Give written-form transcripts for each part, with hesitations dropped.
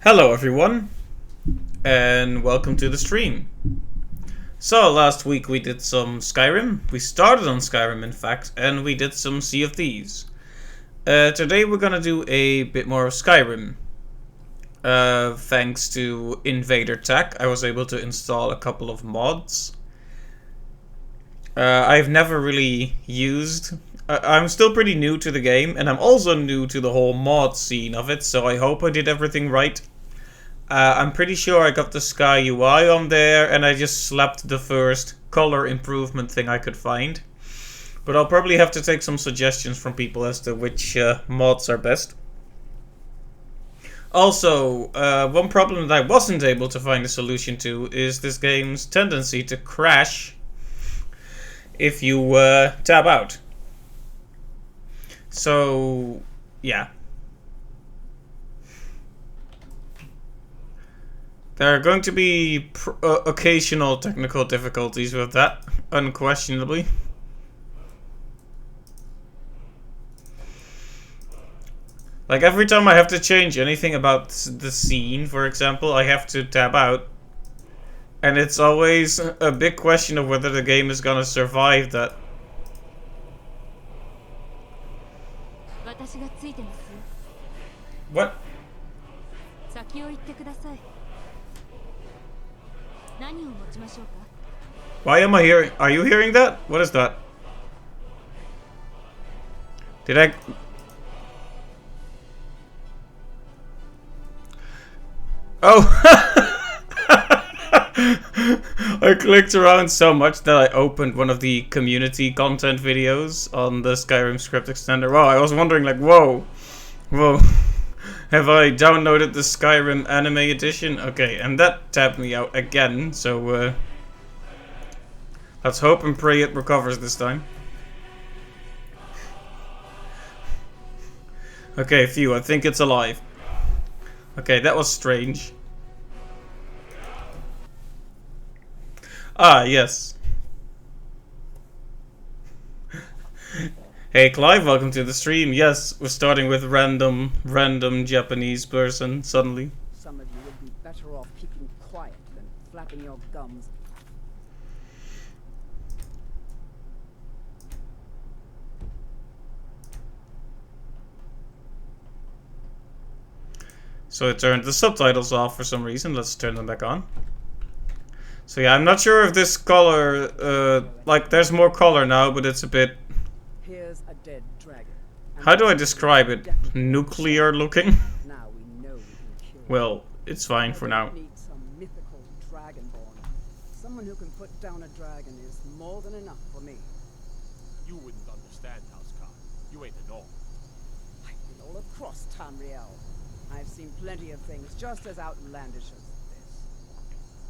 Hello everyone, and welcome to the stream. So last week we did some Skyrim. We started on Skyrim in fact, and we did some Sea of Thieves. Today we're gonna do a bit more of Skyrim. Thanks to Invader Tech, I was able to install a couple of mods. I've never really used... I'm still pretty new to the game, and I'm also new to the whole mod scene of it, so I hope I did everything right. I'm pretty sure I got the Sky UI on there, and I just slapped the first color improvement thing I could find. But I'll probably have to take some suggestions from people as to which mods are best. Also, one problem that I wasn't able to find a solution to is this game's tendency to crash if you tab out. So, yeah. There are going to be occasional technical difficulties with that, unquestionably. Like every time I have to change anything about the scene, for example, I have to tab out. And it's always a big question of whether the game is gonna survive that. What? Why am I hearing? Are you hearing that? What is that? Did I? Oh! I clicked around so much that I opened one of the community content videos on the Skyrim script extender. Wow, I was wondering like, whoa. Have I downloaded the Skyrim anime edition? Okay, and that tapped me out again, so let's hope and pray it recovers this time. Okay, phew, I think it's alive. Okay, that was strange. Ah, yes. Hey Clive, welcome to the stream. Yes, we're starting with random Japanese person suddenly. Some of you would be better off keeping quiet than flapping your gums. So it turned the subtitles off for some reason. Let's turn them back on. So yeah, I'm not sure if this color, like there's more color now, but it's a bit... Here's a dead dragon. How do I describe it? Nuclear looking? Now we know we can kill Well, it's fine for now. Need some mythical dragonborn. Someone who can put down a dragon is more than enough for me. You wouldn't understand, Housecar. You ain't an orc. I've been all across Tamriel. I've seen plenty of things just as outlandish as this.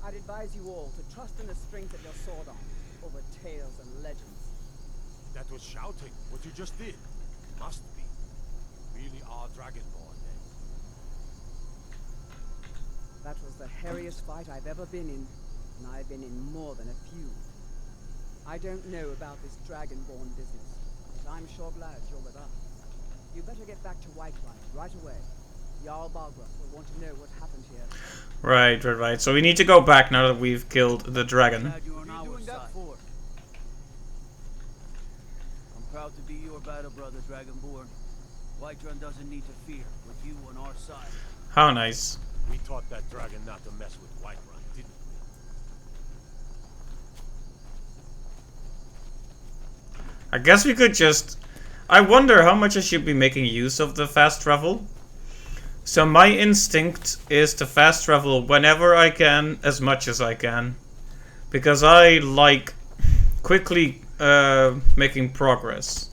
I'd advise you all to trust in the strength of your sword arm over tales and legends. That was shouting, what you just did. Must be. You really are Dragonborn, then. That was the hairiest fight I've ever been in, and I've been in more than a few. I don't know about this Dragonborn business, but I'm sure glad you're with us. You better get back to Whitelight right away. Jarl Balgruuf will want to know what happened here. Right. So we need to go back now that we've killed the dragon. What are you doing that for? I'm proud to be your battle brother, Dragonborn. Whiterun doesn't need to fear with you on our side. How nice. We taught that dragon not to mess with Whiterun, didn't we? I guess we could just... I wonder how much I should be making use of the fast travel. So my instinct is to fast travel whenever I can, as much as I can. Because I like quickly making progress.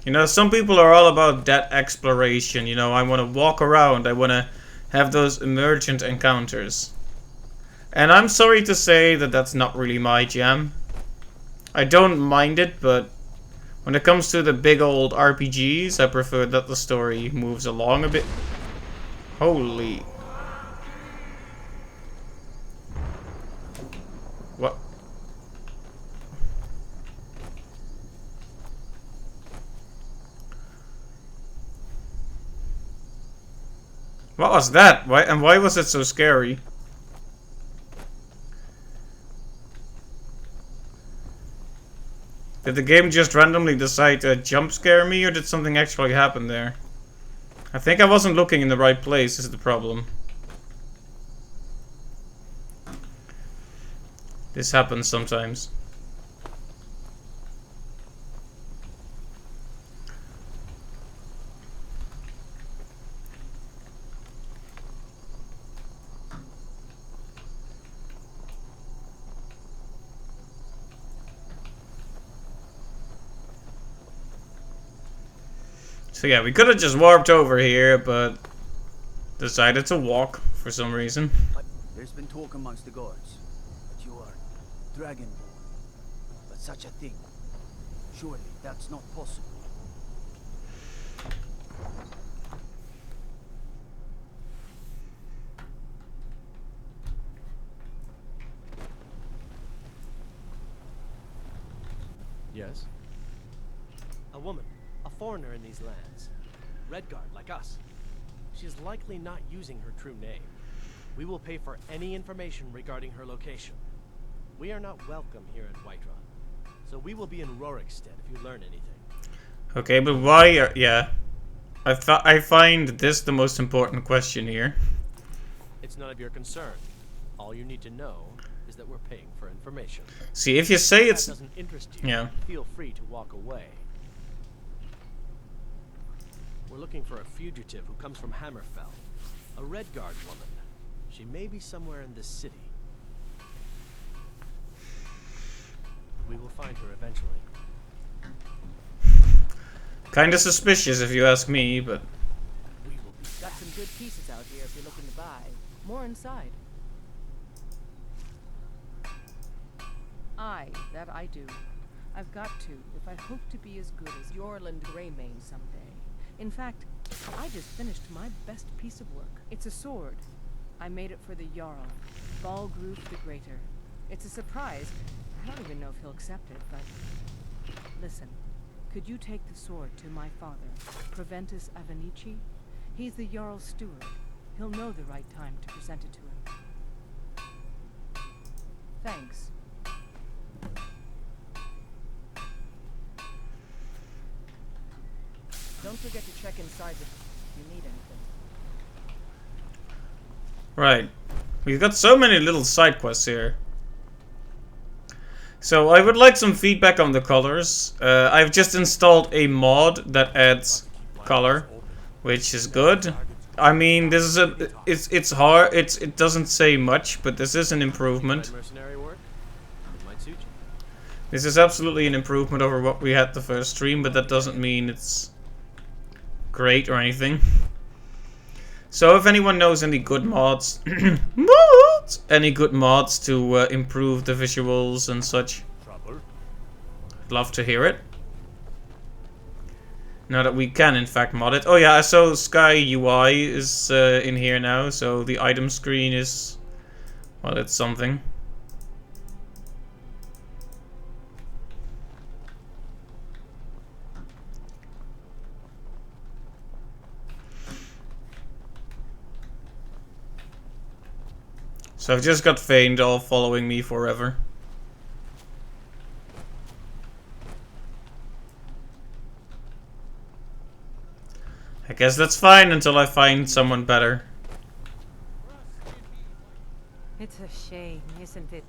You know, some people are all about that exploration, you know, I want to walk around, I want to have those emergent encounters. And I'm sorry to say that that's not really my jam. I don't mind it, but when it comes to the big old RPGs, I prefer that the story moves along a bit. Holy... What? What was that? Why was it so scary? Did the game just randomly decide to jump scare me, or did something actually happen there? I think I wasn't looking in the right place, is the problem. This happens sometimes. So yeah, we could have just warped over here, but decided to walk for some reason. There's been talk amongst the guards that you are Dragonborn. But such a thing, surely that's not possible. Yes? A woman, a foreigner in these lands. Redguard, like us. She's likely not using her true name. We will pay for any information regarding her location. We are not welcome here in Whiterun, so we will be in Rorikstead if you learn anything. Okay, but why are... yeah. I find this the most important question here. It's none of your concern. All you need to know is that we're paying for information. See, if you say If it's... that doesn't interest you, yeah. feel free to walk away. We're looking for a fugitive who comes from Hammerfell. A Redguard woman. She may be somewhere in this city. We will find her eventually. Kinda suspicious if you ask me, but... We will be Got some good pieces out here if you're looking to buy. More inside. Aye, that I do. I've got to, if I hope to be as good as Yorland Greymane someday. In fact, I just finished my best piece of work. It's a sword. I made it for the Jarl, Balgruf the Greater. It's a surprise. I don't even know if he'll accept it, but... Listen, could you take the sword to my father, Proventus Avenici? He's the Jarl's steward. He'll know the right time to present it to him. Thanks. Don't forget to check inside if you need anything. Right. We've got so many little side quests here. So I would like some feedback on the colors. I've just installed a mod that adds color, which is good. I mean, this is a it's hard. It doesn't say much, but this is an improvement. mercenary work. It might suit you. This is absolutely an improvement over what we had the first stream, but that doesn't mean it's great or anything. So if anyone knows any good mods, any good mods to improve the visuals and such, I'd love to hear it. Now that we can in fact mod it. Oh yeah, so Sky UI is in here now, so the item screen is, well, it's something. So I've just got Feindal following me forever. I guess that's fine until I find someone better. It's a shame, isn't it?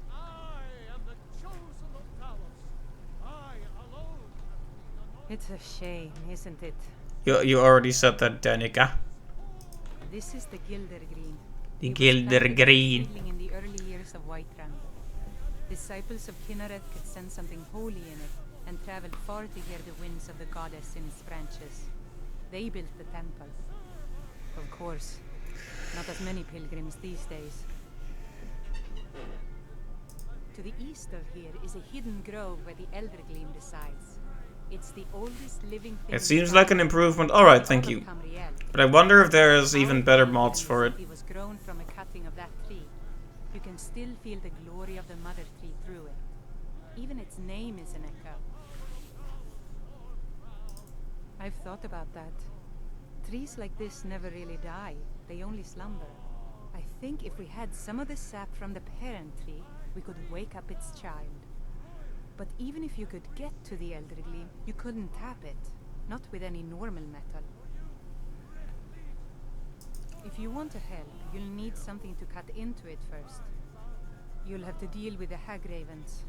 I am the chosen of Talos. I alone have been anointed. It's a shame, isn't it? You already said that, Danica. This is the Gildergreen. The It was planted by Gildergreen. seedling in the early years of Whiterun. Disciples of Kinneret could sense something holy in it and traveled far to hear the winds of the goddess in its branches. They built the temple. Of course, not as many pilgrims these days. To the east of here is a hidden grove where the Eldergleam resides. It's the oldest living thing. It seems like an improvement. Alright, thank you. But I wonder if there's even better mods for it. It was grown from a cutting of that tree. You can still feel the glory of the mother tree through it. Even its name is an echo. I've thought about that. Trees like this never really die. They only slumber. I think if we had some of the sap from the parent tree, we could wake up its child. But even if you could get to the elderly, you couldn't tap it. Not with any normal metal. If you want to help, you'll need something to cut into it first. You'll have to deal with the hag ravens.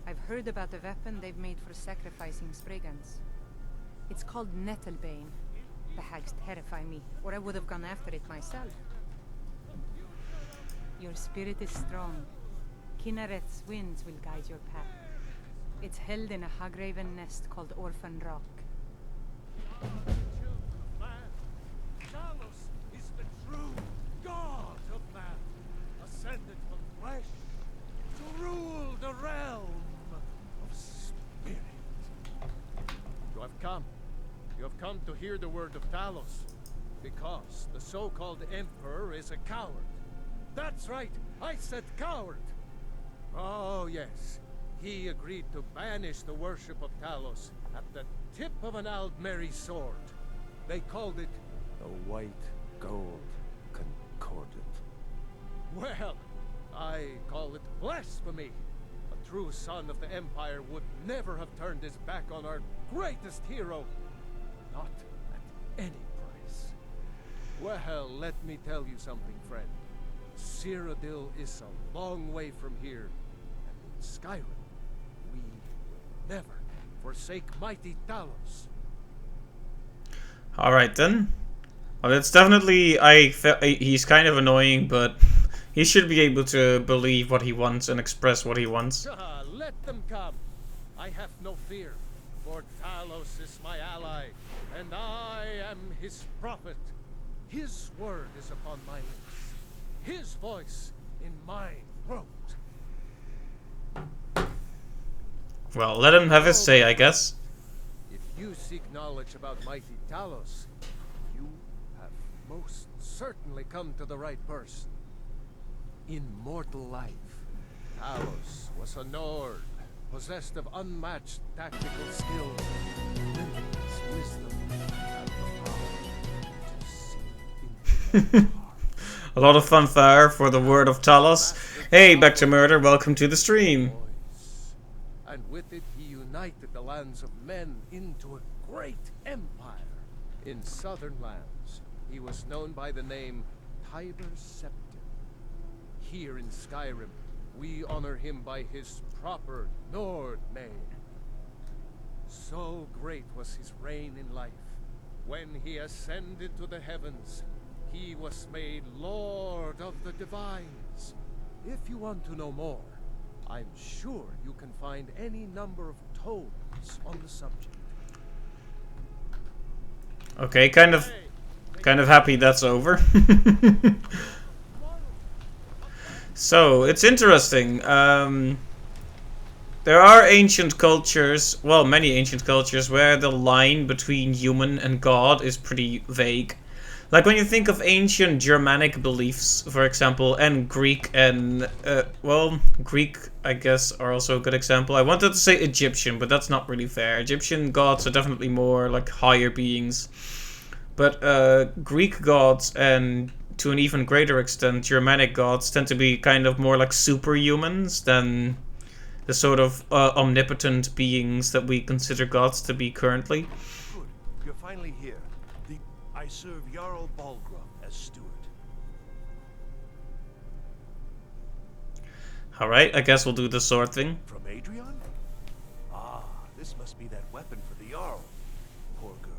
I've heard about a weapon they've made for sacrificing Spriggans. It's called Nettlebane. The hags terrify me, or I would have gone after it myself. Your spirit is strong. Kinnaret's winds will guide your path. It's held in a hagraven nest called Orphan Rock. Talos is the true god of man, ascended from flesh to rule the realm of spirit. You have come. You have come to hear the word of Talos, because the so-called Emperor is a coward. That's right, I said coward. Oh yes, he agreed to banish the worship of Talos at the tip of an Aldmeri sword. They called it the White Gold Concordant. Well, I call it blasphemy. A true son of the Empire would never have turned his back on our greatest hero. Not at any price. Well, let me tell you something, friend. Cyrodiil is a long way from here, and in Skyrim, we will never forsake mighty Talos. Alright then. Well, it's definitely... he's kind of annoying, but he should be able to believe what he wants and express what he wants. Let them come. I have no fear, for Talos is my ally, and I am his prophet. His word is upon my lips, his voice in my throat. Well, let him have his say, I guess. If you seek knowledge about mighty Talos, you have most certainly come to the right person. In mortal life, Talos was a Nord, possessed of unmatched tactical skill, limitless wisdom, and the power to see into the heart. A lot of fanfare for the word of Talos. Hey, back to murder, welcome to the stream. And with it he united the lands of men into a great empire. In southern lands, he was known by the name Tiber Septim. Here in Skyrim, we honor him by his proper Nord name. So great was his reign in life. When he ascended to the heavens, he was made Lord of the Divines. If you want to know more, I'm sure you can find any number of tomes on the subject. Okay, kind of happy that's over. So, it's interesting. There are ancient cultures, well, many ancient cultures, where the line between human and God is pretty vague. Like when you think of ancient Germanic beliefs, for example, and Greek and, well, Greek, I guess, are also a good example. I wanted to say Egyptian, but that's not really fair. Egyptian gods are definitely more like higher beings. But Greek gods and, to an even greater extent, Germanic gods tend to be kind of more like superhumans than the sort of omnipotent beings that we consider gods to be currently. Good. You're finally here. I serve Jarl Balgruuf as steward. Alright, I guess we'll do the sword thing. From Adrian? Ah, this must be that weapon for the Jarl. Poor girl.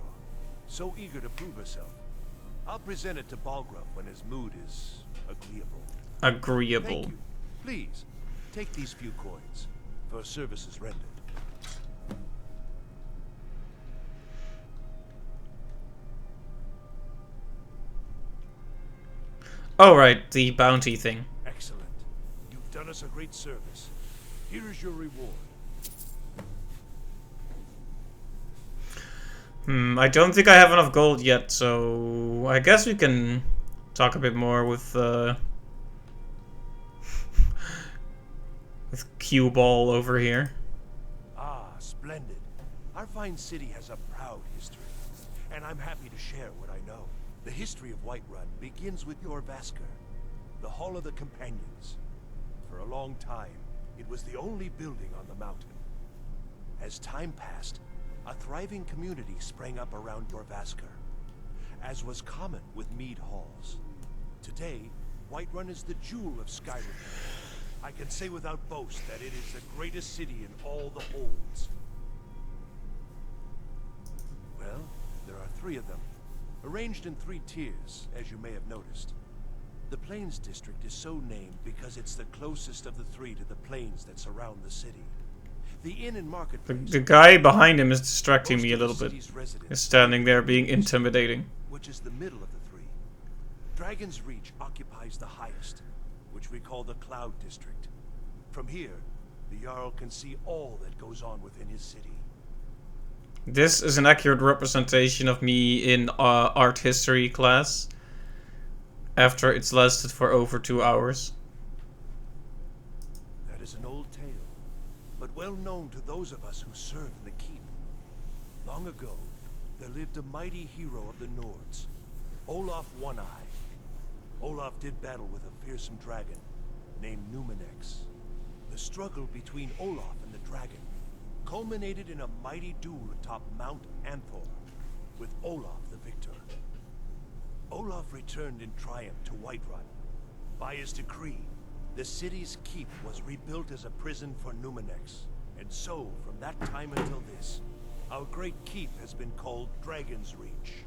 So eager to prove herself. I'll present it to Balgruuf when his mood is agreeable. Agreeable. Thank you. Please, take these few coins for services rendered. Oh, right, the bounty thing. Excellent. You've done us a great service. Here is your reward. I don't think I have enough gold yet, so I guess we can talk a bit more with with Cue Ball over here. Ah, splendid. Our fine city has a proud history. and I'm happy to share what I know. The history of Whiterun begins with Jorvaskr, the Hall of the Companions. For a long time, it was the only building on the mountain. As time passed, a thriving community sprang up around Jorvaskr, as was common with mead halls. Today, Whiterun is the jewel of Skyrim. I can say without boast that it is the greatest city in all the holds. Well, there are 3 of them, arranged in 3 tiers, as you may have noticed. The Plains District is so named because it's the closest of the 3 to the plains that surround the city. The inn and marketplace. The guy behind him is distracting me a little bit. City's residents He's standing there being intimidating. which is the middle of the 3. Dragon's Reach occupies the highest, which we call the Cloud District. From here, the Jarl can see all that goes on within his city. This is an accurate representation of me in art history class. After it's lasted for over 2 hours. That is an old tale, but well known to those of us who serve in the keep. Long ago, there lived a mighty hero of the Nords, Olaf One-Eye. Olaf did battle with a fearsome dragon named Numenex. The struggle between Olaf and the dragon culminated in a mighty duel atop Mount Anthor, with Olaf the victor. Olaf returned in triumph to Whiterun. By his decree, the city's keep was rebuilt as a prison for Numenex. And so, from that time until this, our great keep has been called Dragon's Reach.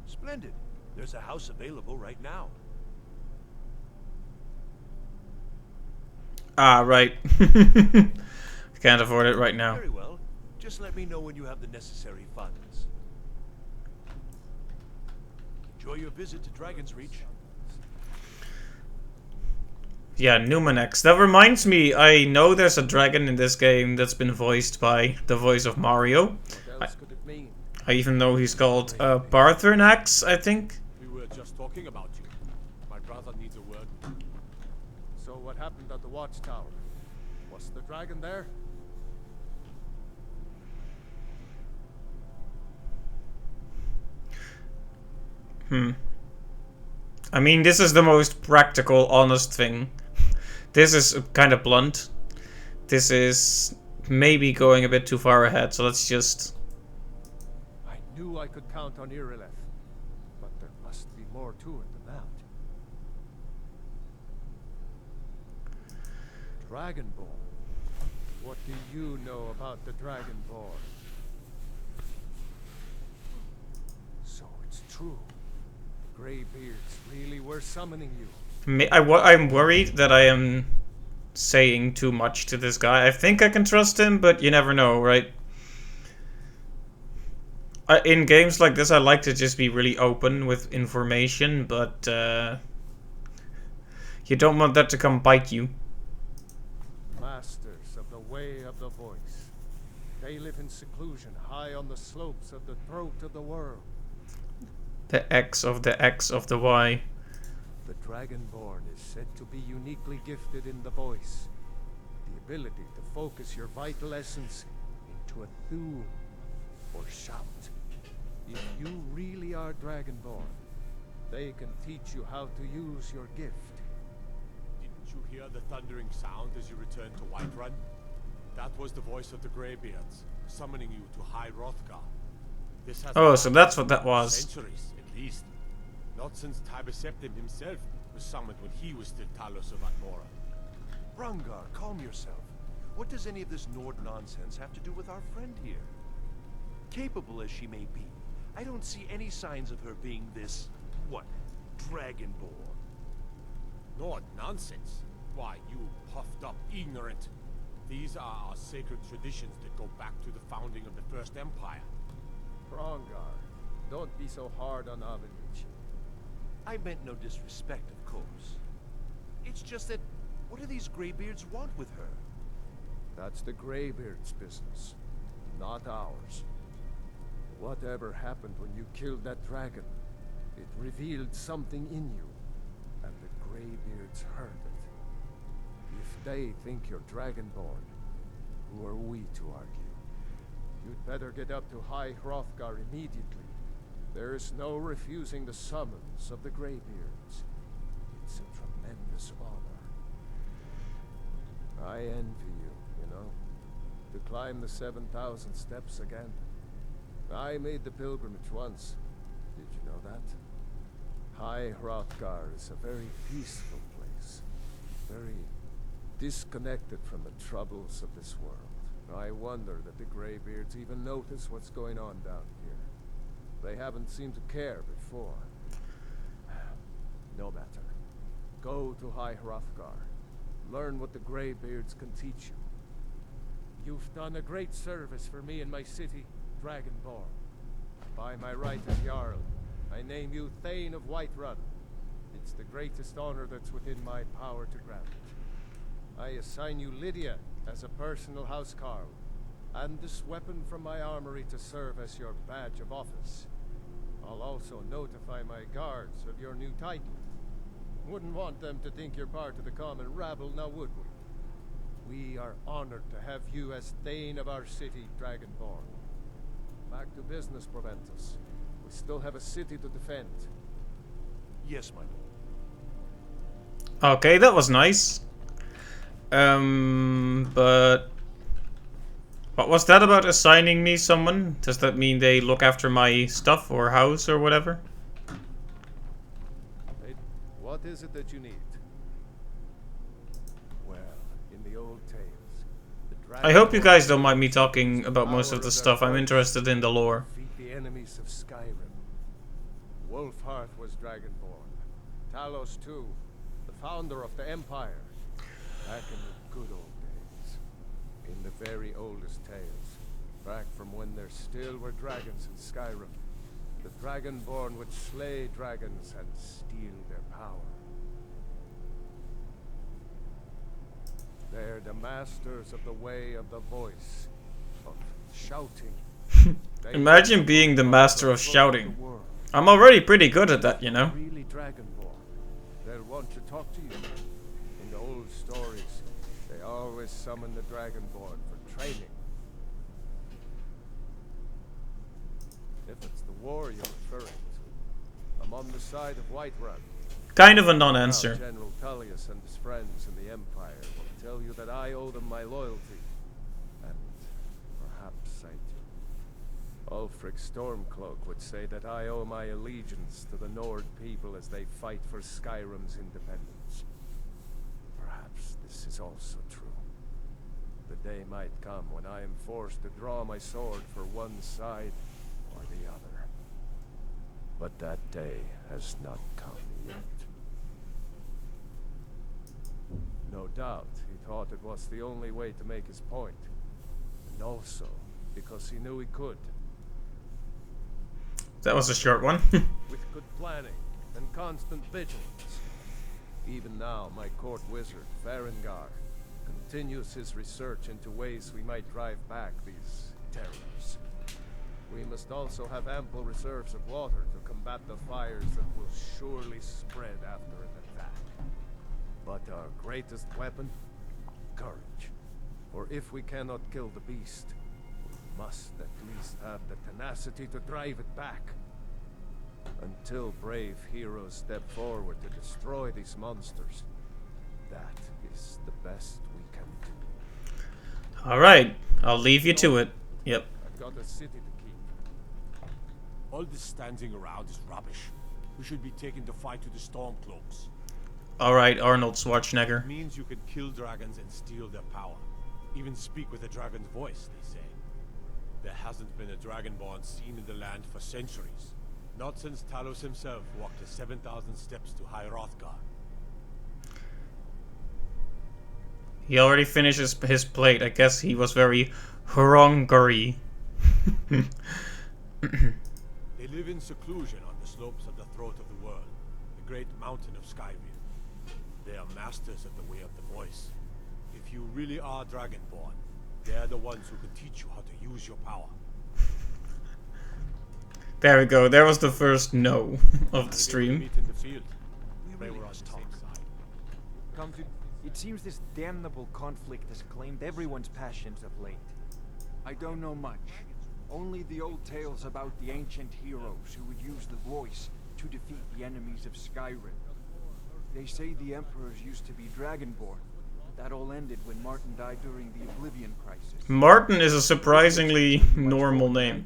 Splendid. There's a house available right now. Ah, right. Can't afford it right now. Very well. Just let me know when you have the necessary funds. Enjoy your visit to Dragon's Reach. Yeah, Numenex. That reminds me, I know there's a dragon in this game that's been voiced by the voice of Mario. What else could it mean? I even know he's called Barthernax, I think. We were just talking about you. My brother needs a word. So what happened at the watchtower? Was the dragon there? I mean, this is the most practical, honest thing. This is kind of blunt. This is maybe going a bit too far ahead, so let's just... I knew I could count on Irileth, but there must be more to it than that. Dragonborn. What do you know about the Dragonborn? So it's true. The Greybeards really were summoning you. I'm worried that I am saying too much to this guy. I think I can trust him, but you never know, right? In games like this, I like to just be really open with information, but you don't want that to come bite you. Masters of the way of the voice. They live in seclusion high on the slopes of the throat of the world. The X of the X of the Y. The Dragonborn is said to be uniquely gifted in the voice. The ability to focus your vital essence into a thune or shout. If you really are Dragonborn, they can teach you how to use your gift. Didn't you hear the thundering sound as you returned to Whiterun? That was the voice of the Greybeards, summoning you to High Hrothgar. This has Oh, so that's what that was. centuries, at least. Not since Tiber Septim himself was summoned when he was still Talos of Atmora. Brungar, calm yourself. What does any of this Nord nonsense have to do with our friend here? Capable as she may be, I don't see any signs of her being this, what, Dragonborn. Not nonsense. Why, you puffed up ignorant. These are our sacred traditions that go back to the founding of the First Empire. Brongar, don't be so hard on Avenich. I meant no disrespect, of course. It's just that, what do these Greybeards want with her? That's the Greybeard's business, not ours. Whatever happened when you killed that dragon, it revealed something in you, and the Greybeards heard it. If they think you're Dragonborn, who are we to argue? You'd better get up to High Hrothgar immediately. There's no refusing the summons of the Greybeards. It's a tremendous honor. I envy you, you know. To climb the 7,000 steps again. I made the pilgrimage once. Did you know that? High Hrothgar is a very peaceful place. Very disconnected from the troubles of this world. I wonder that the Greybeards even notice what's going on down here. They haven't seemed to care before. No matter. Go to High Hrothgar. Learn what the Greybeards can teach you. You've done a great service for me and my city, Dragonborn. By my right as Jarl, I name you Thane of Whiterun. It's the greatest honor that's within my power to grant. I assign you Lydia as a personal housecarl, and this weapon from my armory to serve as your badge of office. I'll also notify my guards of your new title. Wouldn't want them to think you're part of the common rabble, now would we? We are honored to have you as Thane of our city, Dragonborn. Back to business, Proventus. We still have a city to defend. Yes, my lord. Okay, that was nice. But what was that about assigning me someone? Does that mean they look after my stuff or house or whatever? Hey, what is it that you need? Well, in the old tales, I hope you guys don't mind me talking about most of the stuff. I'm interested in the lore. Defeat the enemies of Skyrim. Wolfhearth was Dragonborn. Talos too, the founder of the Empire. Back in the good old days. In the very oldest tales. Back from when there still were dragons in Skyrim. The Dragonborn would slay dragons and steal their power. They're the masters of the way of the voice. Of shouting. Imagine being the master of shouting. I'm already pretty good at that, you know. Really Dragonborn. They'll want to talk to you. In the old stories, they always summon the Dragonborn for training. If it's the war you're referring to, I'm on the side of Whiterun. Kind of a non-answer. Now General Tullius and his friends in the Empire will tell you that I owe them my loyalty. And perhaps I do. Ulfric Stormcloak would say that I owe my allegiance to the Nord people as they fight for Skyrim's independence. Perhaps this is also true. The day might come when I am forced to draw my sword for one side or the other. But that day has not come yet. No doubt, he thought it was the only way to make his point. And also, because he knew he could. That was a short one. With good planning and constant vigilance. Even now, my court wizard, Farengar, continues his research into ways we might drive back these terrors. We must also have ample reserves of water to combat the fires that will surely spread after an attack. But our greatest weapon? Courage. For if we cannot kill the beast, we must at least have the tenacity to drive it back. Until brave heroes step forward to destroy these monsters, that is the best we can do. Alright, I'll leave you to it. Yep. I've got a city to keep. All this standing around is rubbish. We should be taking the fight to the Stormcloaks. Alright, Arnold Schwarzenegger. It means you can kill dragons and steal their power. Even speak with a dragon's voice, they say. There hasn't been a dragonborn seen in the land for centuries. Not since Talos himself walked the 7,000 steps to High Hrothgar. He already finished his plate. I guess he was very hungry. They live in seclusion on the slopes of the throat of the world, the great mountain of Skyrim. They are masters of the way of the voice. If you really are Dragonborn, they're the ones who can teach you how to use your power. There we go. There was the first no of the stream. Meet in the field. They were on top side. Come to... It seems this damnable conflict has claimed everyone's passions of late. I don't know much, Only the old tales about the ancient heroes who would use the voice to defeat the enemies of Skyrim. They say the emperors used to be dragonborn, but that all ended when Martin died during the Oblivion Crisis. Martin is a surprisingly normal name.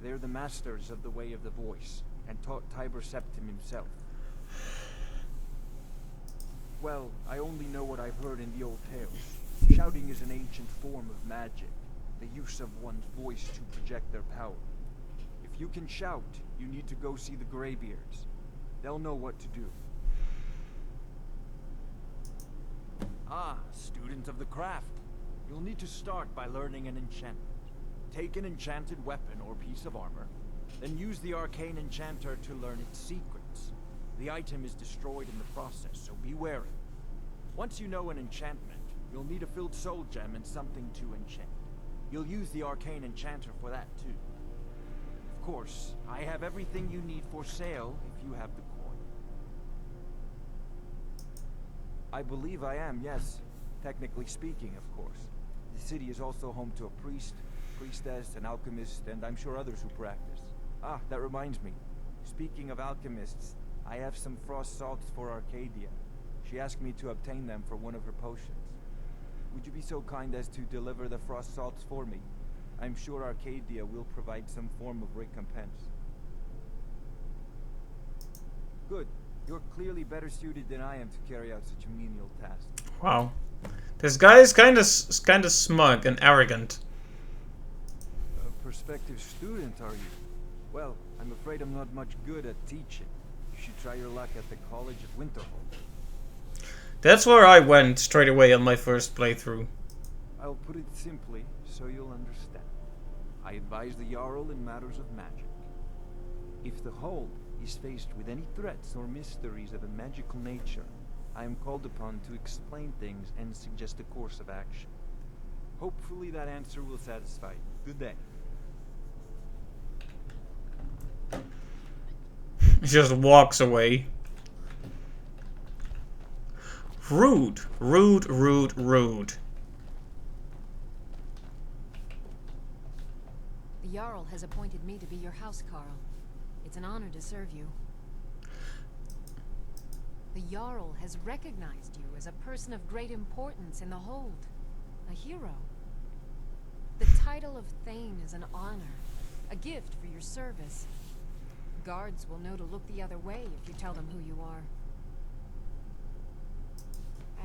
They're the masters of the way of the voice, and taught Tiber Septim himself. Well, I only know what I've heard in the old tales. Shouting is an ancient form of magic, the use of one's voice to project their power. If you can shout, you need to go see the Greybeards. They'll know what to do. Ah, student of the craft. You'll need to start by learning an enchantment. Take an enchanted weapon or piece of armor, then use the arcane enchanter to learn its secrets. The item is destroyed in the process, so be wary. Once you know an enchantment, you'll need a filled soul gem and something to enchant. You'll use the arcane enchanter for that too. Of course, I have everything you need for sale if you have the coin. I believe I am, yes. Technically speaking, of course. The city is also home to a priest, priestess, an alchemist, and I'm sure others who practice. Ah, that reminds me. Speaking of alchemists, I have some frost salts for Arcadia. She asked me to obtain them for one of her potions. Would you be so kind as to deliver the frost salts for me? I'm sure Arcadia will provide some form of recompense. Good. You're clearly better suited than I am to carry out such a menial task. Wow. This guy is kind of smug and arrogant. A prospective student, are you? Well, I'm afraid I'm not much good at teaching. You should try your luck at the College of Winterhold. That's where I went straight away on my first playthrough. I'll put it simply so you'll understand. I advise the Jarl in matters of magic. If the Hold is faced with any threats or mysteries of a magical nature, I am called upon to explain things and suggest a course of action. Hopefully that answer will satisfy you. Good day. He just walks away. Rude. Rude, rude, rude. The Jarl has appointed me to be your housecarl. It's an honor to serve you. The Jarl has recognized you as a person of great importance in the Hold. A hero. The title of Thane is an honor. A gift for your service. Guards will know to look the other way if you tell them who you are.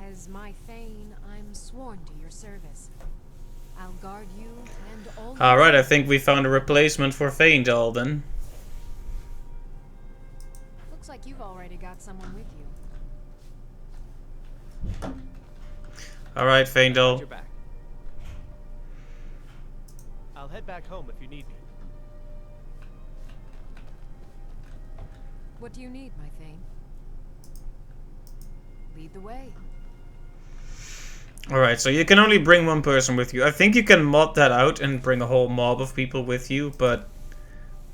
As my Thane, I'm sworn to your service. I'll guard you and all. Alright, I think we found a replacement for Faendal then. Looks like you've already got someone with you. Alright, Faendal. You're back. I'll head back home if you need me. What do you need, my Thane? Lead the way. Alright, so you can only bring one person with you. I think you can mod that out and bring a whole mob of people with you, but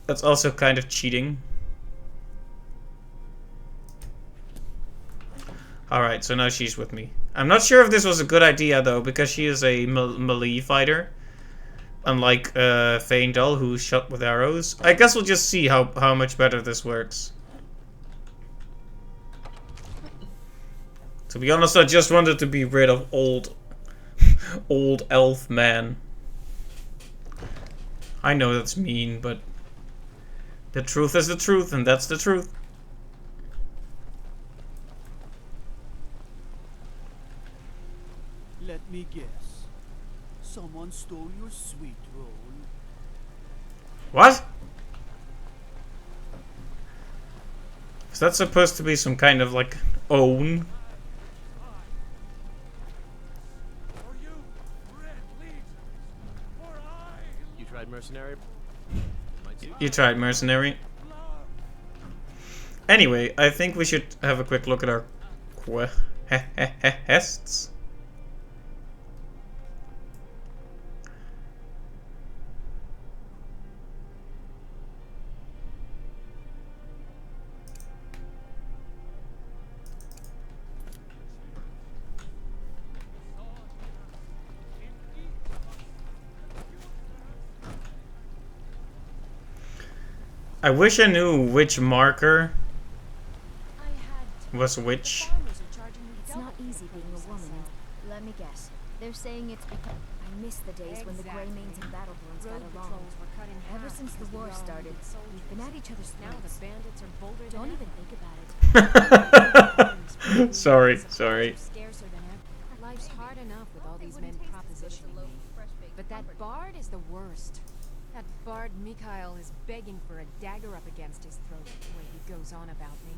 that's also kind of cheating. Alright, so now she's with me. I'm not sure if this was a good idea though, because she is a melee fighter. Unlike Faendal, who's shot with arrows. I guess we'll just see how much better this works. To be honest, I just wanted to be rid of old elf man. I know that's mean, but the truth is the truth, and that's the truth. Let me guess. Someone stole your sweet roll. What? Is that supposed to be some kind of like own? You tried mercenary? You tried mercenary. Anyway, I think we should have a quick look at our quests. I wish I knew which marker I had to. was The which. farmers are charging me It's double not for easy the being a produce I woman. sell. Let me guess. They're saying it's because I miss the days when the Greymanes and Battleborns got Road along. patrols were cut in Ever half since the because war Jarl started, needed soldiers. we've been at each other's Now the throats. bandits are bolder than Don't ever. even think about it. Sorry, Supplies sorry. are scarcer than ever. Life's hard enough with all these men propositioning me. But that bard is the worst. That bard Mikhail is begging for a dagger up against his throat the way he goes on about me.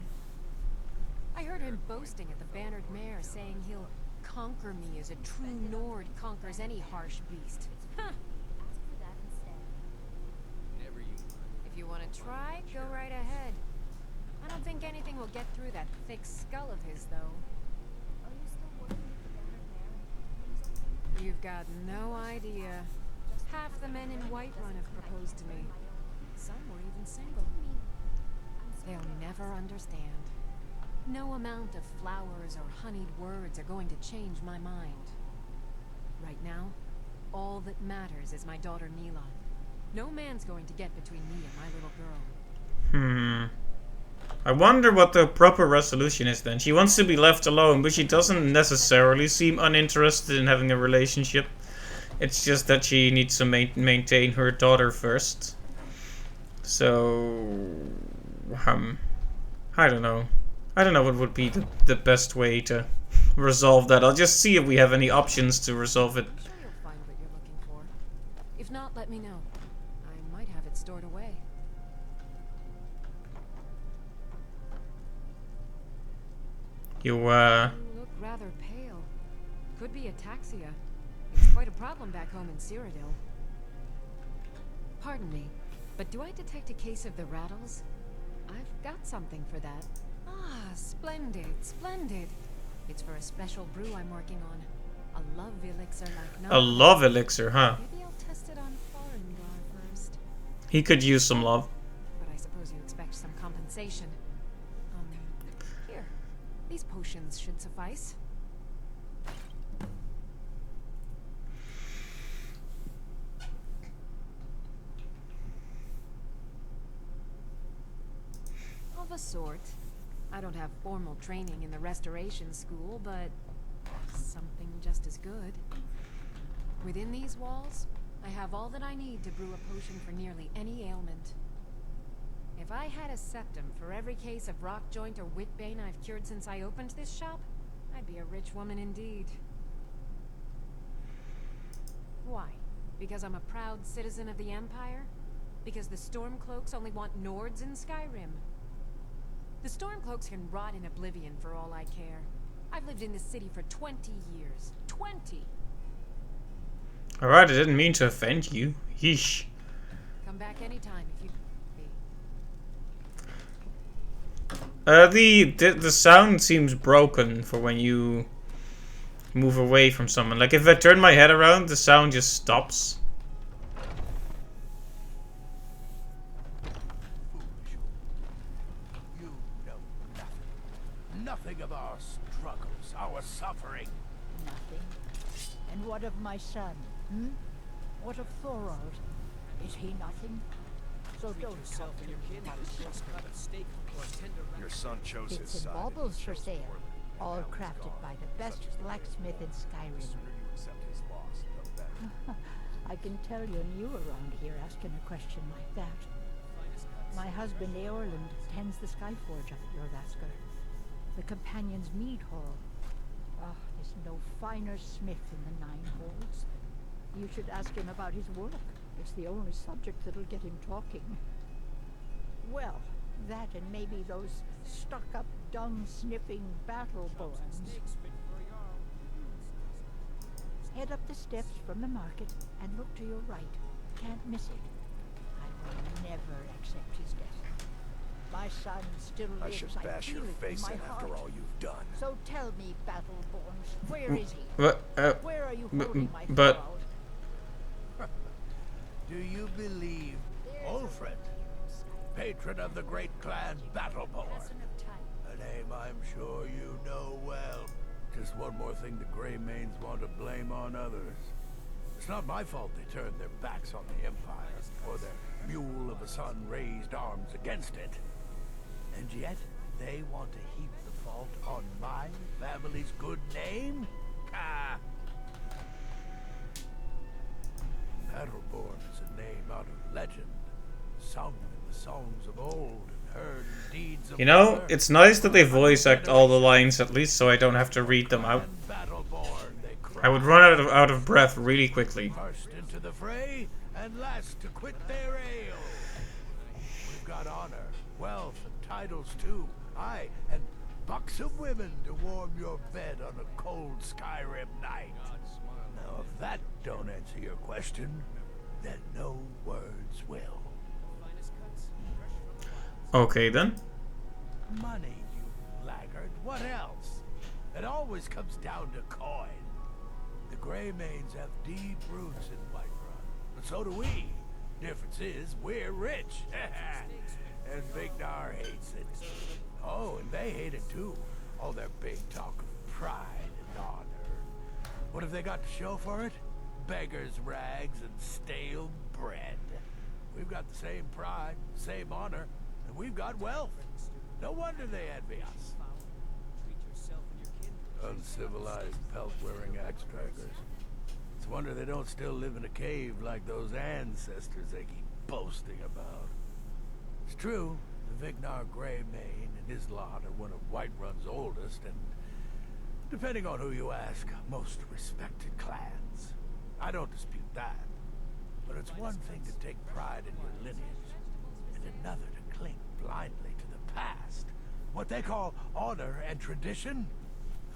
I heard him boasting at the bannered mare, saying he'll conquer me as a true Nord conquers any harsh beast. Huh. If you want to try, go right ahead. I don't think anything will get through that thick skull of his, though. You've got no idea. Half the men in Whiterun have proposed to me. Some were even single. They'll never understand. No amount of flowers or honeyed words are going to change my mind. Right now, all that matters is my daughter Neela. No man's going to get between me and my little girl. I wonder what the proper resolution is then. She wants to be left alone, but she doesn't necessarily seem uninterested in having a relationship. It's just that she needs to maintain her daughter first. So, I don't know. I don't know what would be the best way to resolve that. I'll just see if we have any options to resolve it. I'm sure you'll find what you're looking for. If not, let me know. I might have it stored away. You You look rather pale. Could be ataxia. It's quite a problem back home in Cyrodiil. Pardon me, but do I detect a case of the rattles? I've got something for that. Ah, splendid, splendid. It's for a special brew I'm working on. A love elixir like none. a love elixir, huh? Maybe I'll test it on Farengar first. He could use some love. But I suppose you expect some compensation. Here. These potions should suffice. Of a sort. I don't have formal training in the restoration school, but something just as good. Within these walls, I have all that I need to brew a potion for nearly any ailment. If I had a septum for every case of rock joint or whitbane I've cured since I opened this shop, I'd be a rich woman indeed. Why? Because I'm a proud citizen of the Empire? Because the Stormcloaks only want Nords in Skyrim? The Stormcloaks can rot in oblivion for all I care. I've lived in this city for 20 years. 20! Alright, I didn't mean to offend you. Yeesh. Come back anytime if you... The sound seems broken for when you move away from someone. Like if I turn my head around, the sound just stops. You know nothing. Nothing of our struggles, our suffering. Nothing. And what of my son? What of Thorald? Is he nothing? So don't talk to me about Your son chose his bits and side. baubles for sale, all crafted by the best blacksmith in The Skyrim. sooner you accept his loss, the better. I can tell you're new around here asking a question like that. My husband Eorlund tends the Skyforge up at Jorvaskr, the Companion's Mead Hall. Ah, there's no finer smith in the Nine Halls. You should ask him about his work. It's the only subject that'll get him talking. Well, that and maybe those stuck-up, dung-sniffing battle-borns. Head up the steps from the market and look to your right. Can't miss it. I will never accept his death. My son still I lives. should bash feel your it face in in my after heart. all you've done. So tell me, Battleborns, where is he? What? Where are you holding my but Thorald? Do you believe Ulfred, patron of the great clan Battleborn? A name I'm sure you know well. Just one more thing the Greymanes want to blame on others. It's not my fault they turned their backs on the Empire, or their mule of a son raised arms against it. And yet, they want to heap the fault on my family's good name? Ah! Battleborn is a name out of legend, sung in the songs of old and heard in deeds of You know, valor. it's nice that they voice act all the lines at least, so I don't have to read them out. Battleborn, they I would cry. run out of breath really quickly. First into the fray, and last to quit their ale. We've got honor, wealth, and titles too. Aye, and buxom women to warm your bed on a cold Skyrim night. Now, if that don't answer your question, then no words will. Okay then. Money, you laggard. What else? It always comes down to coin. The Greymanes have deep roots in Whiterun, but so do we. Difference is, we're rich. And Vignar hates it. Oh, and they hate it too. All their big talk of pride and honor. What have they got to show for it? Beggars' rags and stale bread. We've got the same pride, same honor, and we've got wealth. No wonder they envy us. Uncivilized, pelt-wearing axe-draggers. It's a wonder they don't still live in a cave like those ancestors they keep boasting about. It's true, the Vignar Greymane and his lot are one of Whiterun's oldest and, depending on who you ask, most respected clans. I don't dispute that. But it's one thing to take pride in your lineage, and another to cling blindly to the past. What they call honor and tradition,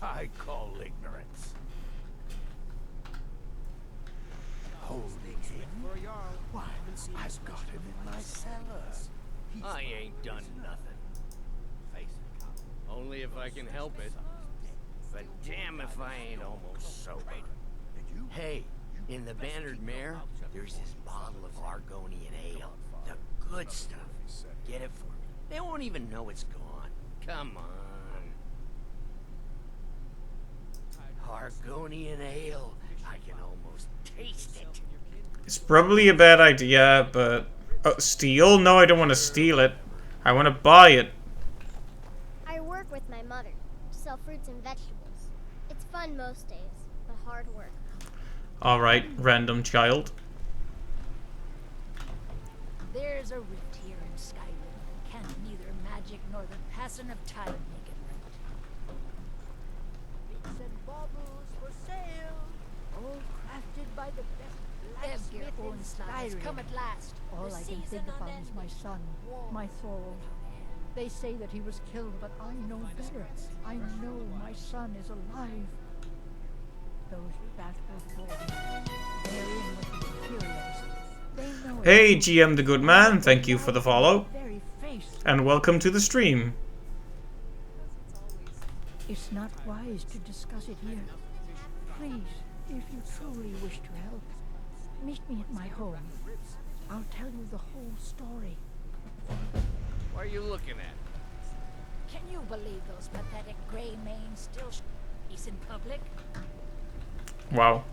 I call ignorance. Holding him? Why, I've got him in my cellar. I ain't done nothing. Face it, Colin. Only if I can help it. But damn if I ain't almost sober. Hey, in the Bannered Mare, there's this bottle of Argonian ale. The good stuff. Get it for me. They won't even know it's gone. Come on. Argonian ale. I can almost taste it. It's probably a bad idea, but... steal? No, I don't want to steal it. I want to buy it. I work with my mother to sell fruits and vegetables. It's fun most days, but hard work. Alright, random child. There's a rift here in Skyrim. Can neither magic nor the passing of time make it right. Bits and baubles for sale, all crafted by the best blacksmith in Skyrim. Come at last. All I can think about is my son, my Thor. They say that he was killed, but I know better. I know my son is alive. Those battle-born, they're in with the Imperials. They know. Hey, GM the Good Man, thank you for the follow. Very face. And welcome to the stream. It's not wise to discuss it here. Please, if you truly wish to help, meet me at my home. I'll tell you the whole story. What are you looking at? Can you believe those pathetic Greymanes still in public? Wow.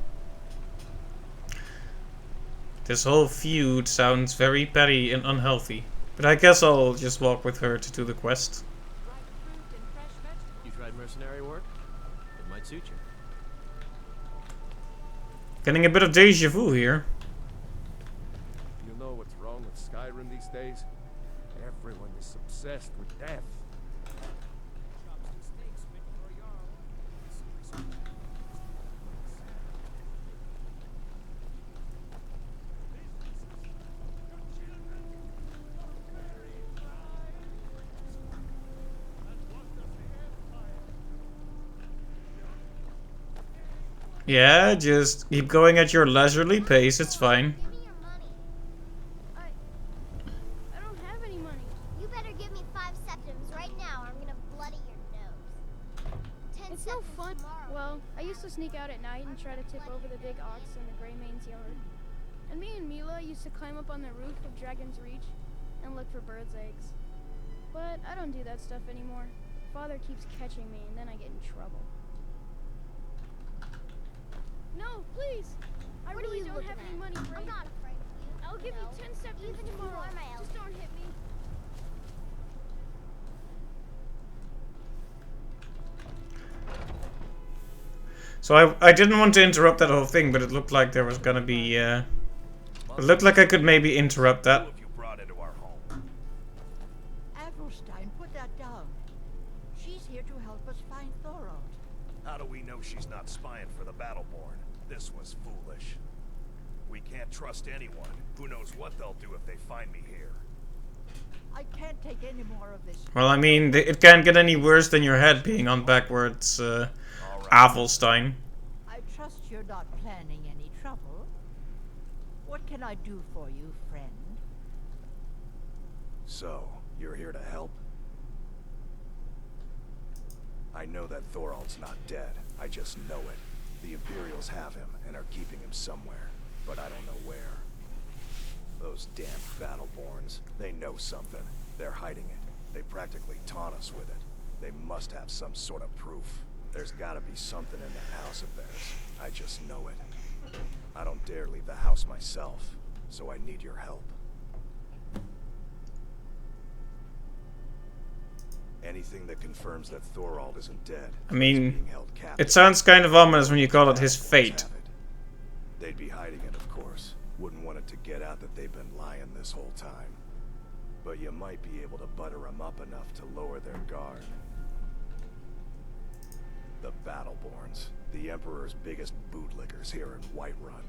This whole feud sounds very petty and unhealthy. But I guess I'll just walk with her to do the quest. You tried mercenary work? It might suit you. Getting a bit of deja vu here. You know what's wrong with Skyrim these days? Everyone is obsessed with death. Yeah, just keep going at your leisurely pace, it's fine. Give me your money. I don't have any money. You better give me 5 septims right now or I'm gonna bloody your nose. 10 It's no septims fun. tomorrow. Well, I used to sneak out at night and try to tip over the big ox in the Greymane's yard. And me and Mila used to climb up on the roof of Dragon's Reach and look for birds' eggs. But I don't do that stuff anymore. Father keeps catching me and then I get in trouble. No, please! I I really don't have any money, Brave. I'm not afraid of you. I'll give you 10 seconds Even if you tomorrow. are my elf. Just don't hit me. So I didn't want to interrupt that whole thing, but it looked like there was gonna be, it looked like I could maybe interrupt that. Adelstein, put that down. She's here to help us find Thorold. How do we know she's not spying for the Battleborn? This was foolish. We can't trust anyone. Who knows what they'll do if they find me here. I can't take any more of this. Well, I mean, it can't get any worse than your head being on backwards, Avelstein. I trust you're not planning any trouble. What can I do for you, friend? So, you're here to help? I know that Thorold's not dead. I just know it. The Imperials have him and are keeping him somewhere, but I don't know where. Those damn Battleborns, they know something. They're hiding it. They practically taunt us with it. They must have some sort of proof. There's gotta be something in that house of theirs. I just know it. I don't dare leave the house myself, so I need your help. Anything that confirms that Thorold isn't dead. I mean, it sounds kind of ominous when you call it his fate. They'd be hiding it, of course. Wouldn't want it to get out that they've been lying this whole time. But you might be able to butter them up enough to lower their guard. The Battleborns, the Emperor's biggest bootlickers here in Whiterun.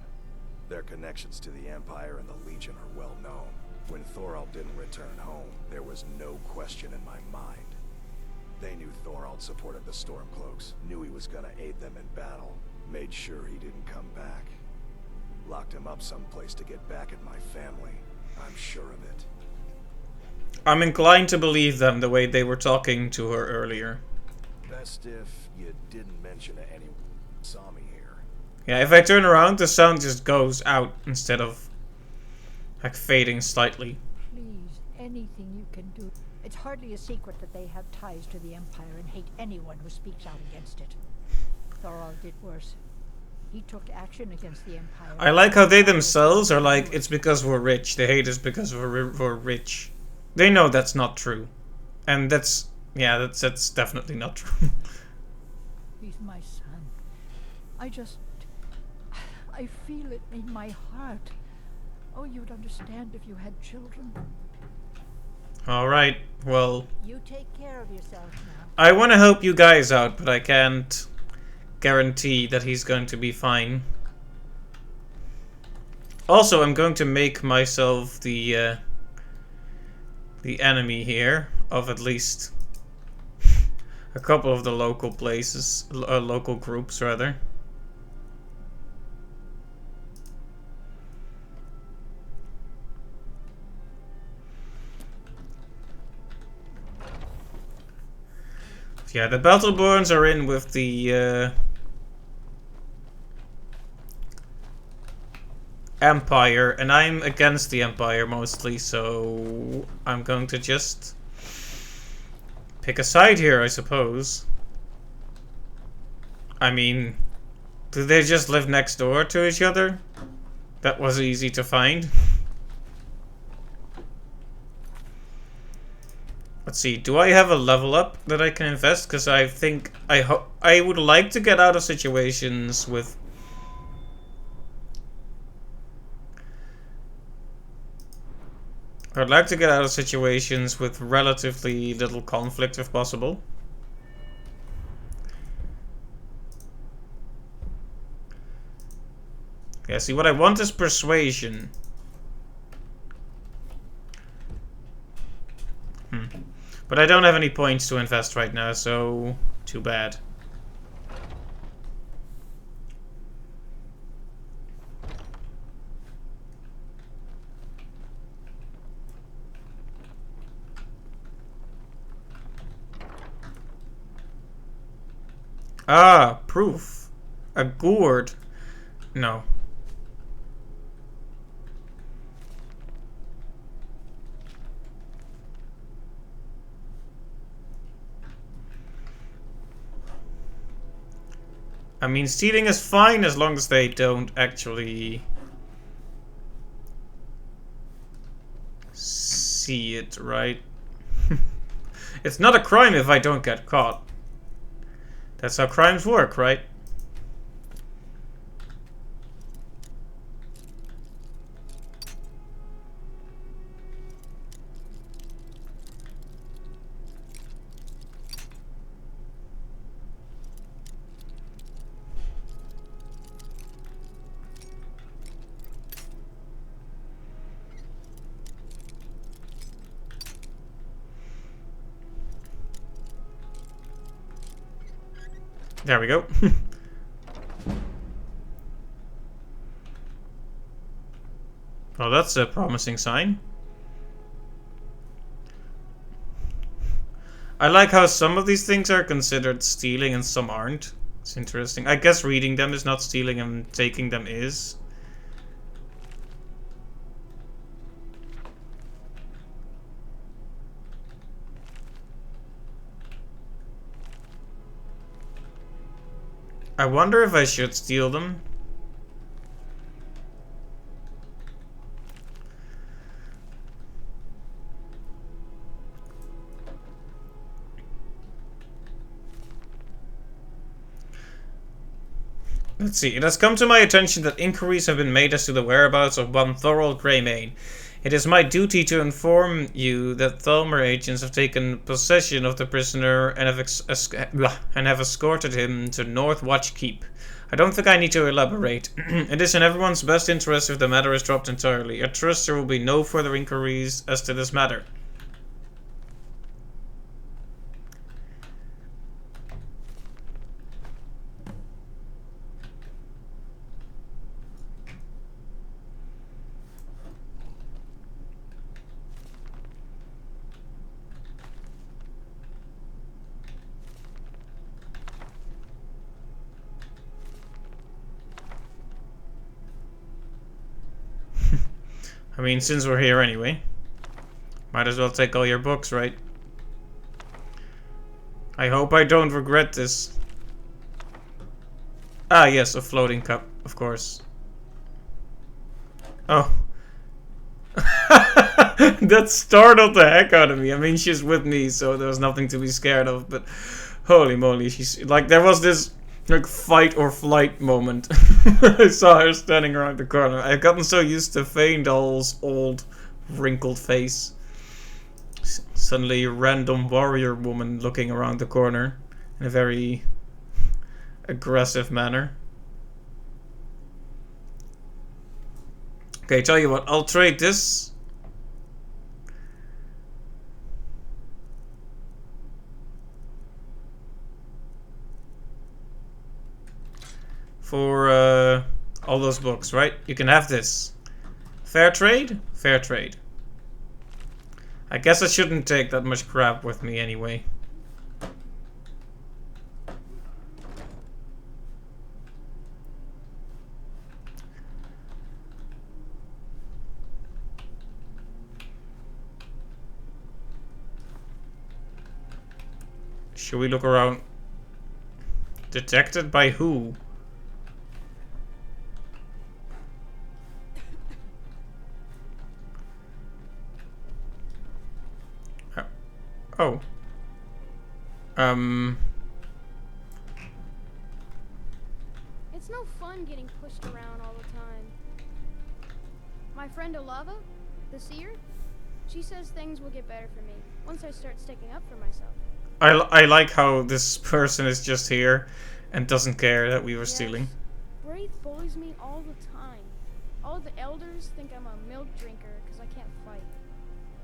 Their connections to the Empire and the Legion are well known. When Thorold didn't return home, there was no question in my mind. They knew Thorold supported the Stormcloaks, knew he was gonna aid them in battle, made sure he didn't come back. Locked him up someplace to get back at my family. I'm sure of it. I'm inclined to believe them the way they were talking to her earlier. Best if you didn't mention to anyone who saw me here. Yeah, if I turn around, the sound just goes out instead of like fading slightly. Please, anything you can do. It's hardly a secret that they have ties to the Empire and hate anyone who speaks out against it. Thorold did worse. He took action against the Empire. I like how they themselves are like, it's because we're rich. They hate us because we're rich. They know that's not true. And that's, yeah, that's definitely not true. He's my son. I feel it in my heart. Oh, you'd understand if you had children. Alright, well, You take care of yourself now. I want to help you guys out, but I can't guarantee that he's going to be fine. Also, I'm going to make myself the enemy here of at least a couple of the local places, local groups rather. Yeah, the Battleborns are in with the Empire, and I'm against the Empire mostly, so I'm going to just pick a side here, I suppose. I mean, do they just live next door to each other? That was easy to find. Let's see, do I have a level up that I can invest? Because I think I would like to get out of situations with I'd like to get out of situations with relatively little conflict if possible. Yeah, see, what I want is persuasion. But I don't have any points to invest right now, so too bad. Ah, proof. A gourd. No. I mean, stealing is fine as long as they don't actually see it, right? It's not a crime if I don't get caught. That's how crimes work, right? There we go. Well, that's a promising sign. I like how some of these things are considered stealing and some aren't. It's interesting. I guess reading them is not stealing and taking them is. I wonder if I should steal them. Let's see. It has come to my attention that inquiries have been made as to the whereabouts of one Thorald Greymane. It is my duty to inform you that Thalmor agents have taken possession of the prisoner and have escorted him to North Watch Keep. I don't think I need to elaborate. It is in everyone's best interest if the matter is dropped entirely. I trust there will be no further inquiries as to this matter. I mean, since we're here anyway, might as well take all your books, right? I hope I don't regret this. Ah, yes, a floating cup, of course. Oh. That startled the heck out of me. I mean, she's with me, so there was nothing to be scared of, but holy moly, she's like, there was this like fight or flight moment. I saw her standing around the corner. I've gotten so used to Faendal's old wrinkled face. Suddenly a random warrior woman looking around the corner in a very aggressive manner. Okay, tell you what, I'll trade this for all those books, right? You can have this. Fair trade? Fair trade. I guess I shouldn't take that much crap with me anyway. Should we look around? Detected by who? Oh. It's no fun getting pushed around all the time. My friend Olava, the seer, she says things will get better for me once I start sticking up for myself. I like how this person is just here and doesn't care that we were stealing. Wraith bullies me all the time. All the elders think I'm a milk drinker because I can't fight.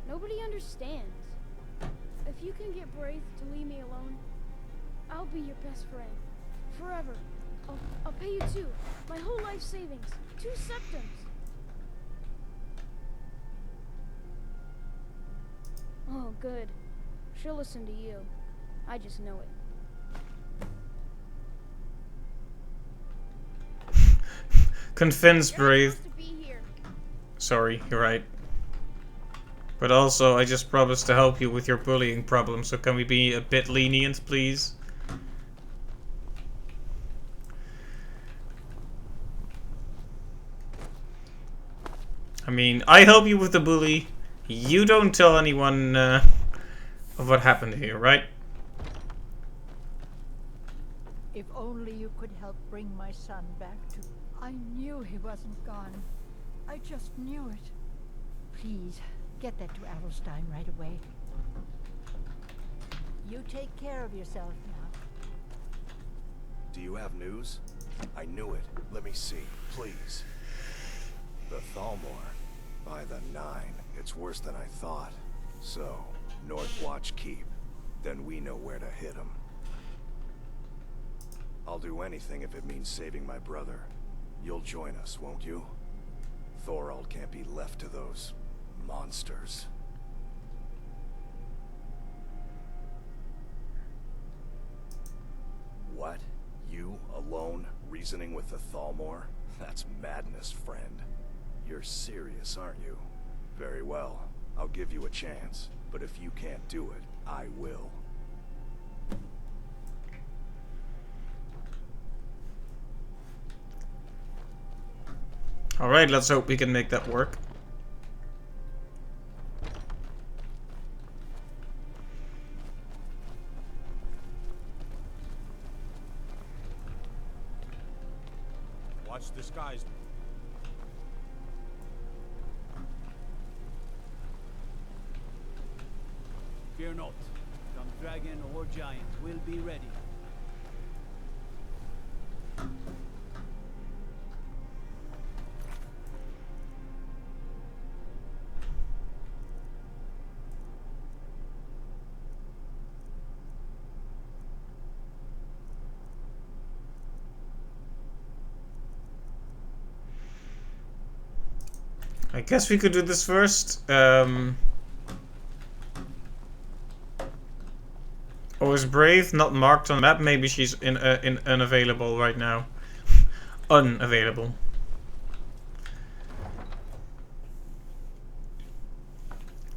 Nobody understands. If you can get Wraith to leave me alone, I'll be your best friend. Forever. I'll pay you too. My whole life savings. 2 septums. Oh, good. She'll listen to you. I just know it. Convince Brave. Sorry, you're right. But also, I just promised to help you with your bullying problem, so can we be a bit lenient, please? I mean, I help you with the bully. You don't tell anyone of what happened here, right? If only you could help bring my son back to... I knew he wasn't gone. I just knew it. Please, get that to Adelstein right away. You take care of yourself now. Do you have news? I knew it. Let me see, please. The Thalmor. By the 9. It's worse than I thought. So, Northwatch Keep. Then we know where to hit him. I'll do anything if it means saving my brother. You'll join us, won't you? Thorald can't be left to those monsters. What? You, alone, reasoning with the Thalmor? That's madness, friend. You're serious, aren't you? Very well. I'll give you a chance. But if you can't do it, I will. Alright, let's hope we can make that work. Watch the skies. Fear not. Come dragon or giant, we'll be ready. I guess we could do this first. Oh, is Brave not marked on the map? Maybe she's in unavailable right now. Unavailable.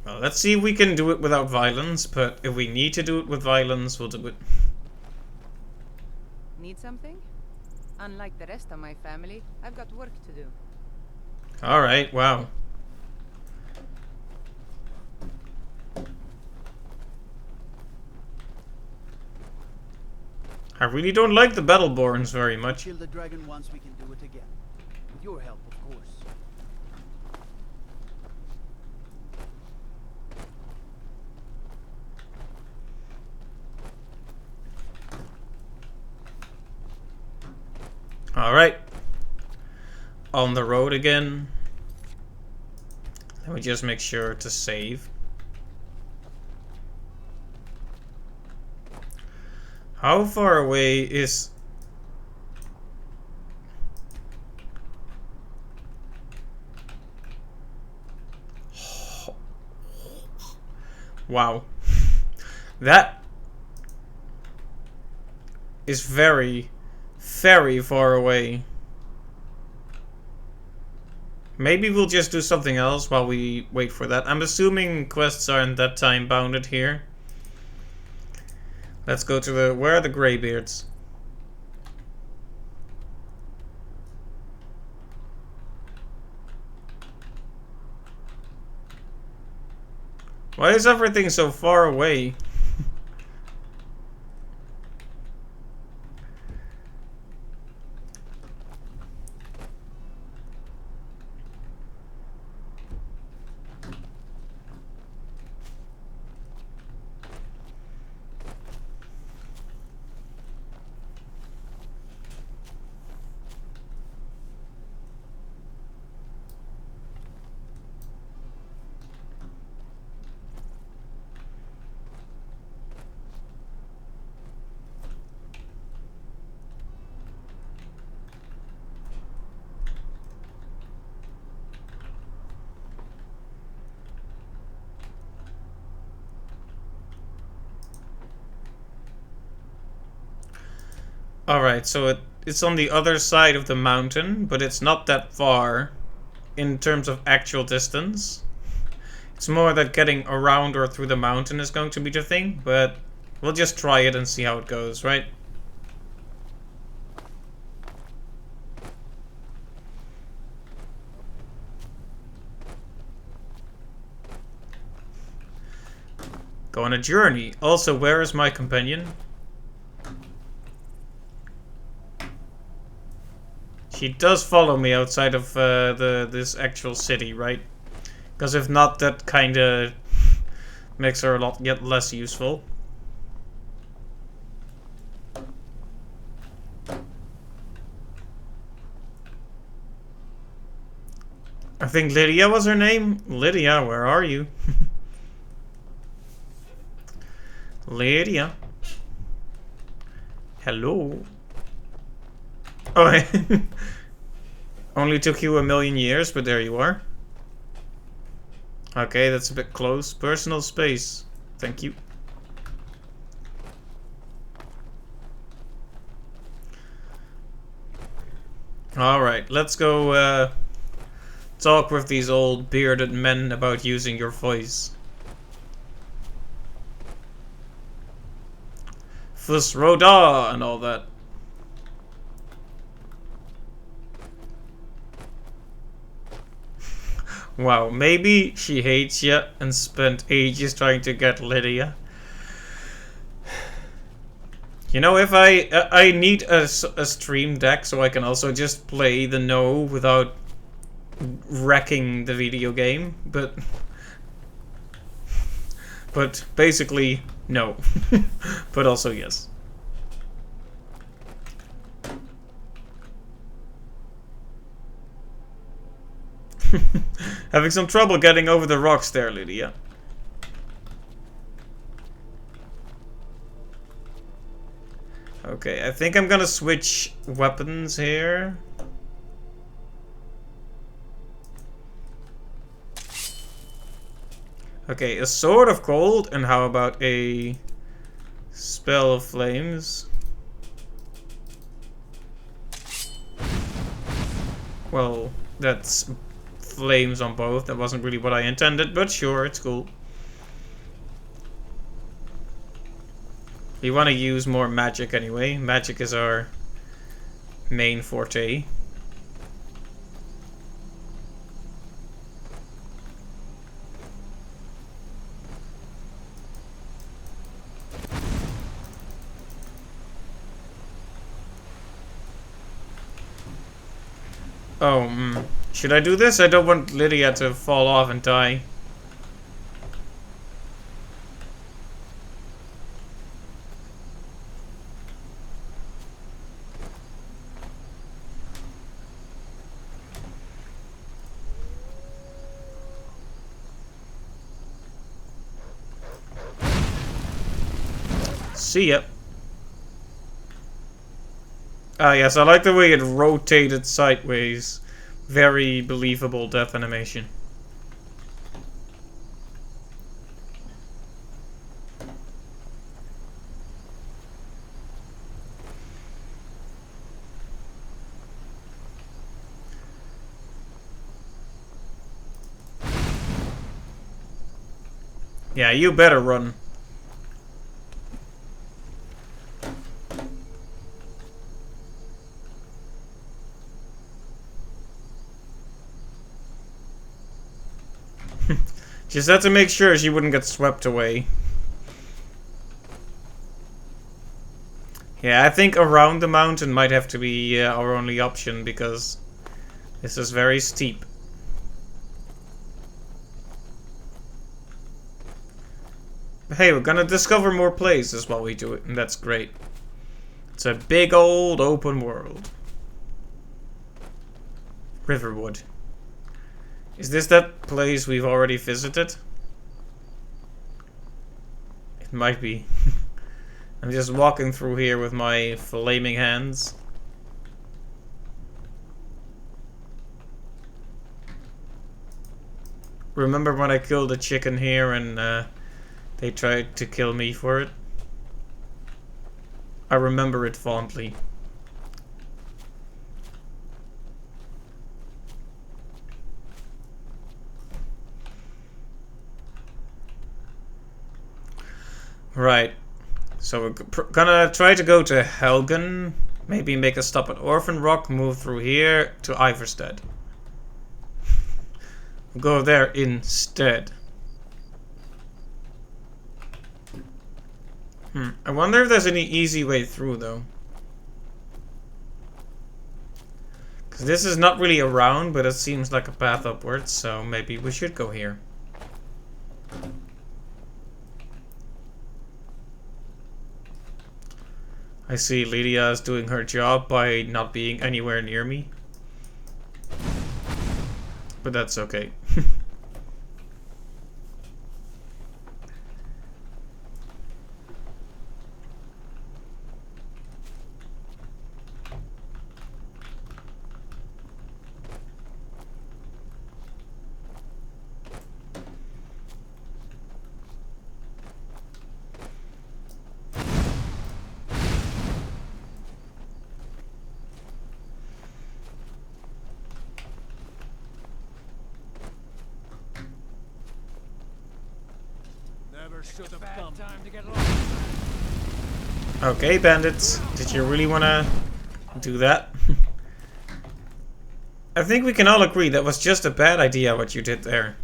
Well, let's see if we can do it without violence, but if we need to do it with violence, we'll do it. Need something? Unlike the rest of my family, I've got work to do. Alright, wow. I really don't like the Battleborns very much. Kill the dragon once, we can do it again. With your help, of course. Alright. On the road again. Let me just make sure to save. How far away is... Wow. That is very, very far away. Maybe we'll just do something else while we wait for that. I'm assuming quests aren't that time bounded here. Let's go to the... Where are the Greybeards? Why is everything so far away? Alright, so it's on the other side of the mountain, but it's not that far in terms of actual distance. It's more that getting around or through the mountain is going to be the thing, but we'll just try it and see how it goes, right? Go on a journey. Also, where is my companion? She does follow me outside of this actual city, right? Because if not, that kind of makes her a lot less useful. I think Lydia was her name. Lydia, where are you? Lydia. Hello. Oh, only took you 1,000,000 years, but there you are. Okay, that's a bit close. Personal space. Thank you. Alright, let's go talk with these old bearded men about using your voice. Fus Roda and all that. Wow, maybe she hates you and spent ages trying to get Lydia. You know, if I need a stream deck so I can also just play the No without wrecking the video game, but basically no. But also yes. Having some trouble getting over the rocks there, Lydia. Okay, I think I'm gonna switch weapons here. Okay, a sword of cold, and how about a spell of flames? Well, that's flames on both. That wasn't really what I intended, but sure, it's cool. We want to use more magic anyway. Magic is our main forte. Oh, should I do this? I don't want Lydia to fall off and die. See ya. Ah, yes, I like the way it rotated sideways. Very believable death animation. Yeah, you better run. Just had to make sure she wouldn't get swept away. Yeah, I think around the mountain might have to be our only option, because this is very steep. But hey, we're gonna discover more places while we do it, and that's great. It's a big old open world. Riverwood. Is this that place we've already visited? It might be. I'm just walking through here with my flaming hands. Remember when I killed a chicken here and they tried to kill me for it? I remember it fondly. Right, so we're gonna try to go to Helgen, maybe make a stop at Orphan Rock, move through here to Iverstead. We'll go there instead. I wonder if there's any easy way through, though. Because this is not really around, but it seems like a path upwards, so maybe we should go here. I see Lydia is doing her job by not being anywhere near me. But that's okay. Should have come. Time to get lost. Okay, bandits. Did you really want to do that? I think we can all agree that was just a bad idea what you did there.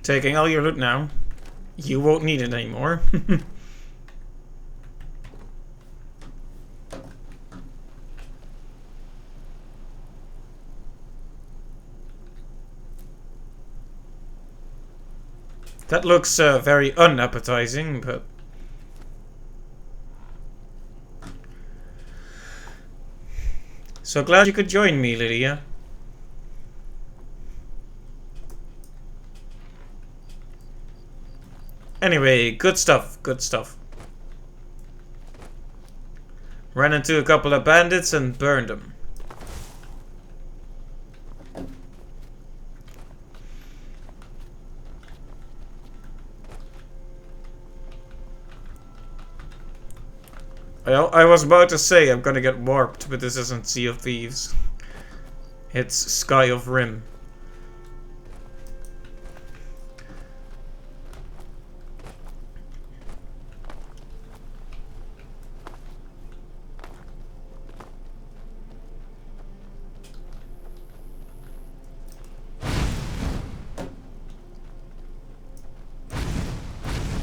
Taking all your loot now. You won't need it anymore. That looks very unappetizing, but... So glad you could join me, Lydia. Anyway, good stuff, good stuff. Ran into a couple of bandits and burned them. I was about to say I'm gonna get warped, but this isn't Sea of Thieves. It's Sky of Rim.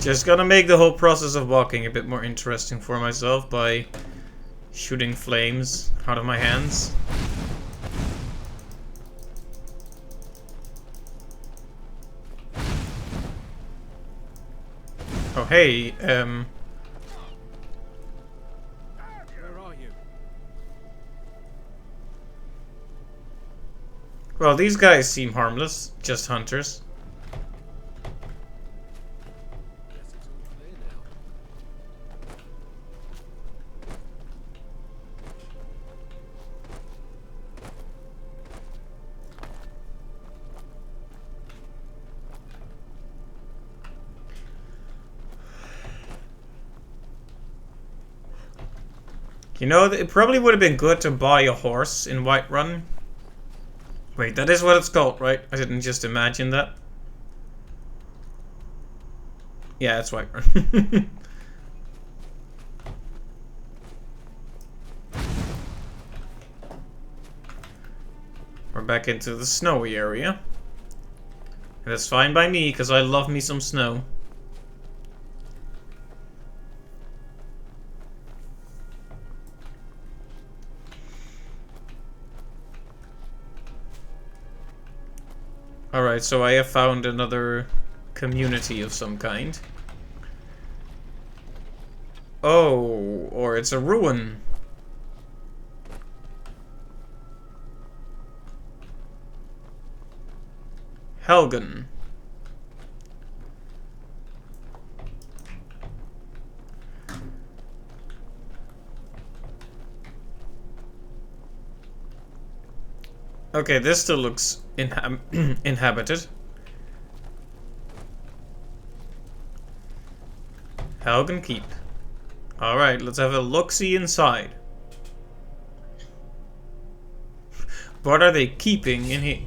Just gonna make the whole process of walking a bit more interesting for myself by shooting flames out of my hands. Oh hey, Where are you? Well, these guys seem harmless, just hunters. You know, it probably would have been good to buy a horse in Whiterun. Wait, that is what it's called, right? I didn't just imagine that. Yeah, it's Whiterun. We're back into the snowy area. That's fine by me, because I love me some snow. Alright, so I have found another community of some kind. Oh, or it's a ruin. Helgen. Okay, this still looks inhabited. Helgen Keep. Alright, let's have a look-see inside. What are they keeping in here?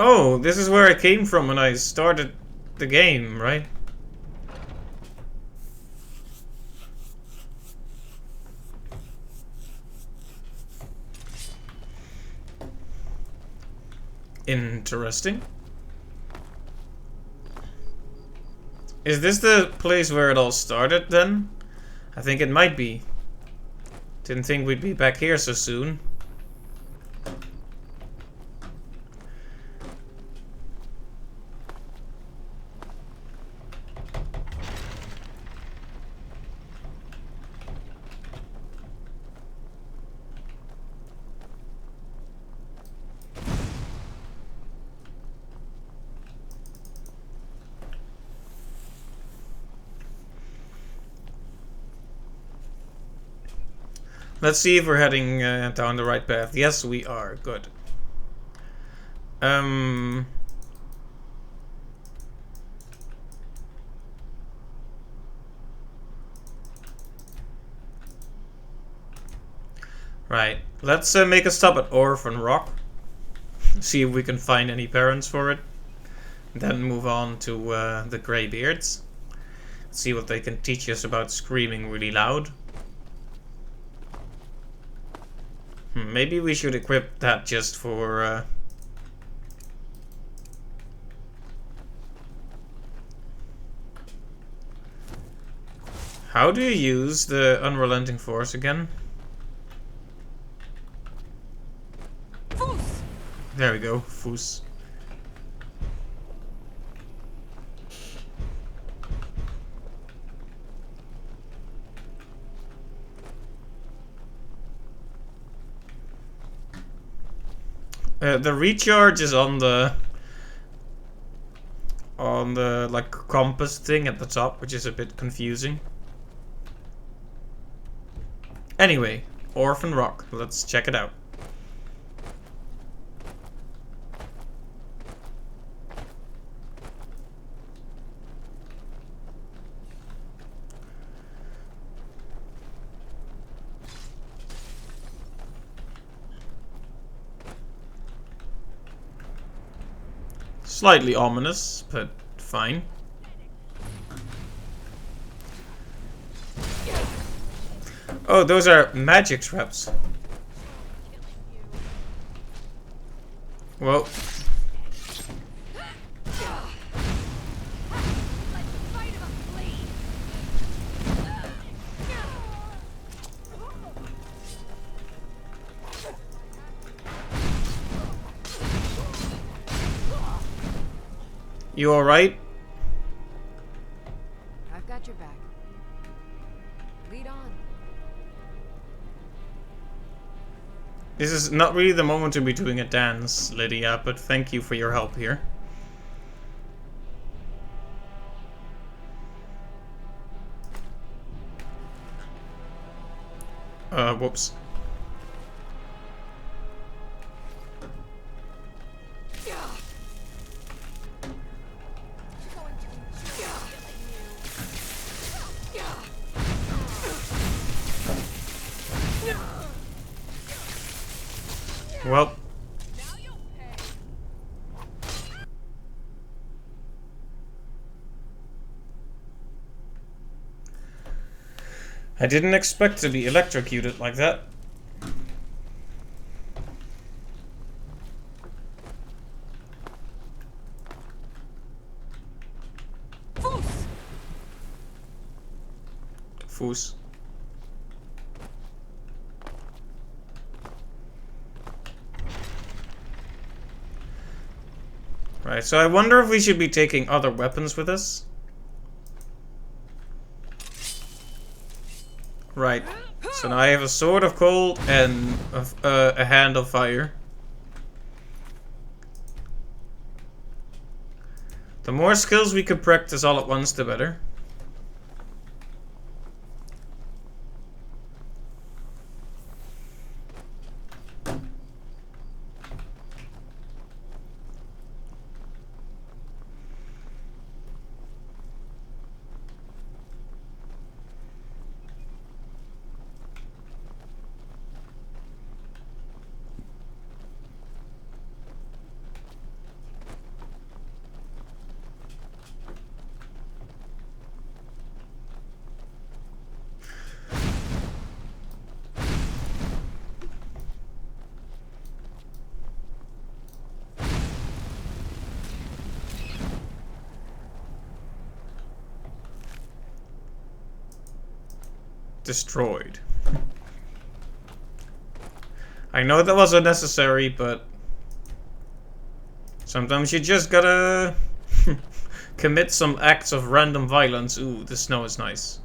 Oh, this is where I came from when I started the game, right? Interesting. Is this the place where it all started then? I think it might be. Didn't think we'd be back here so soon. Let's see if we're heading down the right path. Yes, we are. Good. Right. Let's make a stop at Orphan Rock. See if we can find any parents for it. Then move on to the Greybeards. See what they can teach us about screaming really loud. Maybe we should equip that just for... How do you use the Unrelenting Force again? Foos! There we go, Foos. The recharge is on the like compass thing at the top, which is a bit confusing. Anyway, Orphan Rock. Let's check it out. Slightly ominous, but fine. Oh, those are magic traps. Whoa. You alright? I've got your back. Lead on. This is not really the moment to be doing a dance, Lydia, but thank you for your help here. Whoops. Well. I didn't expect to be electrocuted like that. Foos! Foos. Right, so I wonder if we should be taking other weapons with us. Right, so now I have a sword of cold and a hand of fire. The more skills we can practice all at once, the better. destroyed. I know that was unnecessary, but sometimes you just gotta commit some acts of random violence. Ooh, the snow is nice.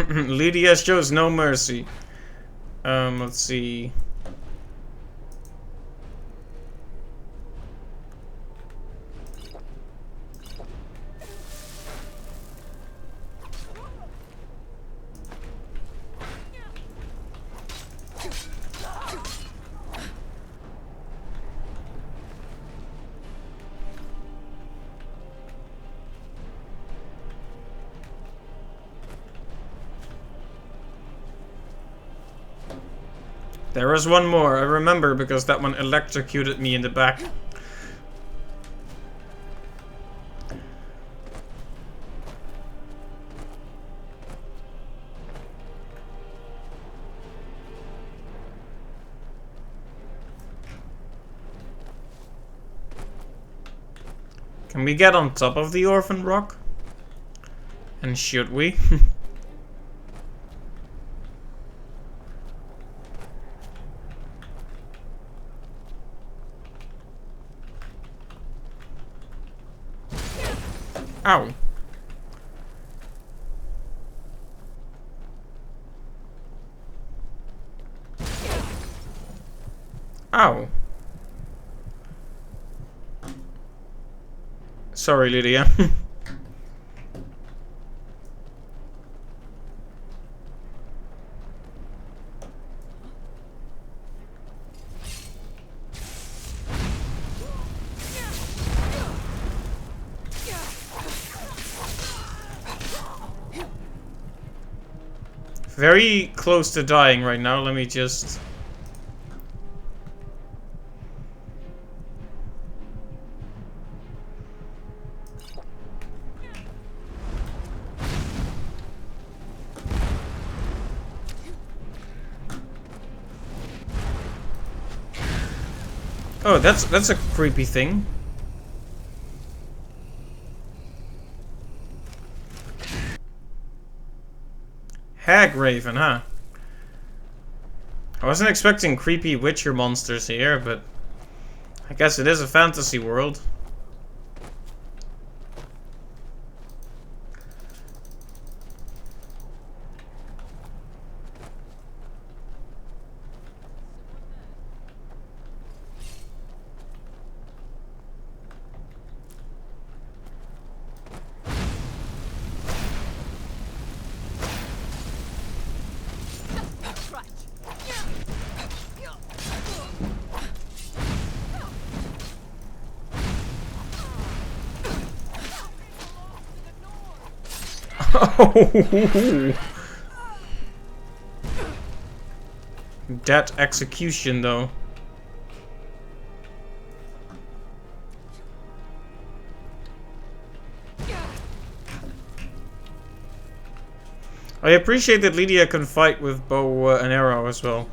Lydia shows no mercy. Let's see. There was one more, I remember, because that one electrocuted me in the back. Can we get on top of the orphan rock? And should we? Ow. Ow. Sorry, Lydia. Very close to dying right now. Let me just... Oh, that's a creepy thing. Hag Raven, huh? I wasn't expecting creepy Witcher monsters here, but I guess it is a fantasy world. That execution, though. I appreciate that Lydia can fight with bow and arrow as well.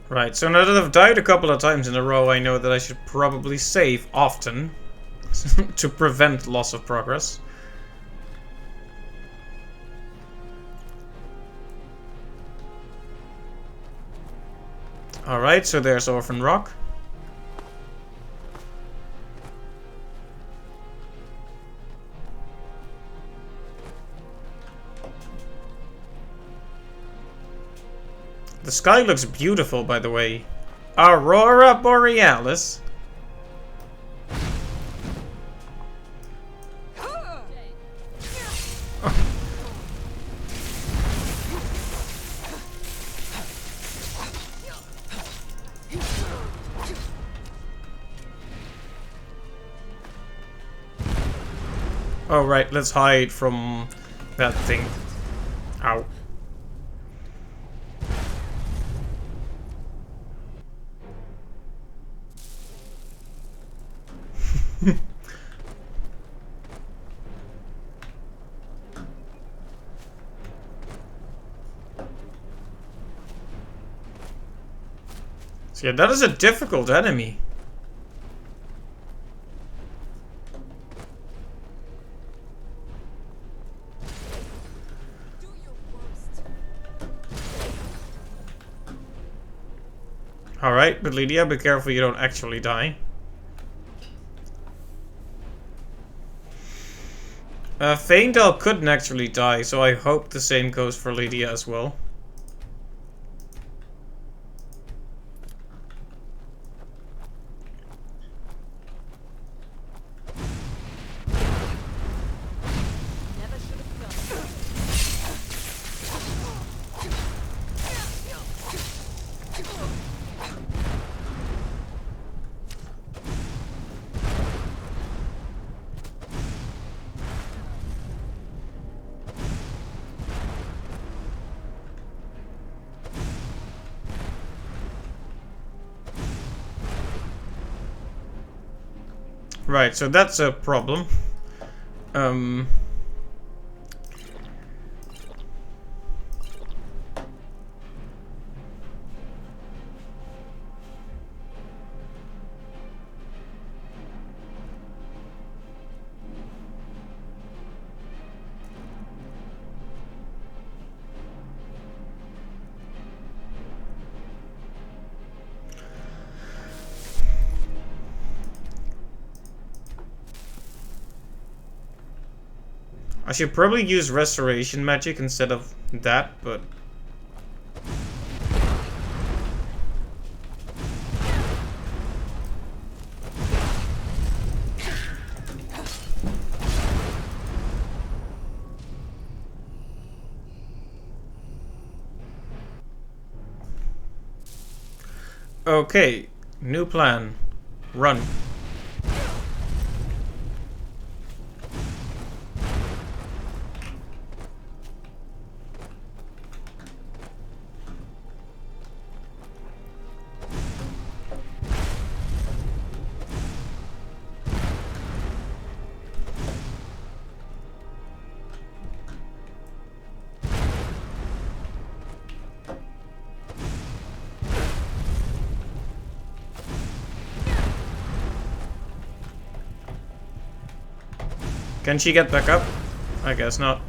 Right, so now that I've died a couple of times in a row, I know that I should probably save often to prevent loss of progress. Alright, so there's Orphan Rock. The sky looks beautiful, by the way. Aurora Borealis. Oh, right, let's hide from that thing. Ow. So yeah, that is a difficult enemy. Alright, but Lydia, be careful you don't actually die. Feindal couldn't actually die, so I hope the same goes for Lydia as well. Right, so that's a problem. I should probably use restoration magic instead of that, but... Okay, new plan. Run. Can she get back up? I guess not.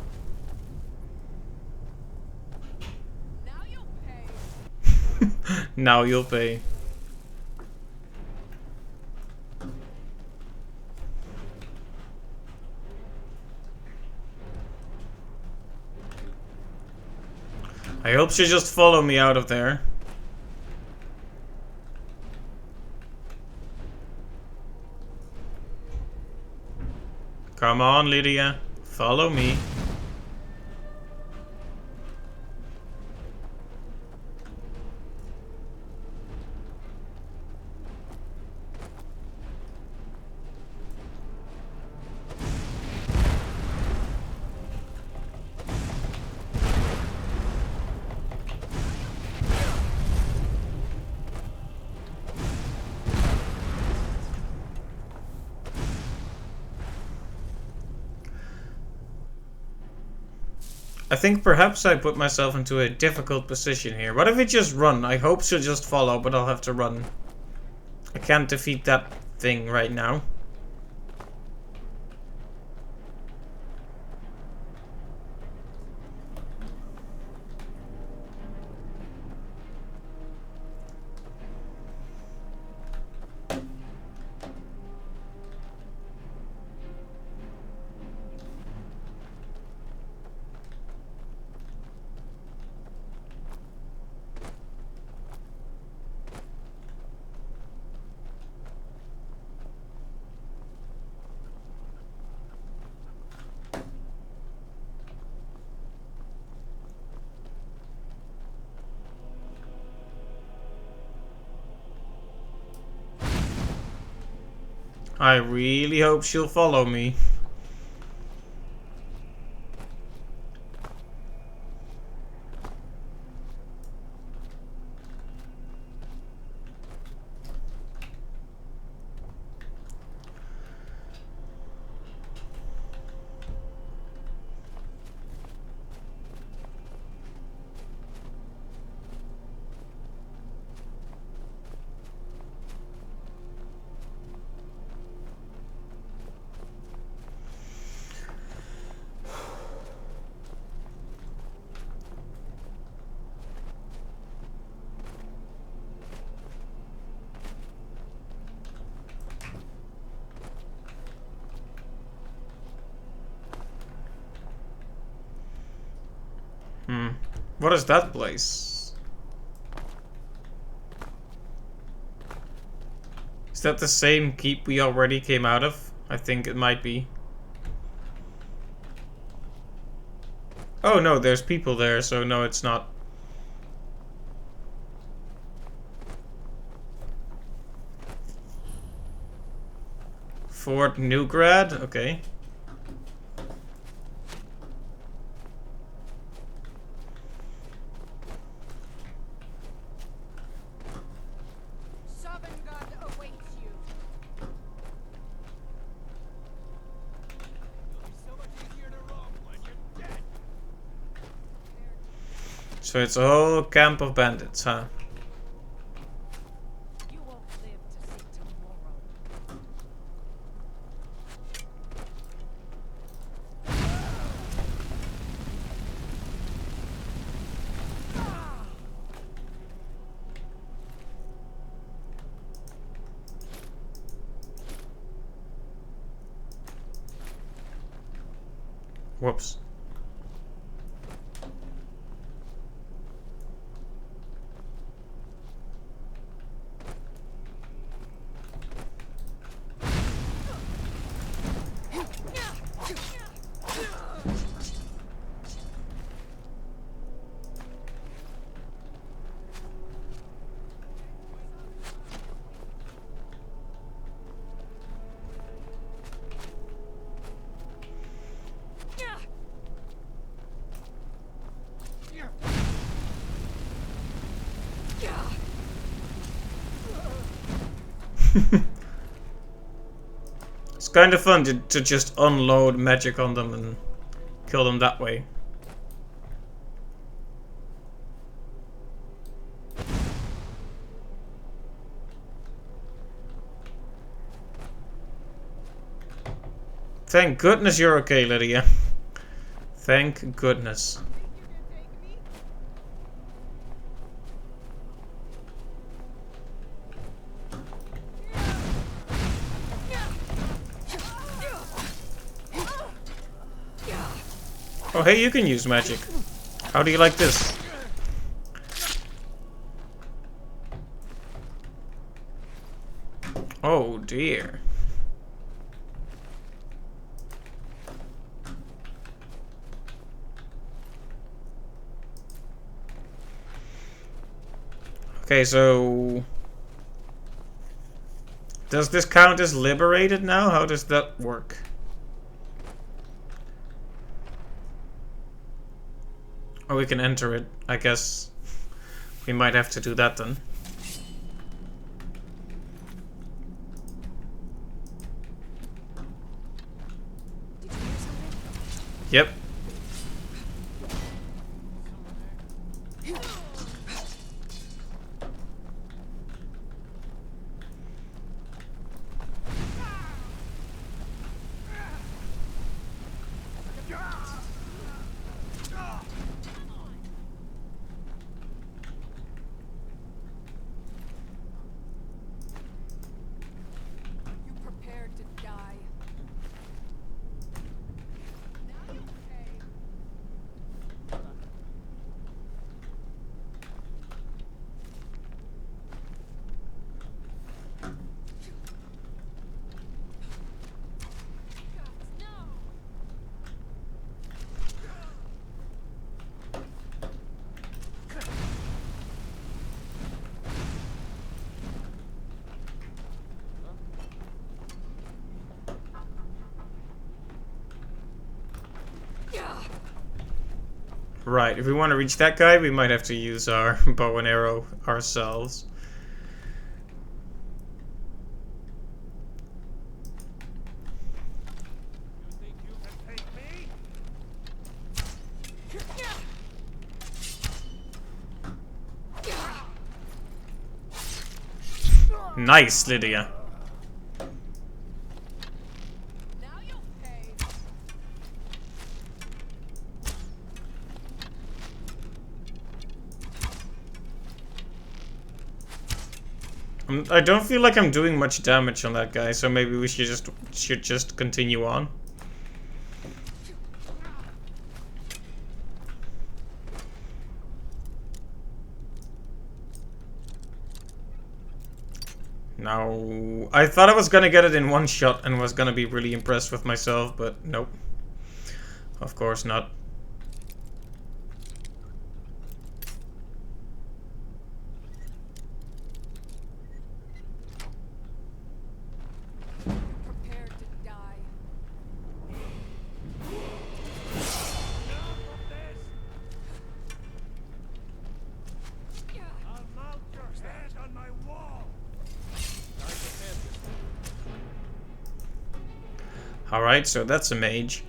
Now you'll pay. Now you'll pay. I hope she'll just follow me out of there. Come on, Lydia. Follow me. I think perhaps I put myself into a difficult position here. What if I just run? I hope she'll just follow, but I'll have to run. I can't defeat that thing right now. I really hope she'll follow me. What is that place? Is that the same keep we already came out of? I think it might be. Oh no, there's people there, so no, it's not. Fort Newgrad? Okay. So it's a whole camp of bandits, huh? You won't live to see tomorrow. Whoops. It's kind of fun to just unload magic on them and kill them that way. Thank goodness you're okay, Lydia. Thank goodness. Oh, hey, you can use magic. How do you like this? Oh, dear. Okay, so... does this count as liberated now? How does that work? Oh, we can enter it. I guess we might have to do that then. Did you hear something? Yep. You prepared to die. Right, if we want to reach that guy, we might have to use our bow and arrow ourselves. Nice, Lydia. I don't feel like I'm doing much damage on that guy, so maybe we should just continue on. Now, I thought I was gonna get it in one shot and was gonna be really impressed with myself, but nope. Of course not. Alright, so that's a mage.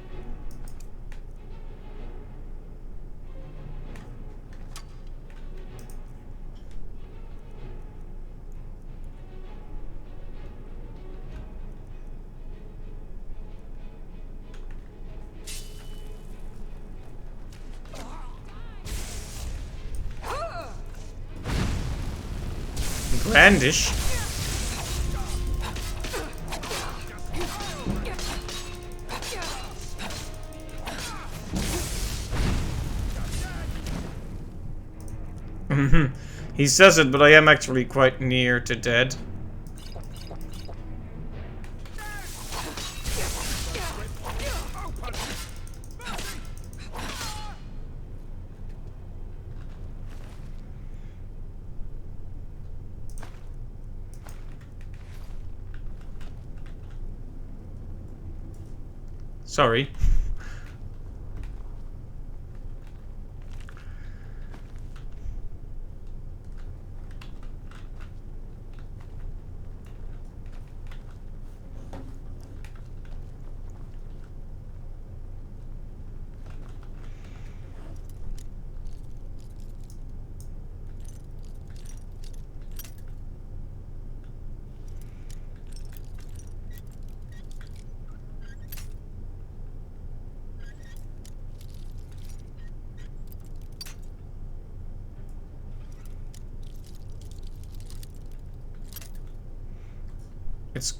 Brandish. He says it, but I am actually quite near to dead. Sorry.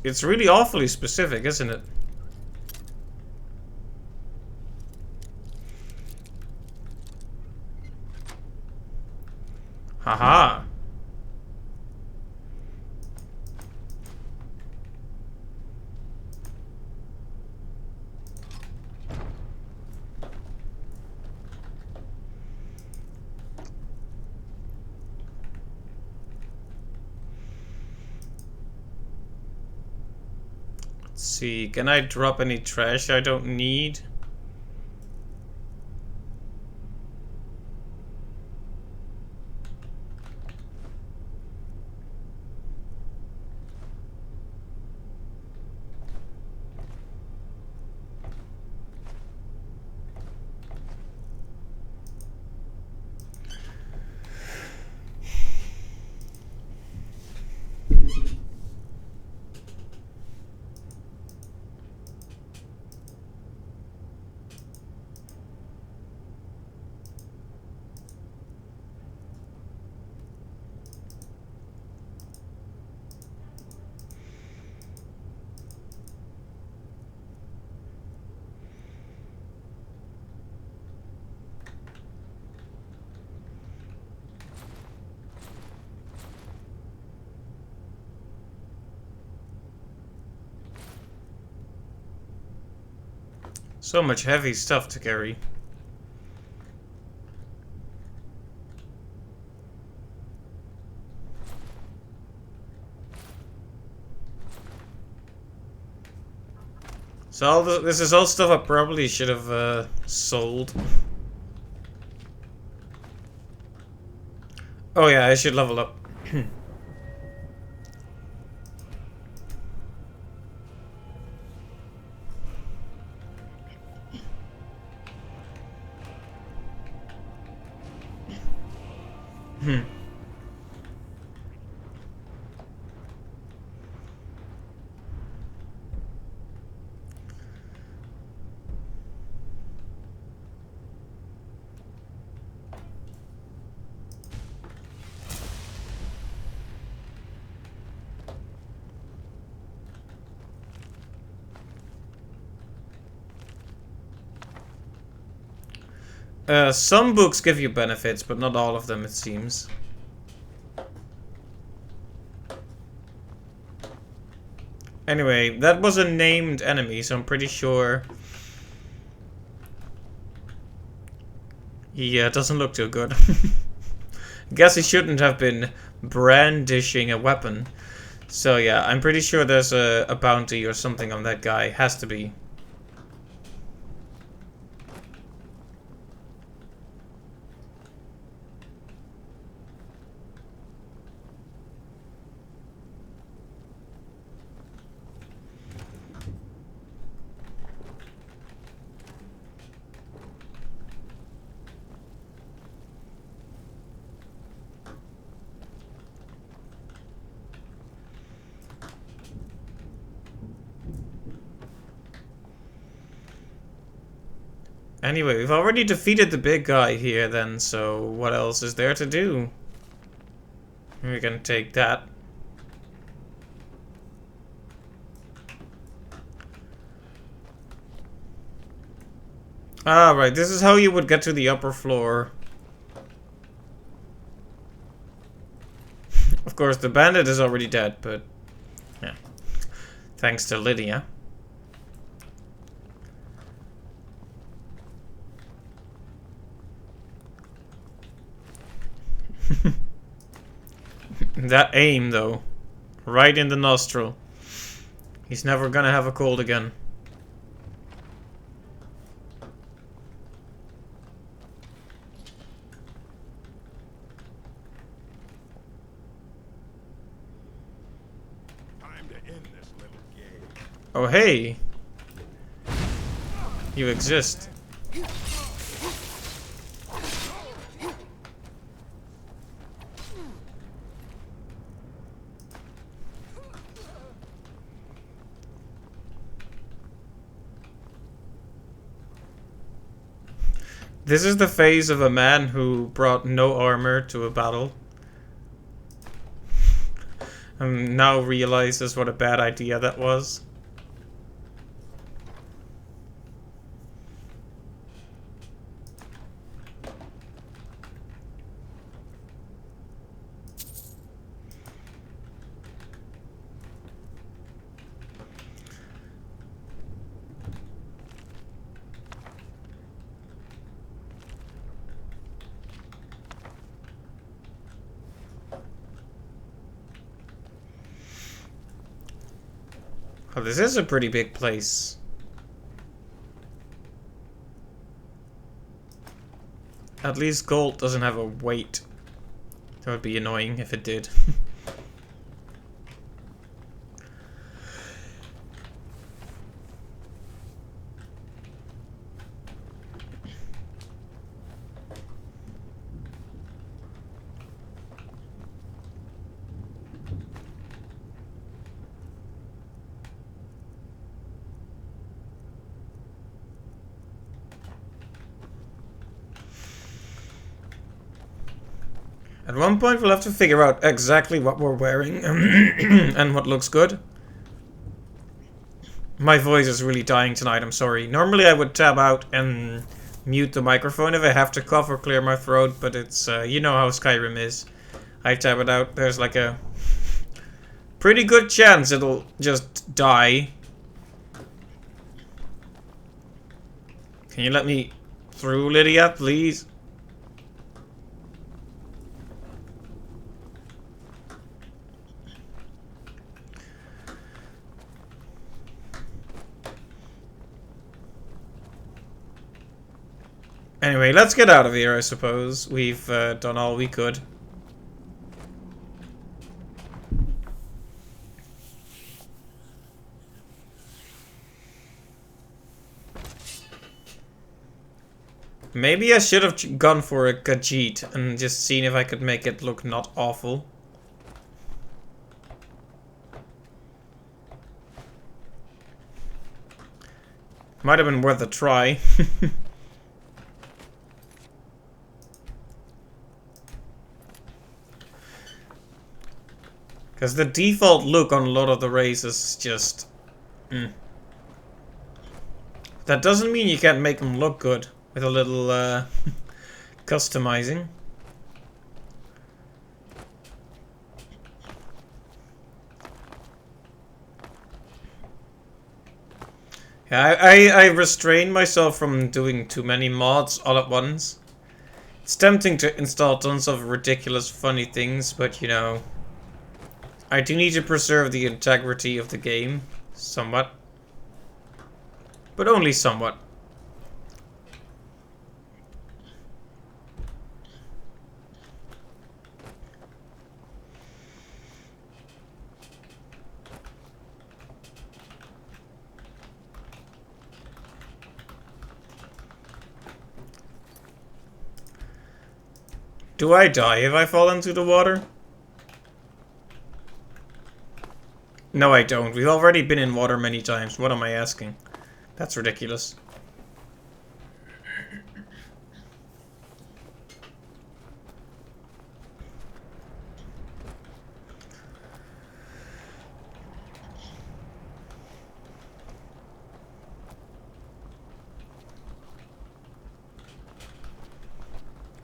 It's really awfully specific, isn't it? Haha. Let's see, can I drop any trash I don't need? So much heavy stuff to carry. So this is all stuff I probably should have sold. Oh yeah, I should level up. Some books give you benefits, but not all of them, it seems. Anyway, that was a named enemy, so I'm pretty sure he doesn't look too good. Guess he shouldn't have been brandishing a weapon. So yeah, I'm pretty sure there's a bounty or something on that guy. Has to be. Anyway, we've already defeated the big guy here then, so what else is there to do? We're gonna take that. Ah, right, this is how you would get to the upper floor. Of course, the bandit is already dead, but yeah. Thanks to Lydia. That aim, though. Right in the nostril. He's never gonna have a cold again. Time to end this little game. Oh, hey. You exist. This is the face of a man who brought no armor to a battle. And now realizes what a bad idea that was. Oh, this is a pretty big place. At least gold doesn't have a weight. That would be annoying if it did. At one point we'll have to figure out exactly what we're wearing and what looks good. My voice is really dying tonight, I'm sorry. Normally I would tab out and mute the microphone if I have to cough or clear my throat, but it's, you know how Skyrim is. I tab it out, there's like a pretty good chance it'll just die. Can you let me through, Lydia, please? Anyway, let's get out of here, I suppose. We've done all we could. Maybe I should have gone for a Khajiit and just seen if I could make it look not awful. Might have been worth a try. Because the default look on a lot of the races is just... That doesn't mean you can't make them look good with a little customizing. Yeah, I restrain myself from doing too many mods all at once. It's tempting to install tons of ridiculous funny things, but you know... I do need to preserve the integrity of the game, somewhat. But only somewhat. Do I die if I fall into the water? No, I don't. We've already been in water many times. What am I asking? That's ridiculous.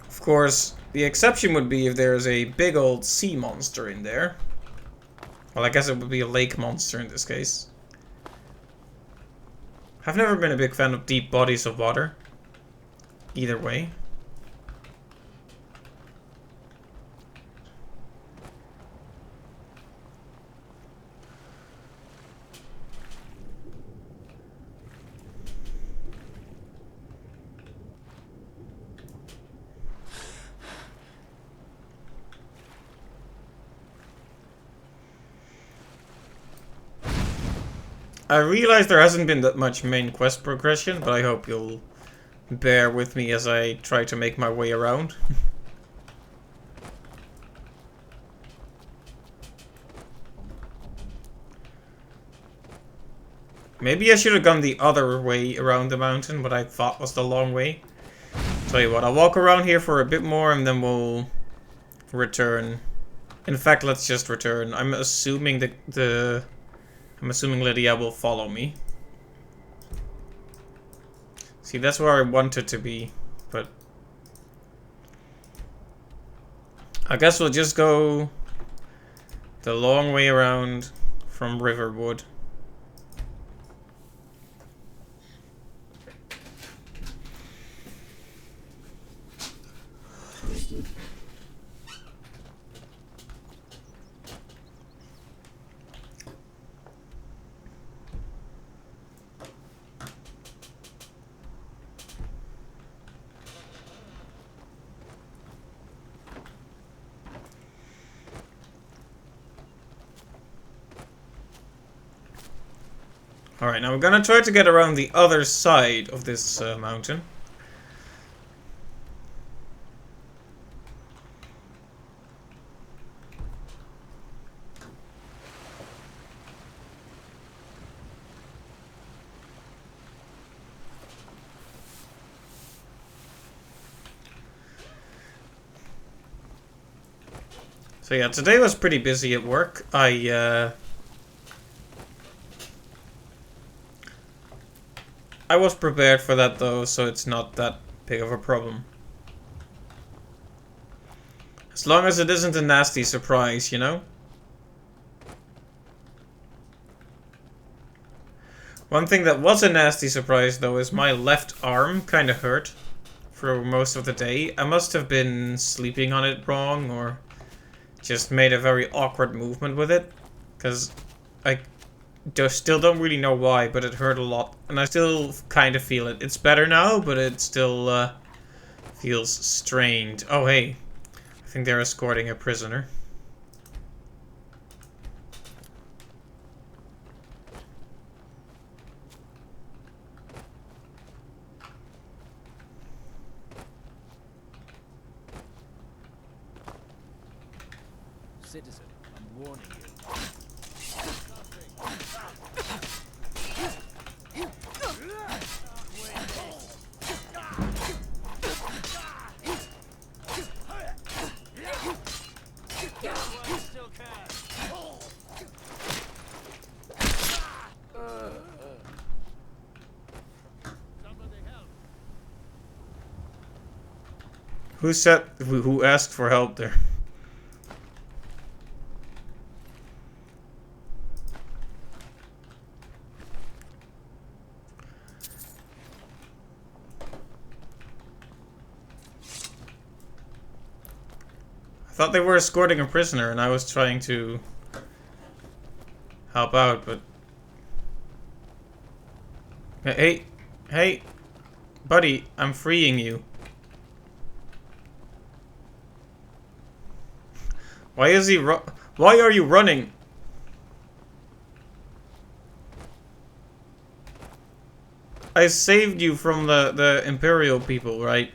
Of course, the exception would be if there's a big old sea monster in there. Well, I guess it would be a lake monster in this case. I've never been a big fan of deep bodies of water. Either way. I realize there hasn't been that much main quest progression, but I hope you'll bear with me as I try to make my way around. Maybe I should have gone the other way around the mountain, what I thought was the long way. Tell you what, I'll walk around here for a bit more and then we'll return. In fact, let's just return. I'm assuming I'm assuming Lydia will follow me. See, that's where I wanted to be, but... I guess we'll just go the long way around from Riverwood. Alright, now we're gonna try to get around the other side of this mountain. So yeah, today was pretty busy at work. I was prepared for that though, so it's not that big of a problem. As long as it isn't a nasty surprise, you know? One thing that was a nasty surprise though is my left arm kinda hurt for most of the day. I must have been sleeping on it wrong or just made a very awkward movement with it. Because I still don't really know why, but it hurt a lot. And I still kind of feel it. It's better now, but it still feels strained. Oh, hey. I think they're escorting a prisoner. citizen. I'm warning you. Who asked for help there? I thought they were escorting a prisoner and I was trying to help out, but hey, buddy, I'm freeing you. Why is he why are you running? I saved you from the Imperial people, right?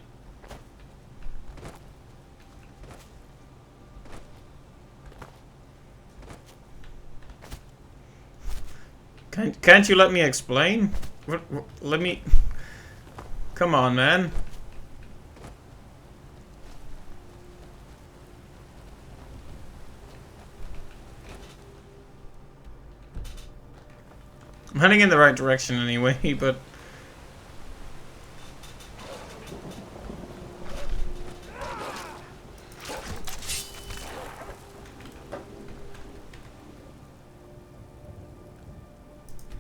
Can't you let me explain? Let me... Come on, man. I'm heading in the right direction anyway, but...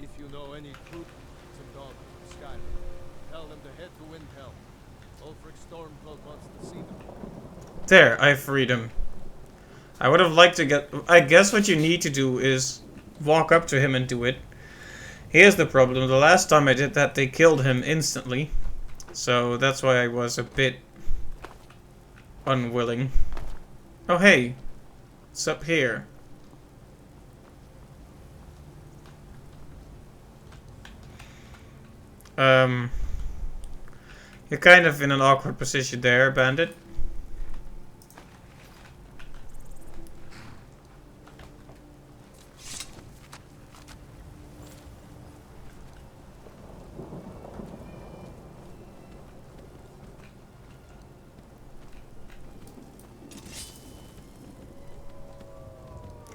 If you know any troops and dogs from Skyrim, tell them to head to Windhelm. Ulfric Stormcloak wants to see them. There, I freed him. I would have liked to get... I guess what you need to do is walk up to him and do it. Here's the problem. The last time I did that, they killed him instantly. So that's why I was a bit unwilling. Oh, hey. It's up here. You're kind of in an awkward position there, Bandit.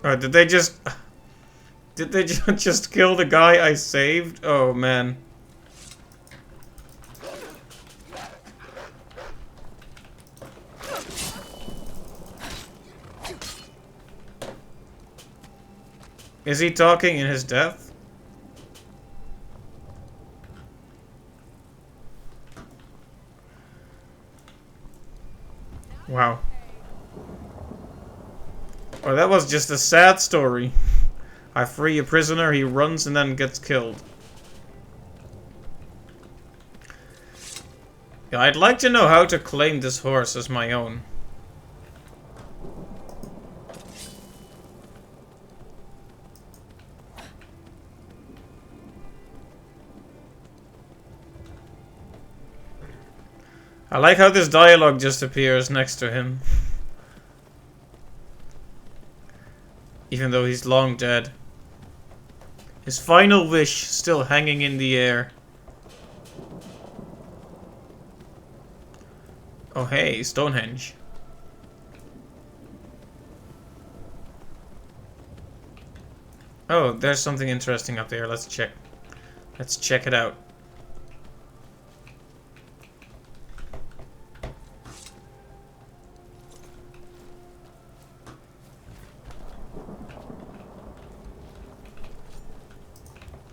Oh, did they just just kill the guy I saved? Oh, man. Is he talking in his death? Wow. Oh, that was just a sad story. I free a prisoner, he runs and then gets killed. Yeah, I'd like to know how to claim this horse as my own. I like how this dialogue just appears next to him. Even though he's long dead. His final wish still hanging in the air. Oh hey, Stonehenge. Oh, there's something interesting up there. Let's check. Let's check it out.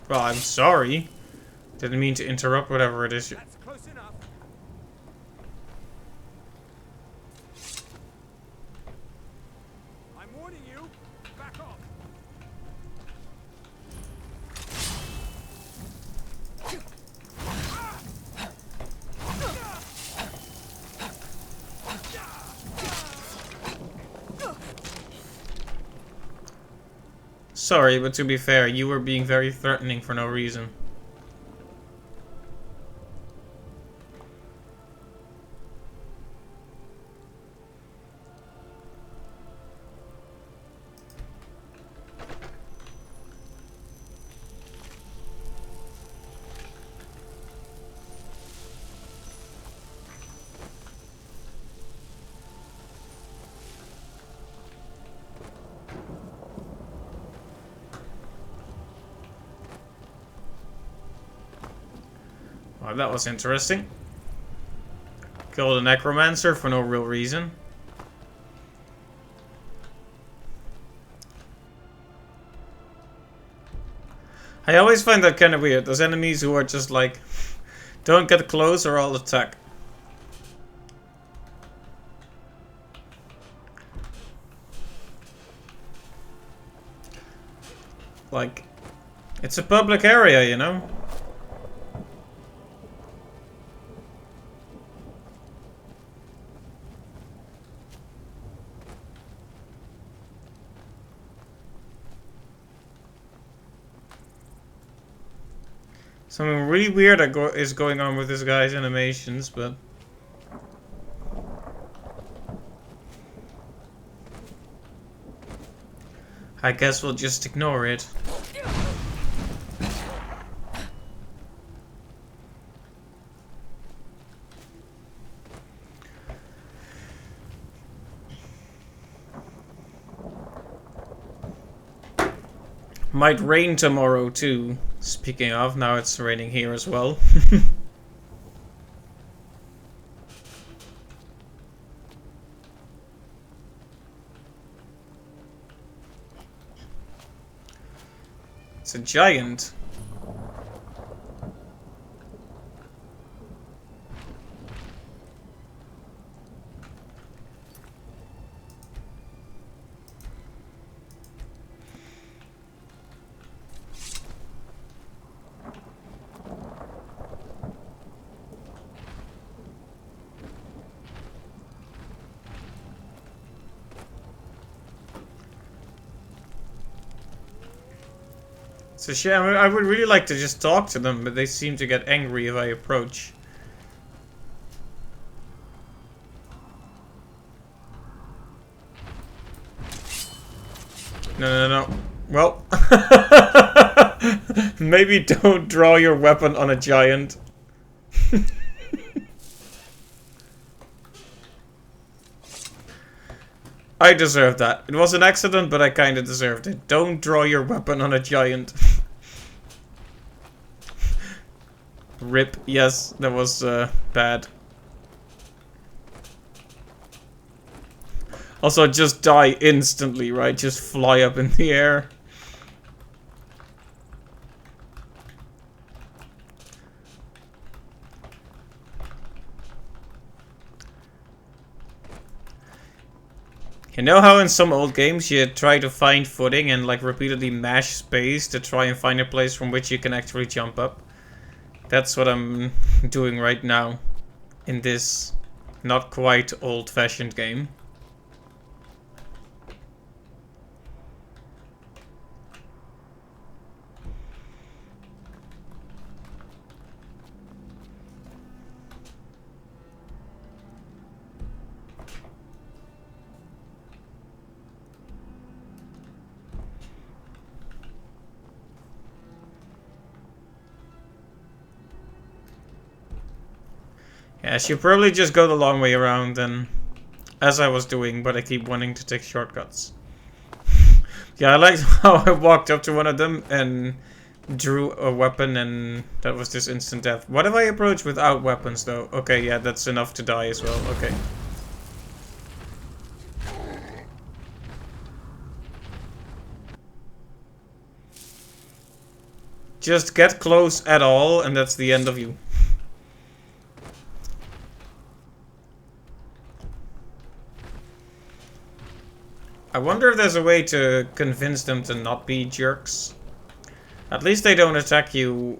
Well, I'm sorry. Didn't mean to interrupt whatever it is. That's close enough. I'm warning you. Back off. Sorry, but to be fair, you were being very threatening for no reason. Well, that was interesting. Killed a necromancer for no real reason. I always find that kind of weird. Those enemies who are just like, don't get close or I'll attack. Like, it's a public area, you know? Something really weird is going on with this guy's animations, but... I guess we'll just ignore it. Might rain tomorrow too. Speaking of, now it's raining here as well. It's a giant. It's a shame. I would really like to just talk to them, but they seem to get angry if I approach. No. Well, maybe don't draw your weapon on a giant. I deserved that. It was an accident, but I kinda deserved it. Don't draw your weapon on a giant. Rip. Yes, that was bad. Also, just die instantly, right? Just fly up in the air. You know how in some old games you try to find footing and like repeatedly mash space to try and find a place from which you can actually jump up? That's what I'm doing right now in this not quite old-fashioned game. Yeah, I should probably just go the long way around then, as I was doing, but I keep wanting to take shortcuts. Yeah, I liked how I walked up to one of them and drew a weapon and that was just instant death. What if I approach without weapons though? Okay, yeah, that's enough to die as well. Okay. Just get close at all and that's the end of you. I wonder if there's a way to convince them to not be jerks. At least they don't attack you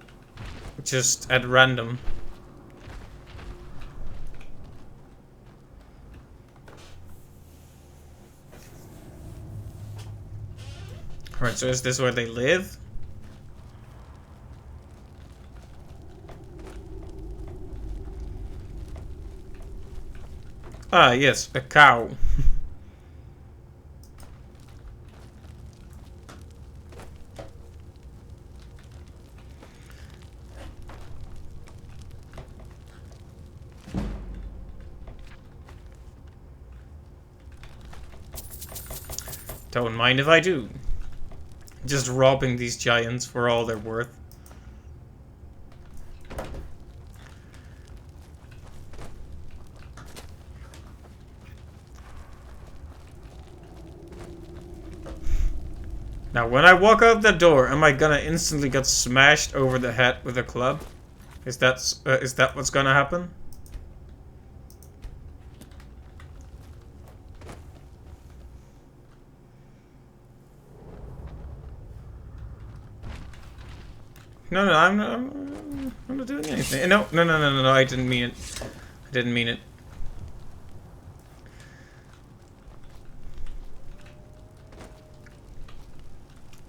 just at random. Alright, so is this where they live? Ah, yes, a cow. Don't mind if I do. Just robbing these giants for all they're worth. Now, when I walk out the door, am I gonna instantly get smashed over the head with a club? Is that what's gonna happen? No, no, I'm not doing anything. No, I didn't mean it. I didn't mean it.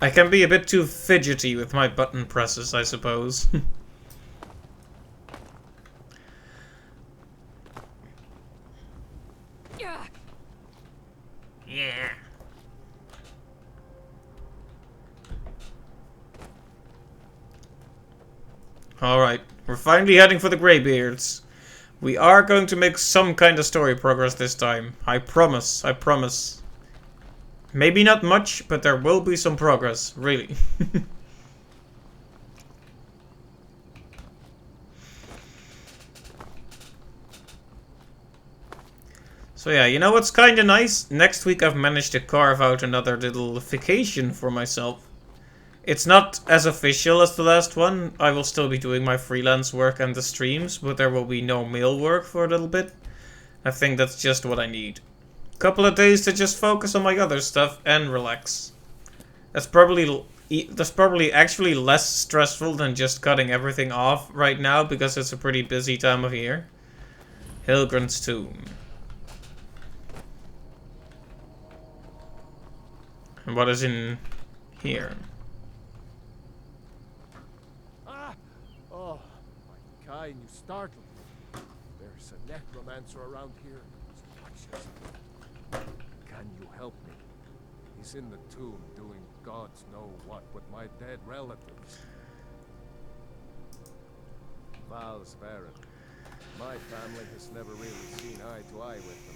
I can be a bit too fidgety with my button presses, I suppose. Yeah. Alright, we're finally heading for the Greybeards. We are going to make some kind of story progress this time. I promise, I promise. Maybe not much, but there will be some progress, really. So yeah, you know what's kinda nice? Next week I've managed to carve out another little vacation for myself. It's not as official as the last one. I will still be doing my freelance work and the streams, but there will be no mail work for a little bit. I think that's just what I need. Couple of days to just focus on my other stuff and relax. That's probably actually less stressful than just cutting everything off right now because it's a pretty busy time of year. Hilgren's tomb. And what is in here? Oh, my kind, you startled me. There's a necromancer around here. Can you help me? He's in the tomb doing gods know what with my dead relatives. Val's Baron. My family has never really seen eye to eye with them.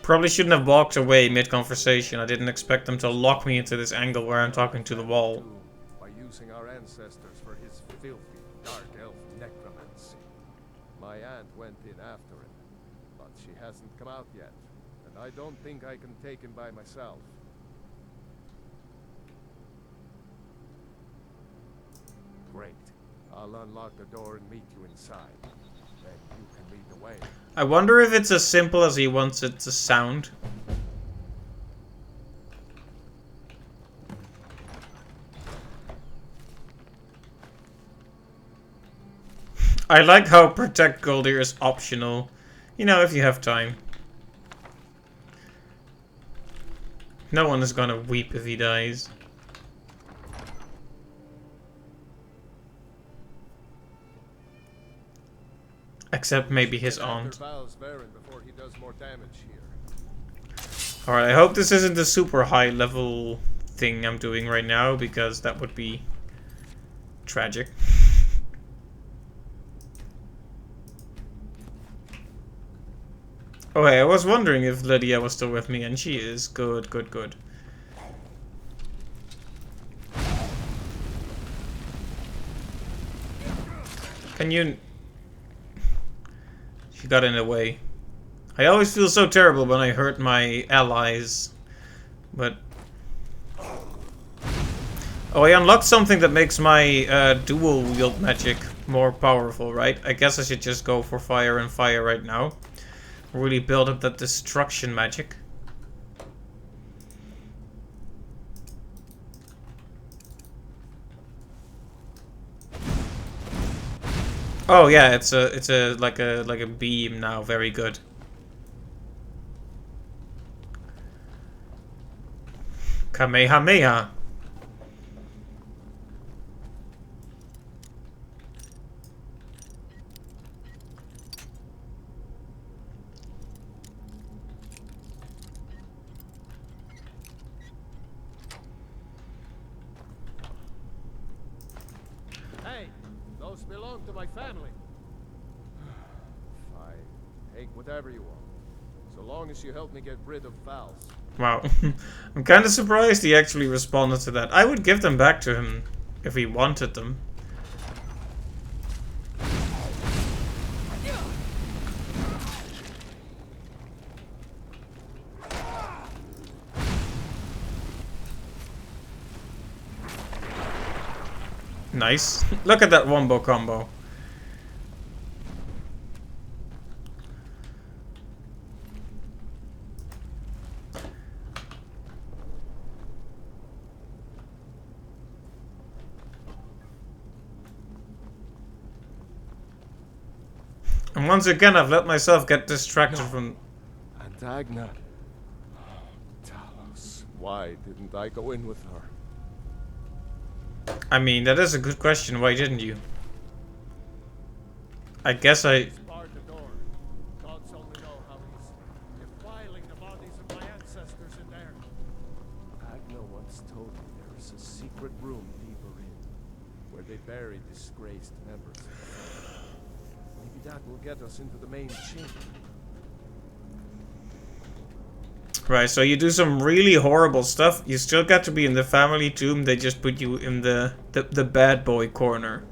Probably shouldn't have walked away mid-conversation. I didn't expect them to lock me into this angle where I'm talking to the wall. By using our ancestors for his filthy, dark elf necromancy. My aunt went in after him, but she hasn't come out yet, and I don't think I can take him by myself. Great. I'll unlock the door and meet you inside. Then you can lead the way. I wonder if it's as simple as he wants it to sound. I like how protect Goldir is optional. You know, if you have time. No one is gonna weep if he dies. Except maybe his aunt. Alright, I hope this isn't the super high level thing I'm doing right now, because that would be tragic. Oh hey, I was wondering if Lydia was still with me, and she is. Good, good, good. Can you... She got in the way. I always feel so terrible when I hurt my allies. But... Oh, I unlocked something that makes my dual wield magic more powerful, right? I guess I should just go for fire and fire right now. Really build up that destruction magic. Oh yeah, it's a like a beam now. Very good. Kamehameha. Hey, those belong to my family. Fine, take whatever you want, so long as you help me get rid of Val's. Wow. I'm kind of surprised he actually responded to that. I would give them back to him if he wanted them. Nice. Look at that wombo combo. And once again, I've let myself get distracted from... Antagna. Talos. Why didn't I go in with her? I mean, that is a good question. Why didn't you? I guess I... Barred the door. Gods only know how he's defiling the bodies of my ancestors in there. Agna once told me there is a secret room deeper in, where they bury disgraced members of the family. Maybe that will get us into the main chamber. Right, so you do some really horrible stuff. You still got to be in the family tomb. They just put you in the bad boy corner.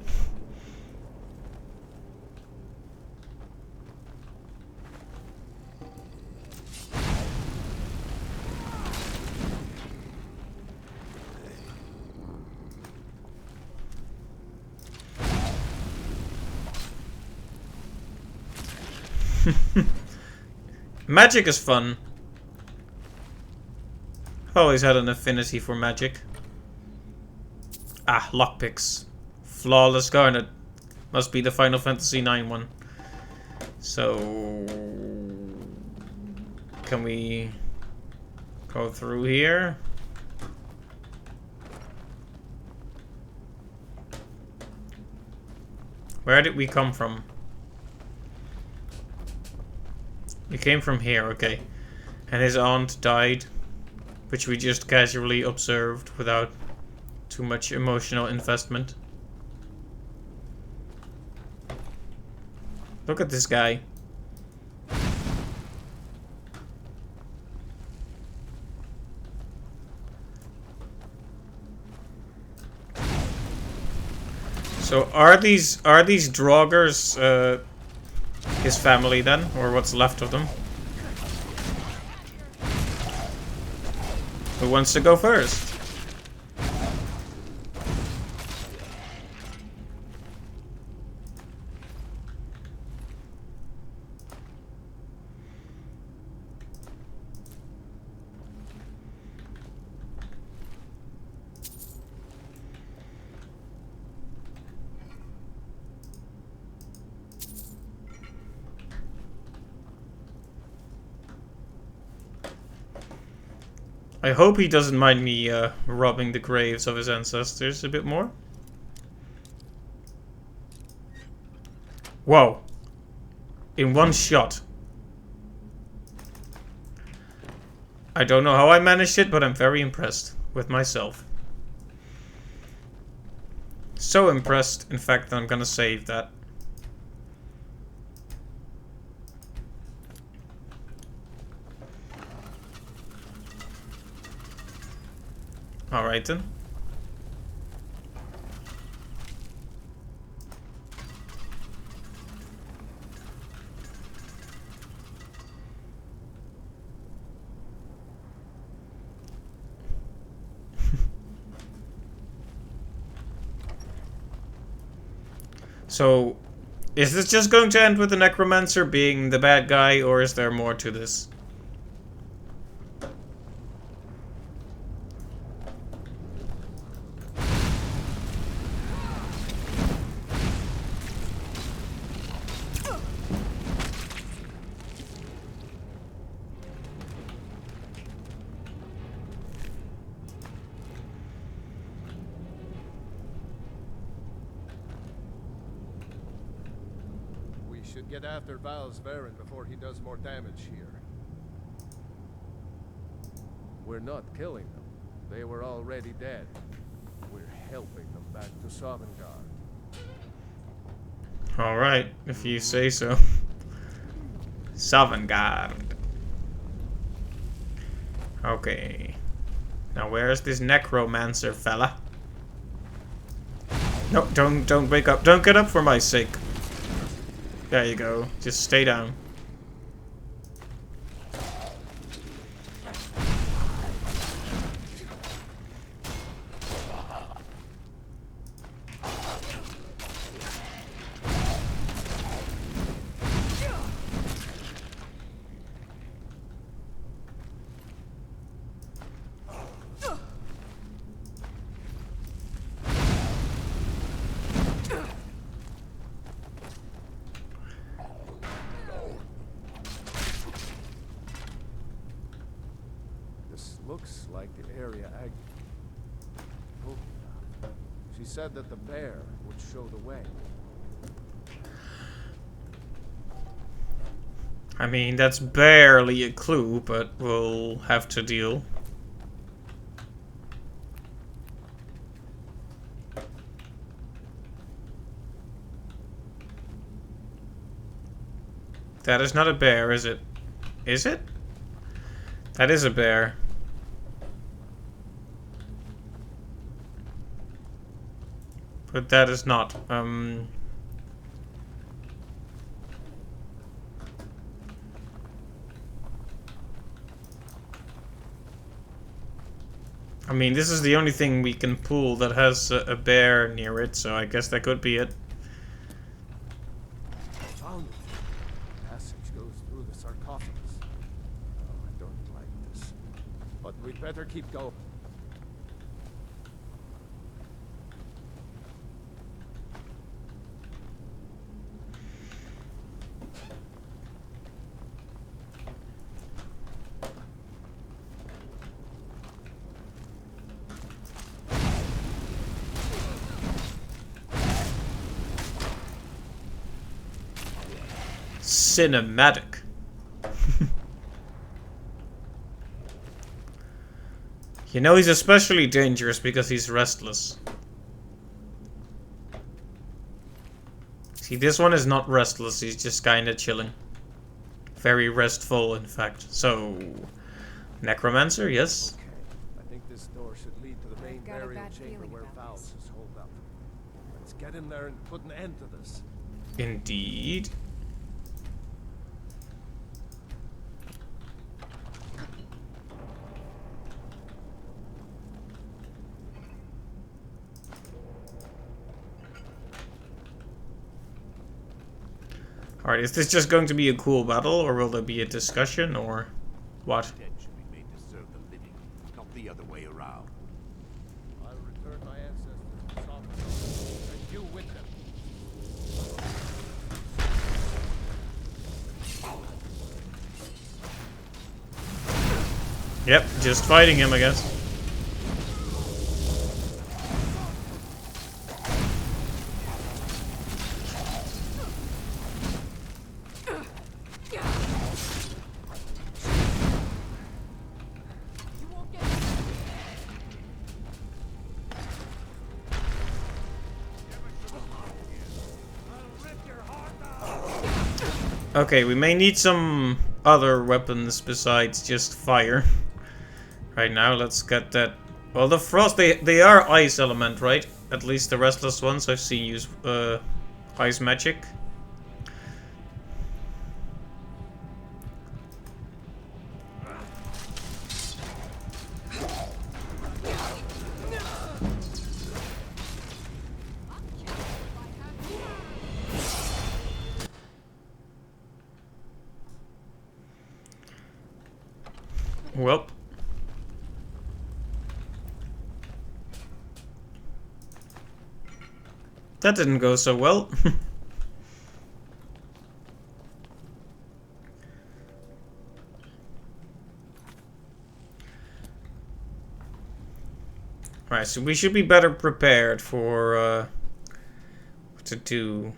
Magic is fun. I've always had an affinity for magic. Ah, lockpicks. Flawless Garnet. Must be the Final Fantasy IX one. So... can we go through here? Where did we come from? We came from here, okay. And his aunt died, which we just casually observed without too much emotional investment. Look at this guy. So are these Draugrs his family then, or what's left of them? Who wants to go first? I hope he doesn't mind me robbing the graves of his ancestors a bit more. Whoa. In one shot. I don't know how I managed it, but I'm very impressed with myself. So impressed, in fact, that I'm gonna save that. Alright then. So, is this just going to end with the Necromancer being the bad guy, or is there more to this? Get after Val's Varen before he does more damage here. We're not killing them. They were already dead. We're helping them back to Sovngarde. Alright, if you say so. Sovngarde. Okay. Now where's this necromancer fella? No, don't wake up. Don't get up for my sake. There you go. Just stay down. Looks like the area She said that the bear would show the way. I mean, that's barely a clue, but we'll have to deal. That is not a bear, is it? Is it? That is a bear. But that is not. I mean, this is the only thing we can pull that has a bear near it, so I guess that could be it. Found it. The passage goes through the sarcophagus. Oh, I don't like this. But we'd better keep going. Cinematic. You know, he's especially dangerous because he's restless. See, this one is not restless, he's just kinda chilling. Very restful, in fact. So, Necromancer, yes? Okay. I think this door should lead to the main burial chamber where Val's is holed up. Let's get in there and put an end to this. Indeed. Alright, is this just going to be a cool battle, or will there be a discussion, or what? Dead should be made to serve the living, not the other way around. I'll return my ancestors to Sodom, and you with them. Yep, just fighting him, I guess. Okay, we may need some other weapons besides just fire. Right now, let's get that. Well, the frost, they are ice element, right? At least the restless ones I've seen use ice magic. Well. That didn't go so well. Right, so we should be better prepared for what to do.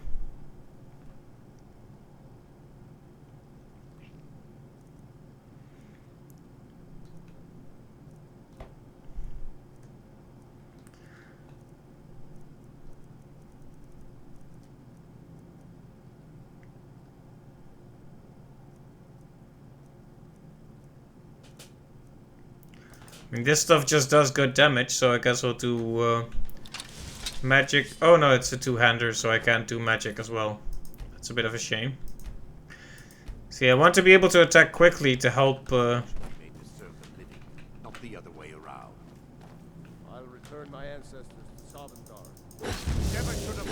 I mean, this stuff just does good damage, so I guess we'll do magic. Oh no, it's a two-hander, so I can't do magic as well. That's a bit of a shame. See, I want to be able to attack quickly to help. Made to serve the living, not the other way around. I'll return my ancestors to Sovngarde. Never should have.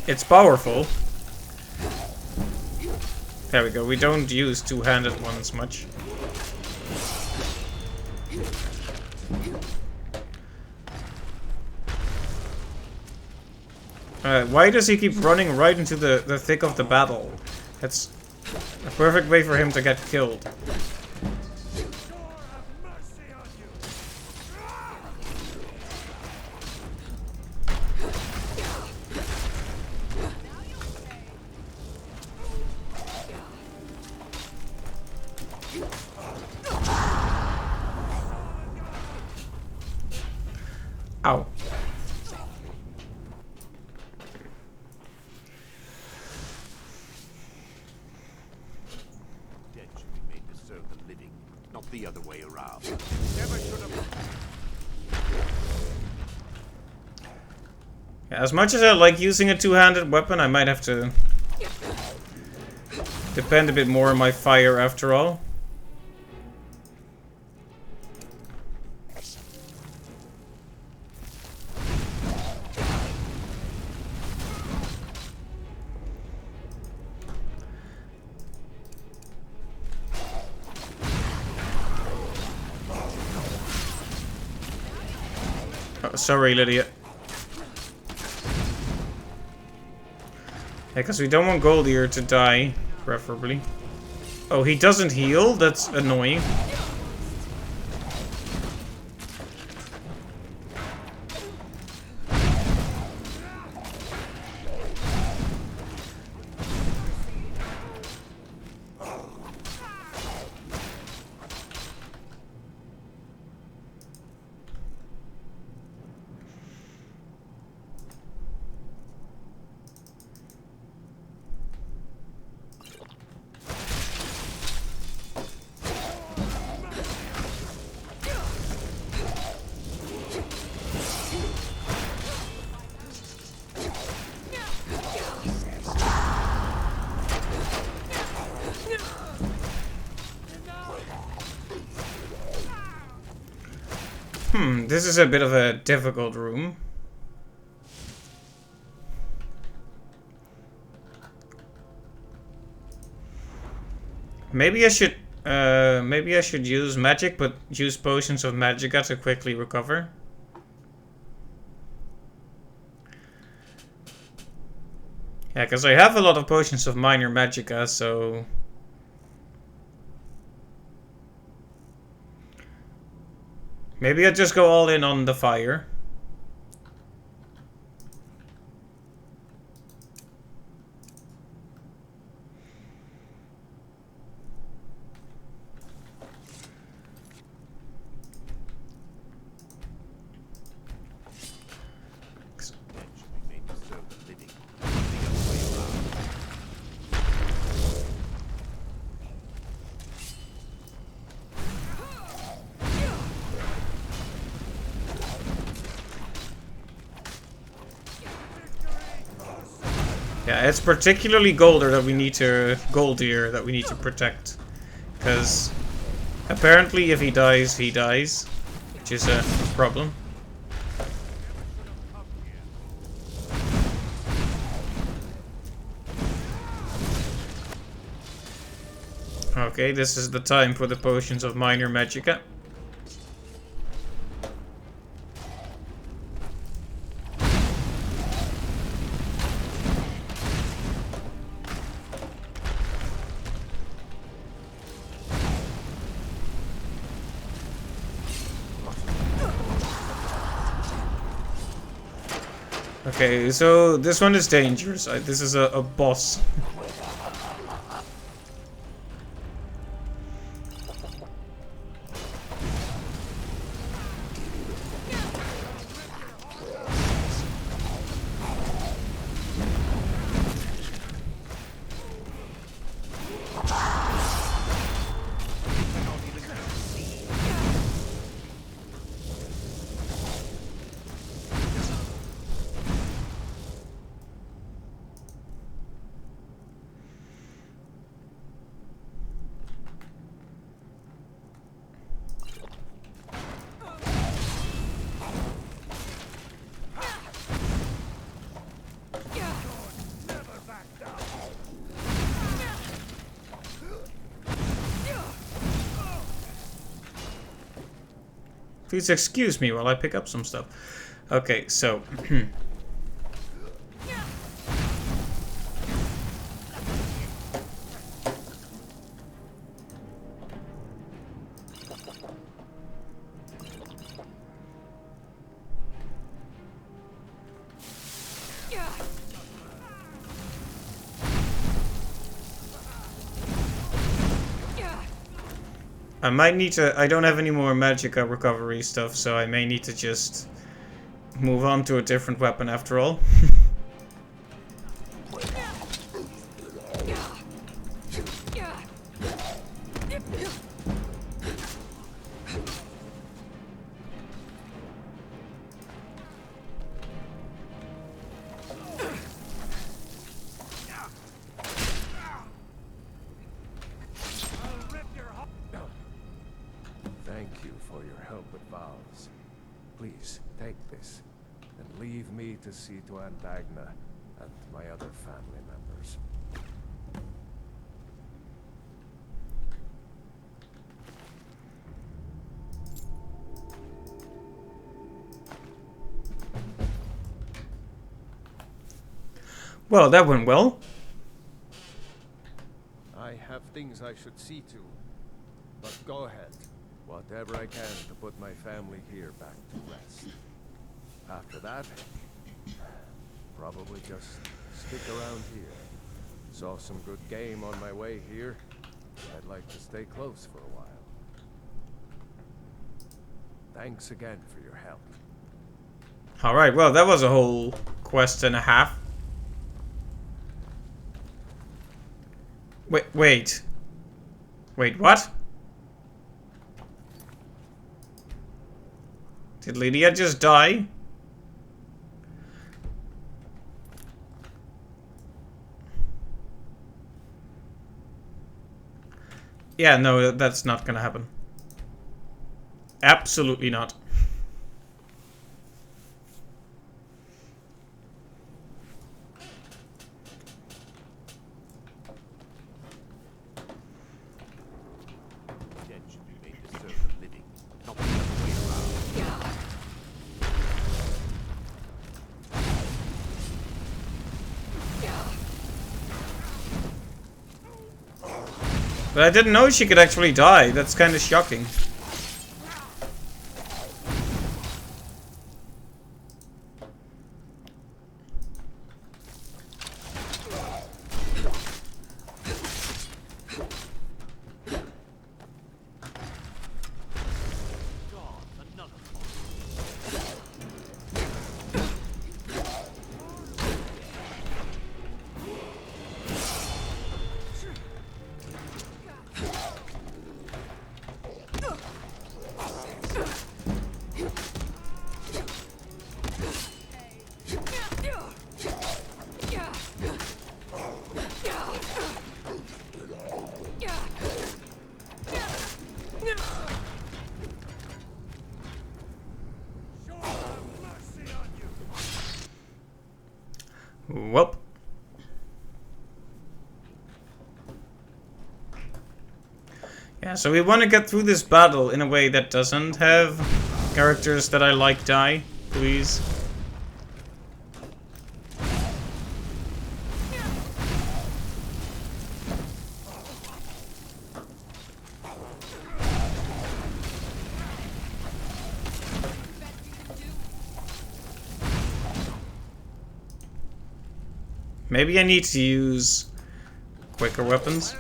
It's powerful. There we go. We don't use two-handed ones much. Why does he keep running right into the thick of the battle? That's a perfect way for him to get killed. Ow. Dead should be made to serve the living, not the other way around. Never should have. As much as I like using a two-handed weapon, I might have to depend a bit more on my fire after all. Oh, sorry, Lydia. Yeah, because we don't want Goldier to die, preferably. Oh, he doesn't heal? That's annoying. This is a bit of a difficult room. Maybe I should use magic, but use potions of magicka to quickly recover. Yeah, because I have a lot of potions of minor magicka, so maybe I'll just go all in on the fire. Yeah, it's particularly Goldier that we need to protect, because apparently if he dies, which is a problem. Okay, this is the time for the potions of minor magicka. Okay, so this one is dangerous. This is a boss. Please excuse me while I pick up some stuff. Okay, so I might need to... I don't have any more magicka recovery stuff, so I may need to just move on to a different weapon after all. Thank you for your help with Val's. Please, take this, and leave me to see to Aunt Agna and my other family members. Well, that went well. I have things I should see to. But go ahead. Whatever I can to put my family here back to rest. After that, probably just stick around here. Saw some good game on my way here. I'd like to stay close for a while. Thanks again for your help. Alright, well, that was a whole quest and a half. Wait, what? Did Lydia just die? Yeah, no, that's not gonna happen. Absolutely not. But I didn't know she could actually die. That's kind of shocking. Well. Yeah, so we want to get through this battle in a way that doesn't have characters that I like die, please. Maybe I need to use quicker weapons.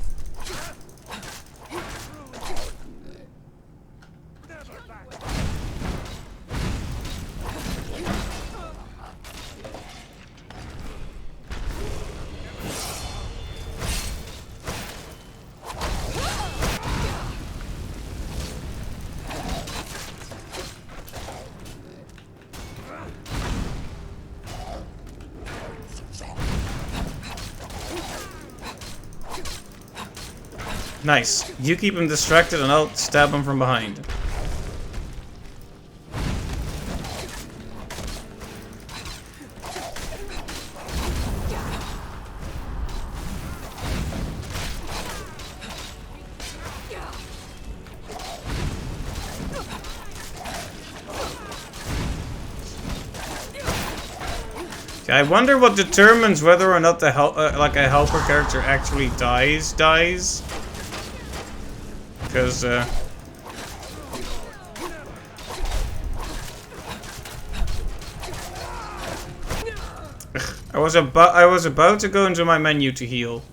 Nice. You keep him distracted and I'll stab him from behind. I wonder what determines whether or not the like a helper character actually dies. Because I was about to go into my menu to heal.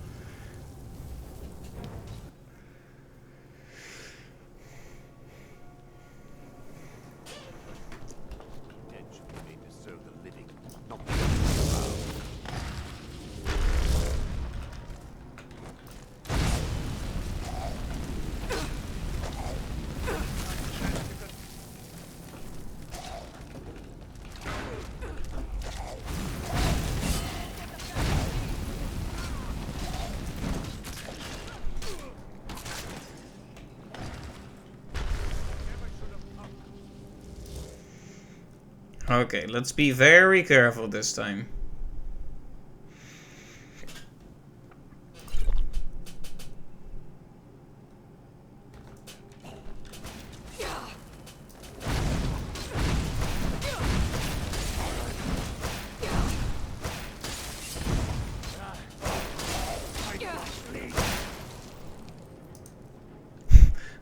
Okay, let's be very careful this time.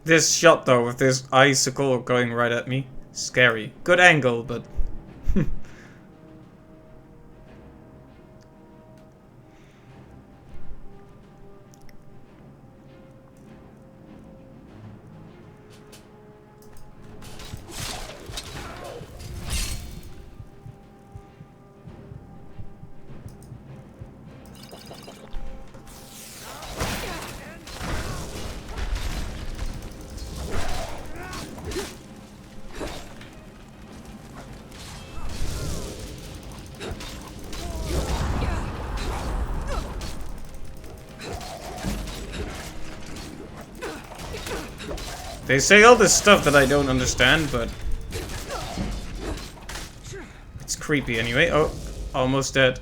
This shot though, with this icicle going right at me. Scary. Good angle, but... They say all this stuff that I don't understand, but... it's creepy anyway. Oh, almost dead.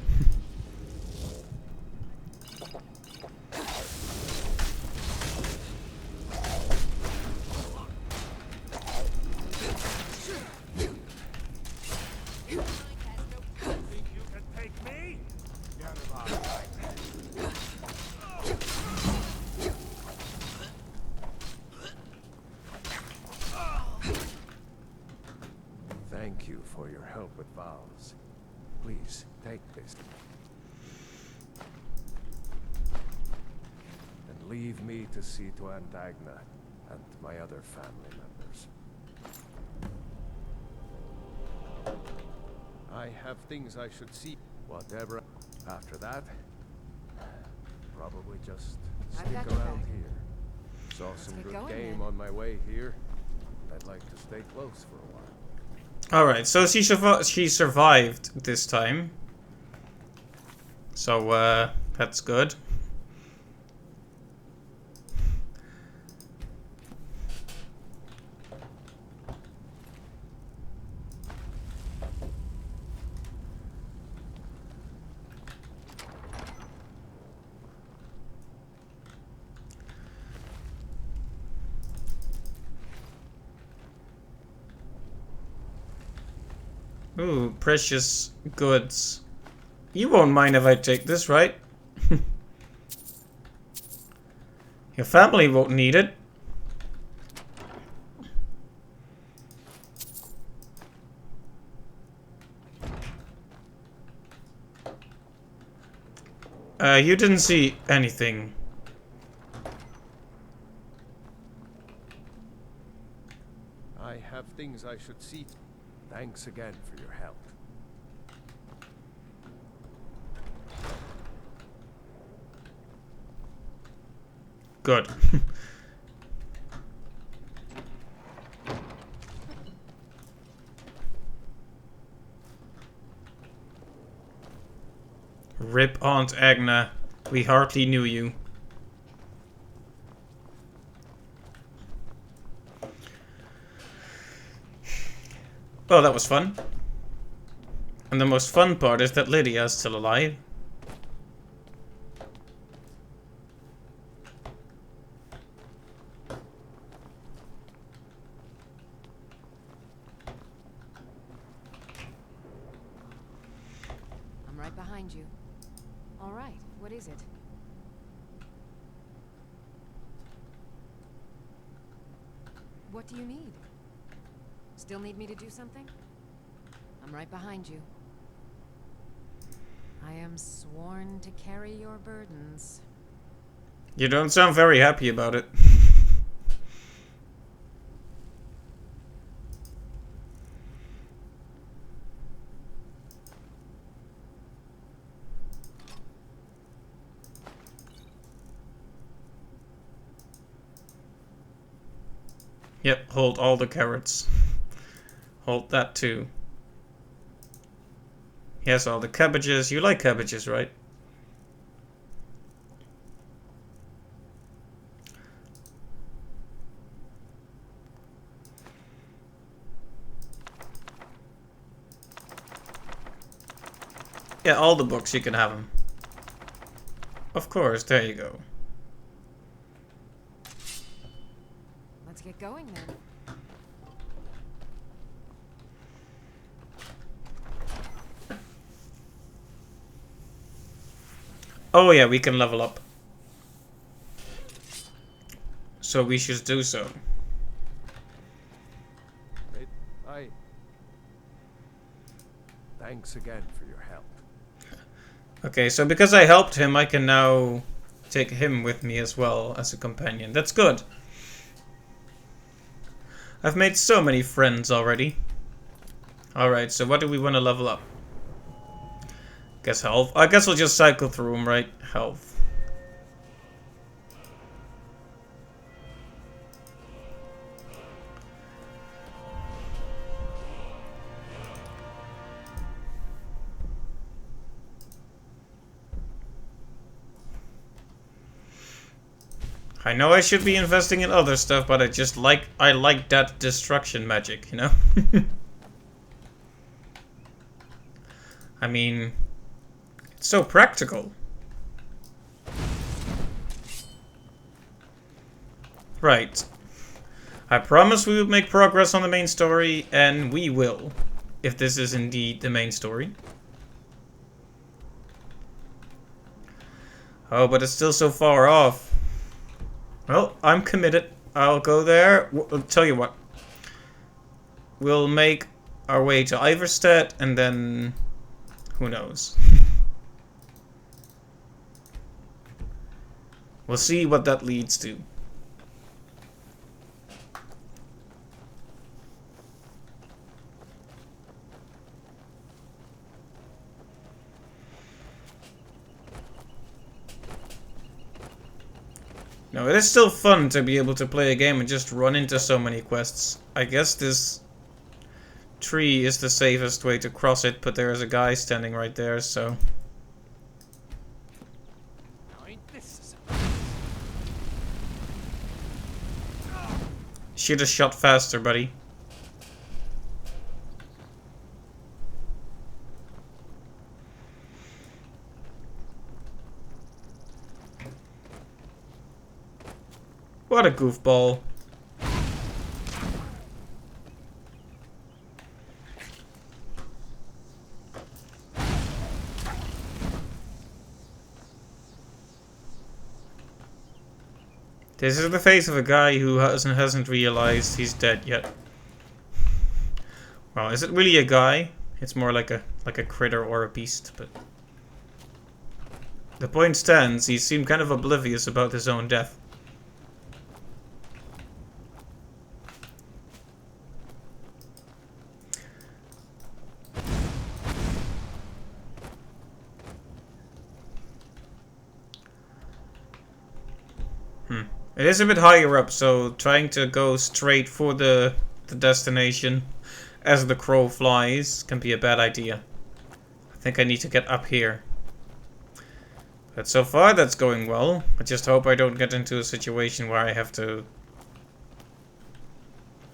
Thank you for your help with Val's. Please, take this. And leave me to see to Antagna and my other family members. I have things I should see. Whatever. After that, probably just I've stick got your around back. here. Saw some get good going, game then. on my way here. I'd like to stay close for a while. Alright, so she survived this time. So, that's good. Ooh, precious goods. You won't mind if I take this, right? Your family won't need it. You didn't see anything. I have things I should see. Thanks again for your help. Good. Rip Aunt Agna. We hardly knew you. Well, that was fun. And the most fun part is that Lydia's still alive. I'm right behind you. All right, what is it? What do you need? Still need me to do something? I'm right behind you. I am sworn to carry your burdens. You don't sound very happy about it. Yep, hold all the carrots. Hold that too. Yes, all the cabbages. You like cabbages, right? Yeah, all the books, you can have them. Of course, there you go. Let's get going then. Oh yeah, we can level up. So we should do so. I... Thanks again for your help. Okay, so because I helped him, I can now take him with me as well as a companion. That's good. I've made so many friends already. Alright, so what do we want to level up? Guess health. I guess we'll just cycle through them, right? Health. I know I should be investing in other stuff, but I like that destruction magic, you know? I mean, it's so practical. Right. I promise we will make progress on the main story, and we will, if this is indeed the main story. Oh, but it's still so far off. Well, I'm committed. I'll go there. I'll tell you what. We'll make our way to Iverstead, and then... who knows? We'll see what that leads to. No, it is still fun to be able to play a game and just run into so many quests. I guess this tree is the safest way to cross it, but there is a guy standing right there, so... Should have shot faster, buddy. What a goofball. This is the face of a guy who hasn't realized he's dead yet. Well, is it really a guy? It's more like a critter or a beast, but... The point stands, he seemed kind of oblivious about his own death. It is a bit higher up, so trying to go straight for the destination as the crow flies can be a bad idea. I think I need to get up here. But so far that's going well. I just hope I don't get into a situation where I have to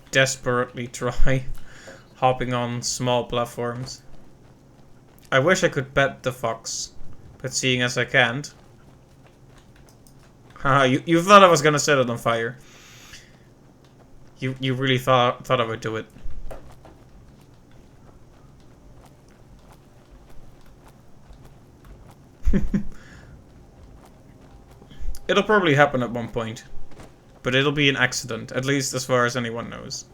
desperately try hopping on small platforms. I wish I could pet the fox, but seeing as I can't... Haha, you thought I was gonna set it on fire. You really thought I would do it. It'll probably happen at one point. But it'll be an accident, at least as far as anyone knows.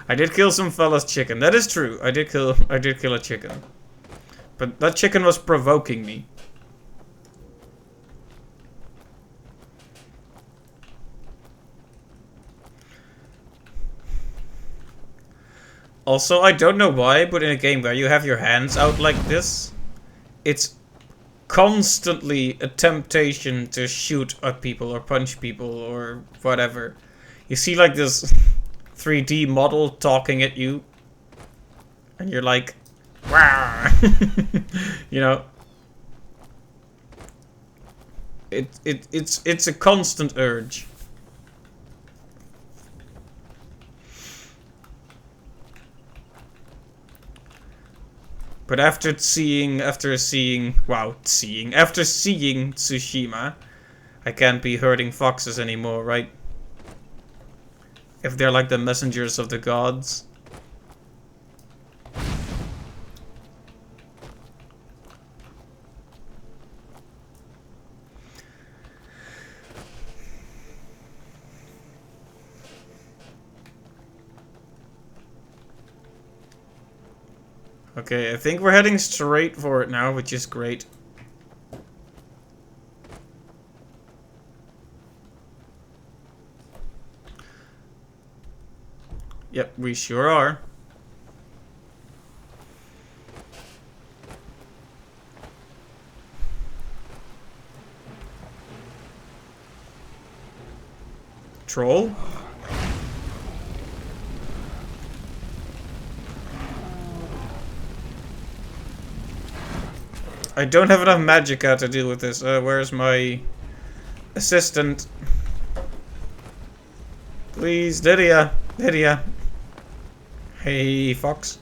I did kill some fella's chicken. That is true. I did kill a chicken. But that chicken was provoking me. Also, I don't know why, but in a game where you have your hands out like this, it's constantly a temptation to shoot at people or punch people or whatever. You see like this 3D model talking at you, and you're like, "Wah!" You know, it's a constant urge. But after seeing Tsushima, I can't be herding foxes anymore, right? If they're like the messengers of the gods. Okay, I think we're heading straight for it now, which is great. Yep, we sure are. Troll? I don't have enough magicka to deal with this. Where's my assistant? Please, Lydia. Lydia. Hey, Fox.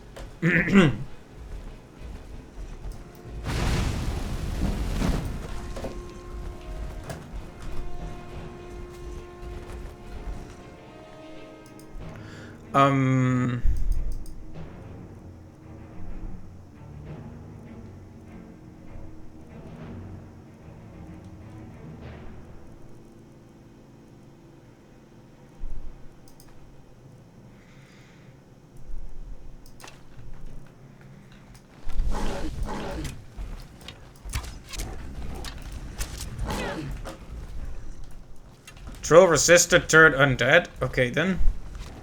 Troll resisted turned undead? Okay then.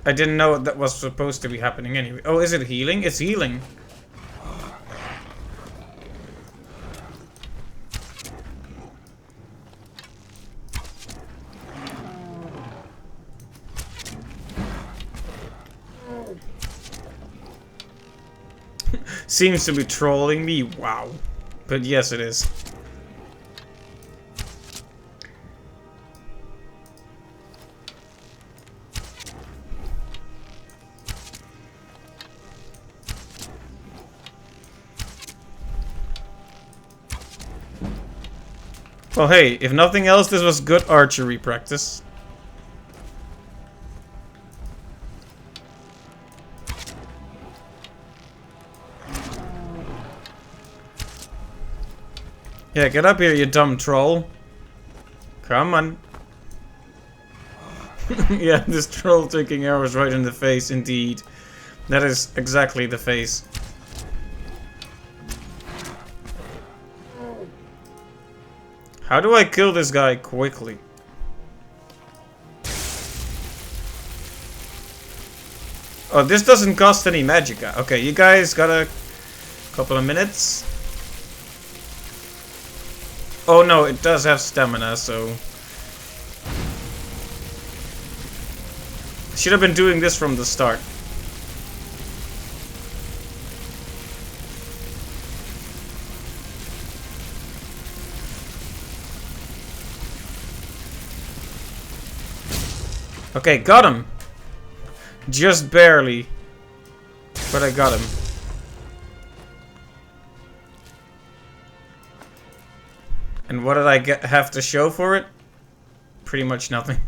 I didn't know that was supposed to be happening anyway. Oh, is it healing? It's healing. Seems to be trolling me. Wow. But yes, it is. Well, hey, if nothing else, this was good archery practice. Yeah, get up here, you dumb troll. Come on. Yeah, this troll taking arrows right in the face, indeed. That is exactly the face. How do I kill this guy quickly? Oh, this doesn't cost any magicka. Okay, you guys got a couple of minutes. Oh no, it does have stamina, so... Should have been doing this from the start. Okay, got him. Just barely. But I got him. And what did I have to show for it? Pretty much nothing.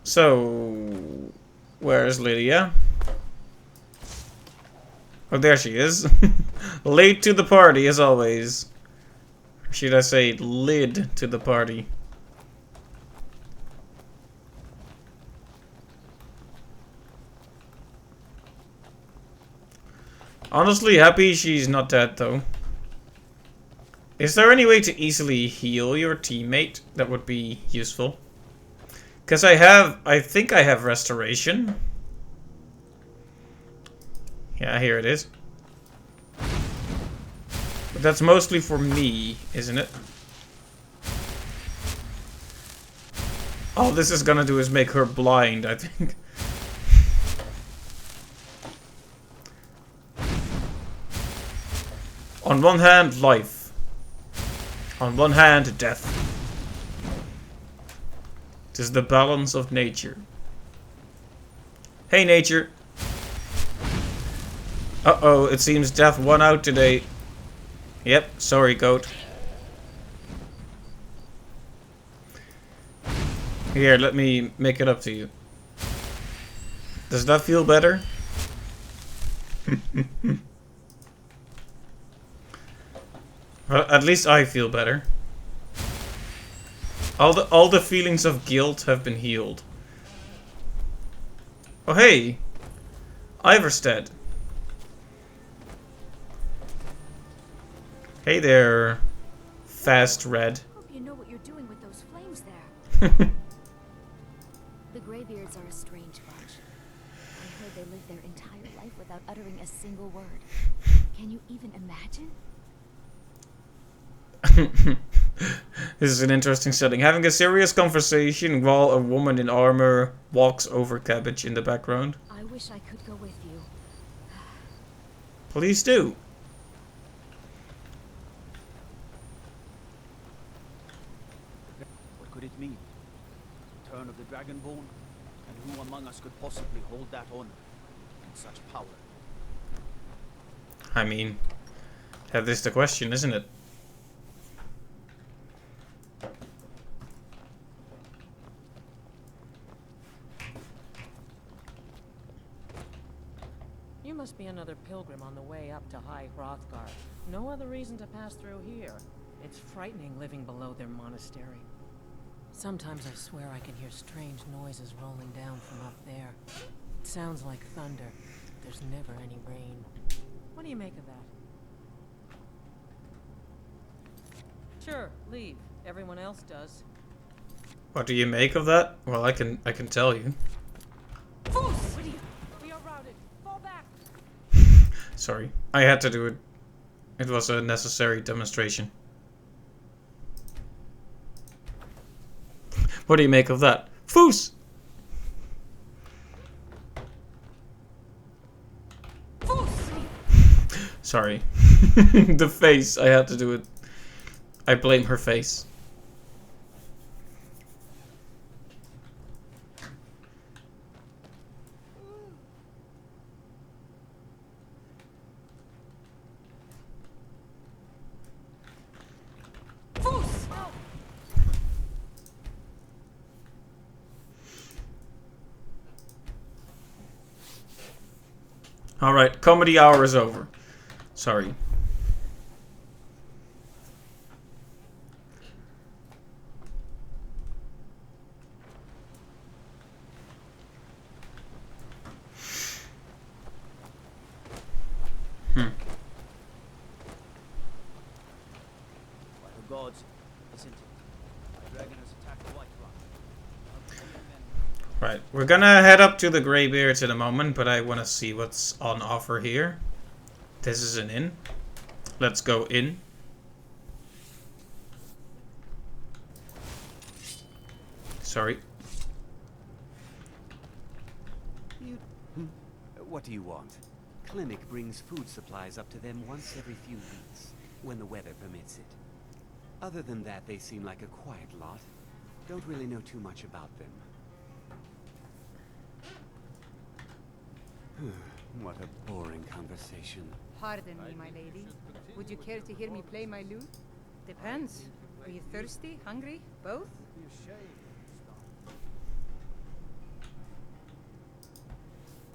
So, where's Lydia? Oh, there she is. Late to the party, as always. Or should I say, lid to the party? Honestly, happy she's not dead, though. Is there any way to easily heal your teammate? That would be useful. Because I think I have restoration. Yeah, here it is. But that's mostly for me, isn't it? All this is gonna do is make her blind, I think. On one hand, life. On one hand, death. It is the balance of nature. Hey, nature. Uh-oh, it seems death won out today. Yep, sorry, goat. Here, let me make it up to you. Does that feel better? Well, at least I feel better. All the feelings of guilt have been healed. Oh hey, Iverstead. Hey there, Fast Red. Hope you know what you're doing with those flames there. The Greybeards are a strange bunch. I heard they live their entire life without uttering a single word. Can you even imagine? This is an interesting setting. Having a serious conversation while a woman in armor walks over cabbage in the background. I wish I could go with you. Please do. What could it mean? Return of the Dragonborn? And who among us could possibly hold that honor and such power? I mean, that is the question, isn't it? You must be another pilgrim on the way up to High Hrothgar. No other reason to pass through here. It's frightening living below their monastery. Sometimes I swear I can hear strange noises rolling down from up there. It sounds like thunder. There's never any rain. What do you make of that? Sure, leave. Everyone else does. What do you make of that? Well, I can tell you. We are routed. Fall back. Sorry, I had to do it. It was a necessary demonstration. What do you make of that? Foos! Sorry. The face, I had to do it. I blame her face. Alright, comedy hour is over. Sorry. By the gods, isn't it? The dragon has attacked the White Rock. Right, we're gonna head up to the Greybeards in a moment, but I want to see what's on offer here. This is an inn. Let's go in. Sorry. What do you want? Clinic brings food supplies up to them once every few weeks, when the weather permits it. Other than that, they seem like a quiet lot. Don't really know too much about them. What a boring conversation. Pardon me, my lady. Would you care to hear me play my lute? Depends. Are you thirsty, hungry, both?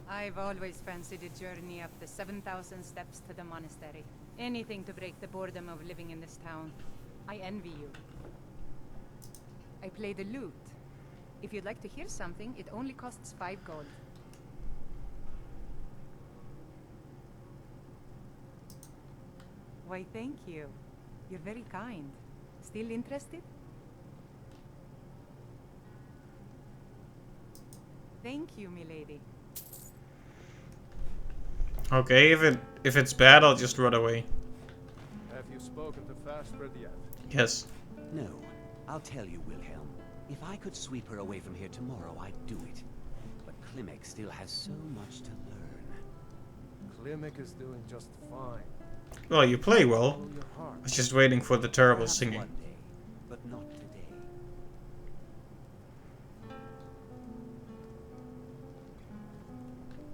I've always fancied a journey up the 7,000 steps to the monastery. Anything to break the boredom of living in this town. I envy you. I play the lute. If you'd like to hear something, it only costs 5 gold. Why, thank you. You're very kind. Still interested? Thank you, milady. Okay, if it's bad, I'll just run away. Have you spoken to Fastred yet? Yes. No. I'll tell you, Wilhelm. If I could sweep her away from here tomorrow, I'd do it. But Klimek still has so much to learn. Klimek is doing just fine. Well, you play well. Follow your heart. I was just waiting for the terrible Perhaps singing. one day, but not today.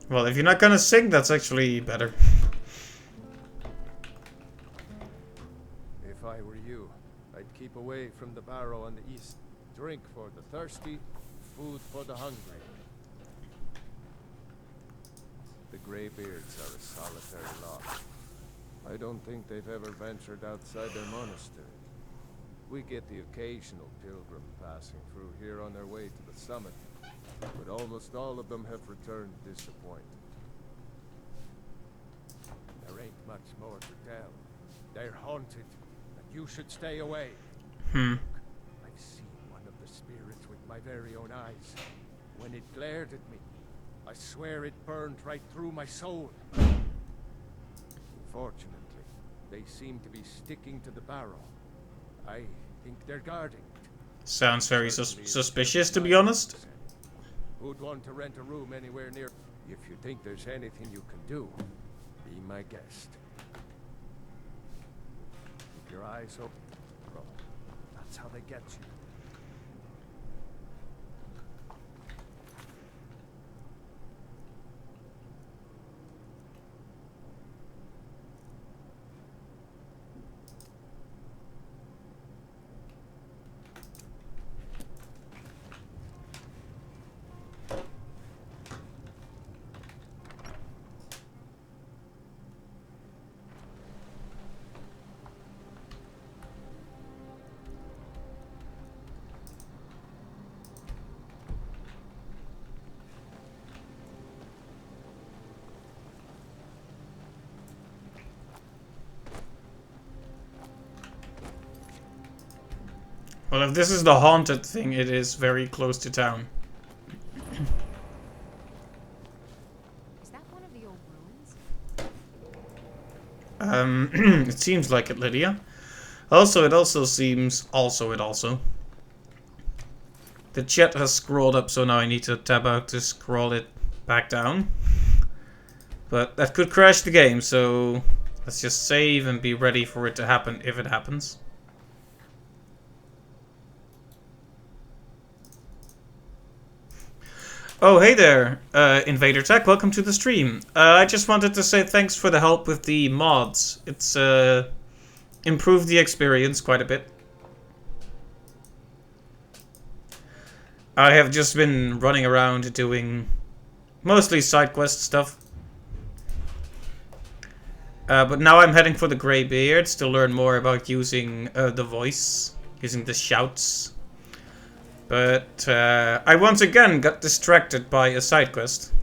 Well, if you're not gonna sing, that's actually better. keep away from the barrow on the east. Drink for the thirsty, food for the hungry. The Greybeards are a solitary lot. I don't think they've ever ventured outside their monastery. We get the occasional pilgrim passing through here on their way to the summit, but almost all of them have returned disappointed. There ain't much more to tell. They're haunted, and you should stay away. I've seen one of the spirits with my very own eyes. When it glared at me, I swear it burned right through my soul. Fortunately, they seem to be sticking to the barrow. I think they're guarding it. Sounds very suspicious, to be honest. Who'd want to rent a room anywhere near? If you think there's anything you can do, be my guest. Keep your eyes open, bro. That's how they get you. Well, if this is the haunted thing, it is very close to town. Is that one of the old Um, ruins? it seems like it, Lydia. Also, it also seems... The chat has scrolled up, so now I need to tab out to scroll it back down. But that could crash the game, so let's just save and be ready for it to happen if it happens. Oh, hey there, Invader Tech, welcome to the stream. I just wanted to say thanks for the help with the mods. It's improved the experience quite a bit. I have just been running around doing mostly side quest stuff. But now I'm heading for the Greybeards to learn more about using the voice, using the shouts. But I once again got distracted by a side quest.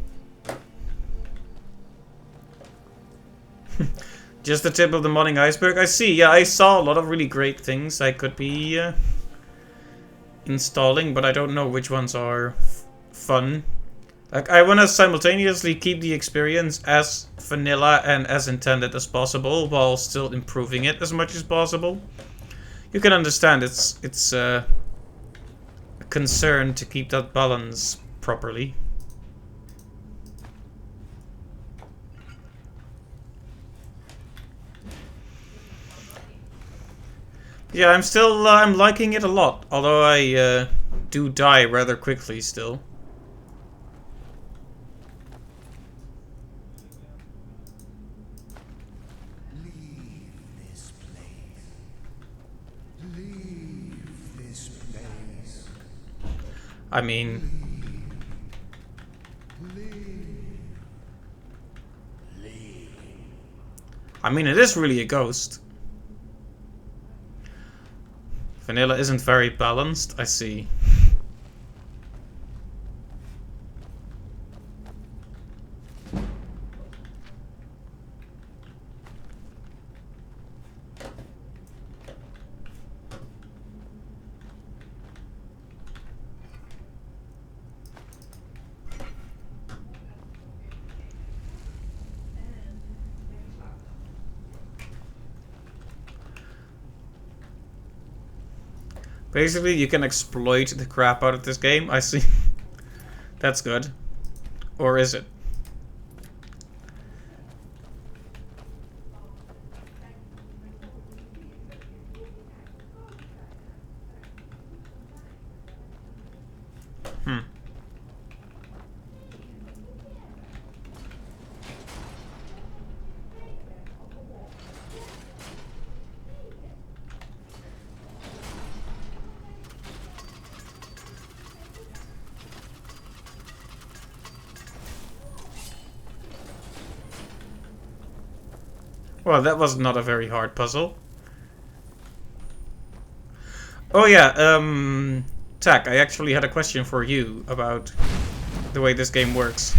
Just the tip of the modding iceberg. I see, yeah, I saw a lot of really great things I could be installing, but I don't know which ones are fun. Like, I want to simultaneously keep the experience as vanilla and as intended as possible, while still improving it as much as possible. You can understand it's a concern to keep that balance properly. Yeah, I'm liking it a lot, although I do die rather quickly still. I mean... it is really a ghost. Vanilla isn't very balanced, I see. Basically, you can exploit the crap out of this game. I see. That's good. Or is it? Well, that was not a very hard puzzle. Oh yeah, Tak, I actually had a question for you about the way this game works.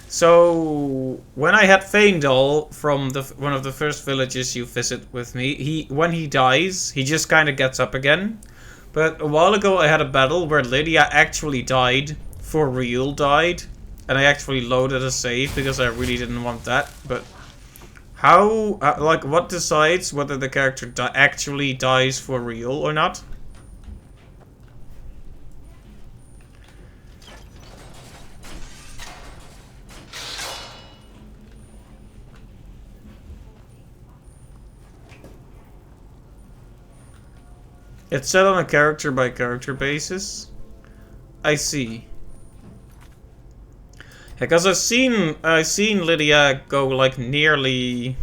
So, when I had Feindal from one of the first villages you visit with me, when he dies, he just kind of gets up again. But a while ago I had a battle where Lydia actually died, for real died, and I actually loaded a save because I really didn't want that. But how, like, what decides whether the character actually dies for real or not? It's set on a character by character basis. I see. Because I've seen Lydia go like nearly.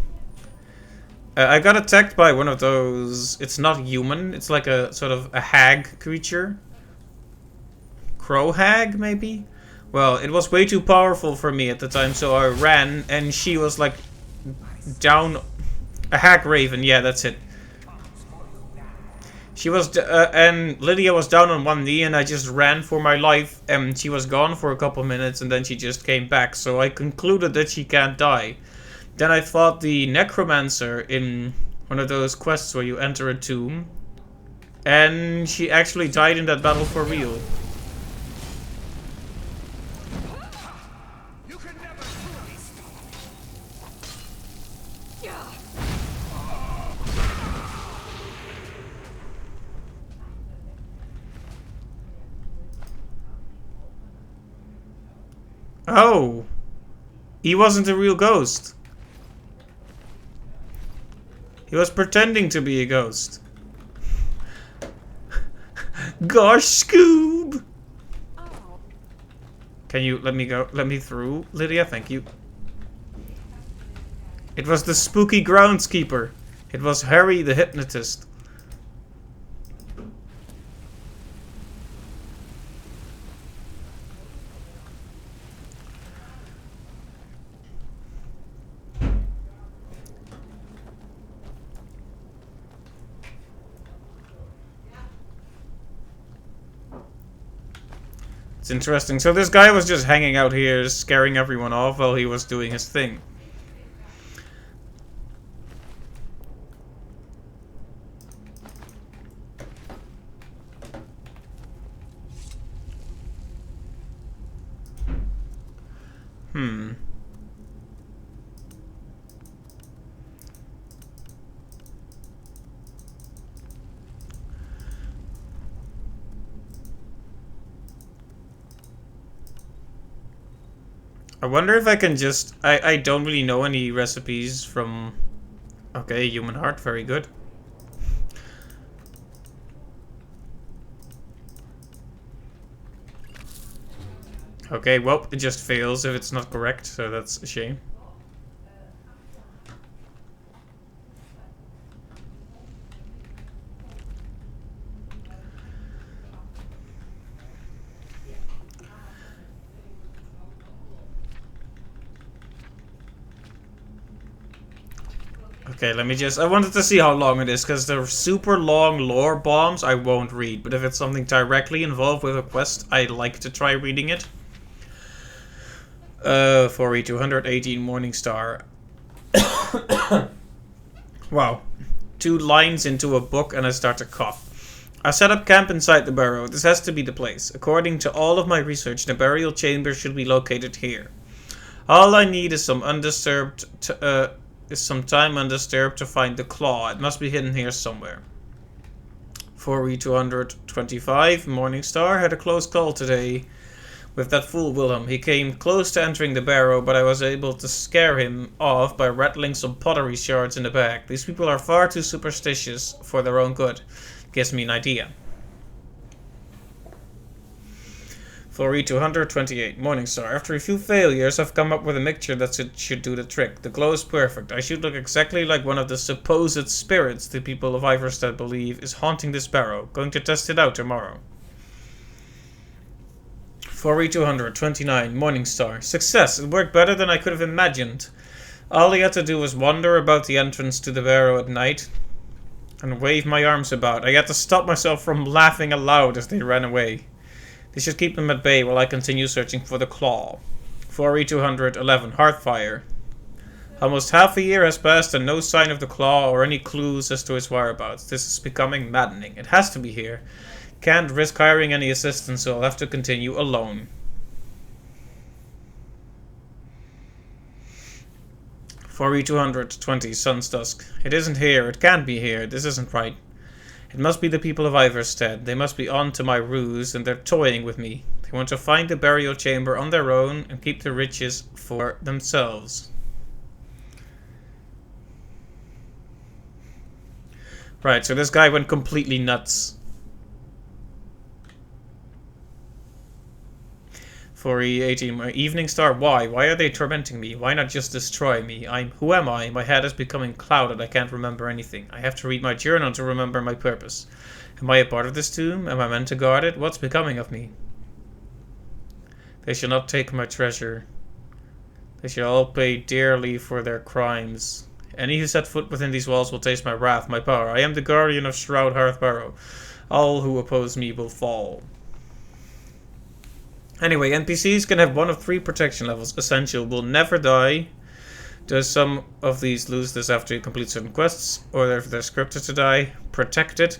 I got attacked by one of those. It's not human. It's like a sort of a hag creature. Crow hag, maybe. Well, it was way too powerful for me at the time, so I ran, and she was like down. A hag raven. Yeah, that's it. She was, and Lydia was down on one knee, and I just ran for my life, and she was gone for a couple minutes, and then she just came back, so I concluded that she can't die. Then I fought the necromancer in one of those quests where you enter a tomb, and she actually died in that battle for real. Oh, he wasn't a real ghost. He was pretending to be a ghost. Gosh, Scoob! Can you let me go? Let me through, Lydia? Thank you. It was the spooky groundskeeper. It was Harry the hypnotist. It's interesting. So this guy was just hanging out here, scaring everyone off while he was doing his thing. I wonder if I can just... I don't really know any recipes from... Okay, human heart, very good. Okay, well, it just fails if it's not correct, so that's a shame. Okay, let me just... I wanted to see how long it is, because the super long lore bombs I won't read. But if it's something directly involved with a quest, I like to try reading it. 4E218 Morningstar. Wow. 2 lines into a book and I start to cough. I set up camp inside the barrow. This has to be the place. According to all of my research, the burial chamber should be located here. All I need is some time undisturbed to find the claw. It must be hidden here somewhere. 4E225 Morningstar had a close call today with that fool Wilhelm. He came close to entering the barrow, but I was able to scare him off by rattling some pottery shards in the bag. These people are far too superstitious for their own good. Gives me an idea. 4E228 Morningstar. After a few failures, I've come up with a mixture that should do the trick. The glow is perfect. I should look exactly like one of the supposed spirits the people of Iverstead believe is haunting this barrow. Going to test it out tomorrow. 4E229 Morningstar. Success. It worked better than I could have imagined. All he had to do was wander about the entrance to the barrow at night and wave my arms about. I had to stop myself from laughing aloud as they ran away. This should keep them at bay while I continue searching for the claw. 4E211 Hearthfire. Almost half a year has passed and no sign of the claw or any clues as to its whereabouts. This is becoming maddening. It has to be here. Can't risk hiring any assistance, so I'll have to continue alone. 4E220 Sunstusk. It isn't here. It can't be here. This isn't right. It must be the people of Iverstead. They must be on to my ruse, and they're toying with me. They want to find the burial chamber on their own and keep the riches for themselves. Right, so this guy went completely nuts. 4E18, my evening star, why? Why are they tormenting me? Why not just destroy me? Who am I? My head is becoming clouded, I can't remember anything. I have to read my journal to remember my purpose. Am I a part of this tomb? Am I meant to guard it? What's becoming of me? They shall not take my treasure. They shall all pay dearly for their crimes. Any who set foot within these walls will taste my wrath, my power. I am the guardian of Shroud Hearthbarrow. All who oppose me will fall. Anyway, NPCs can have one of 3 protection levels. Essential, will never die. Does some of these lose this after you complete certain quests, or if they're scripted to die? Protected.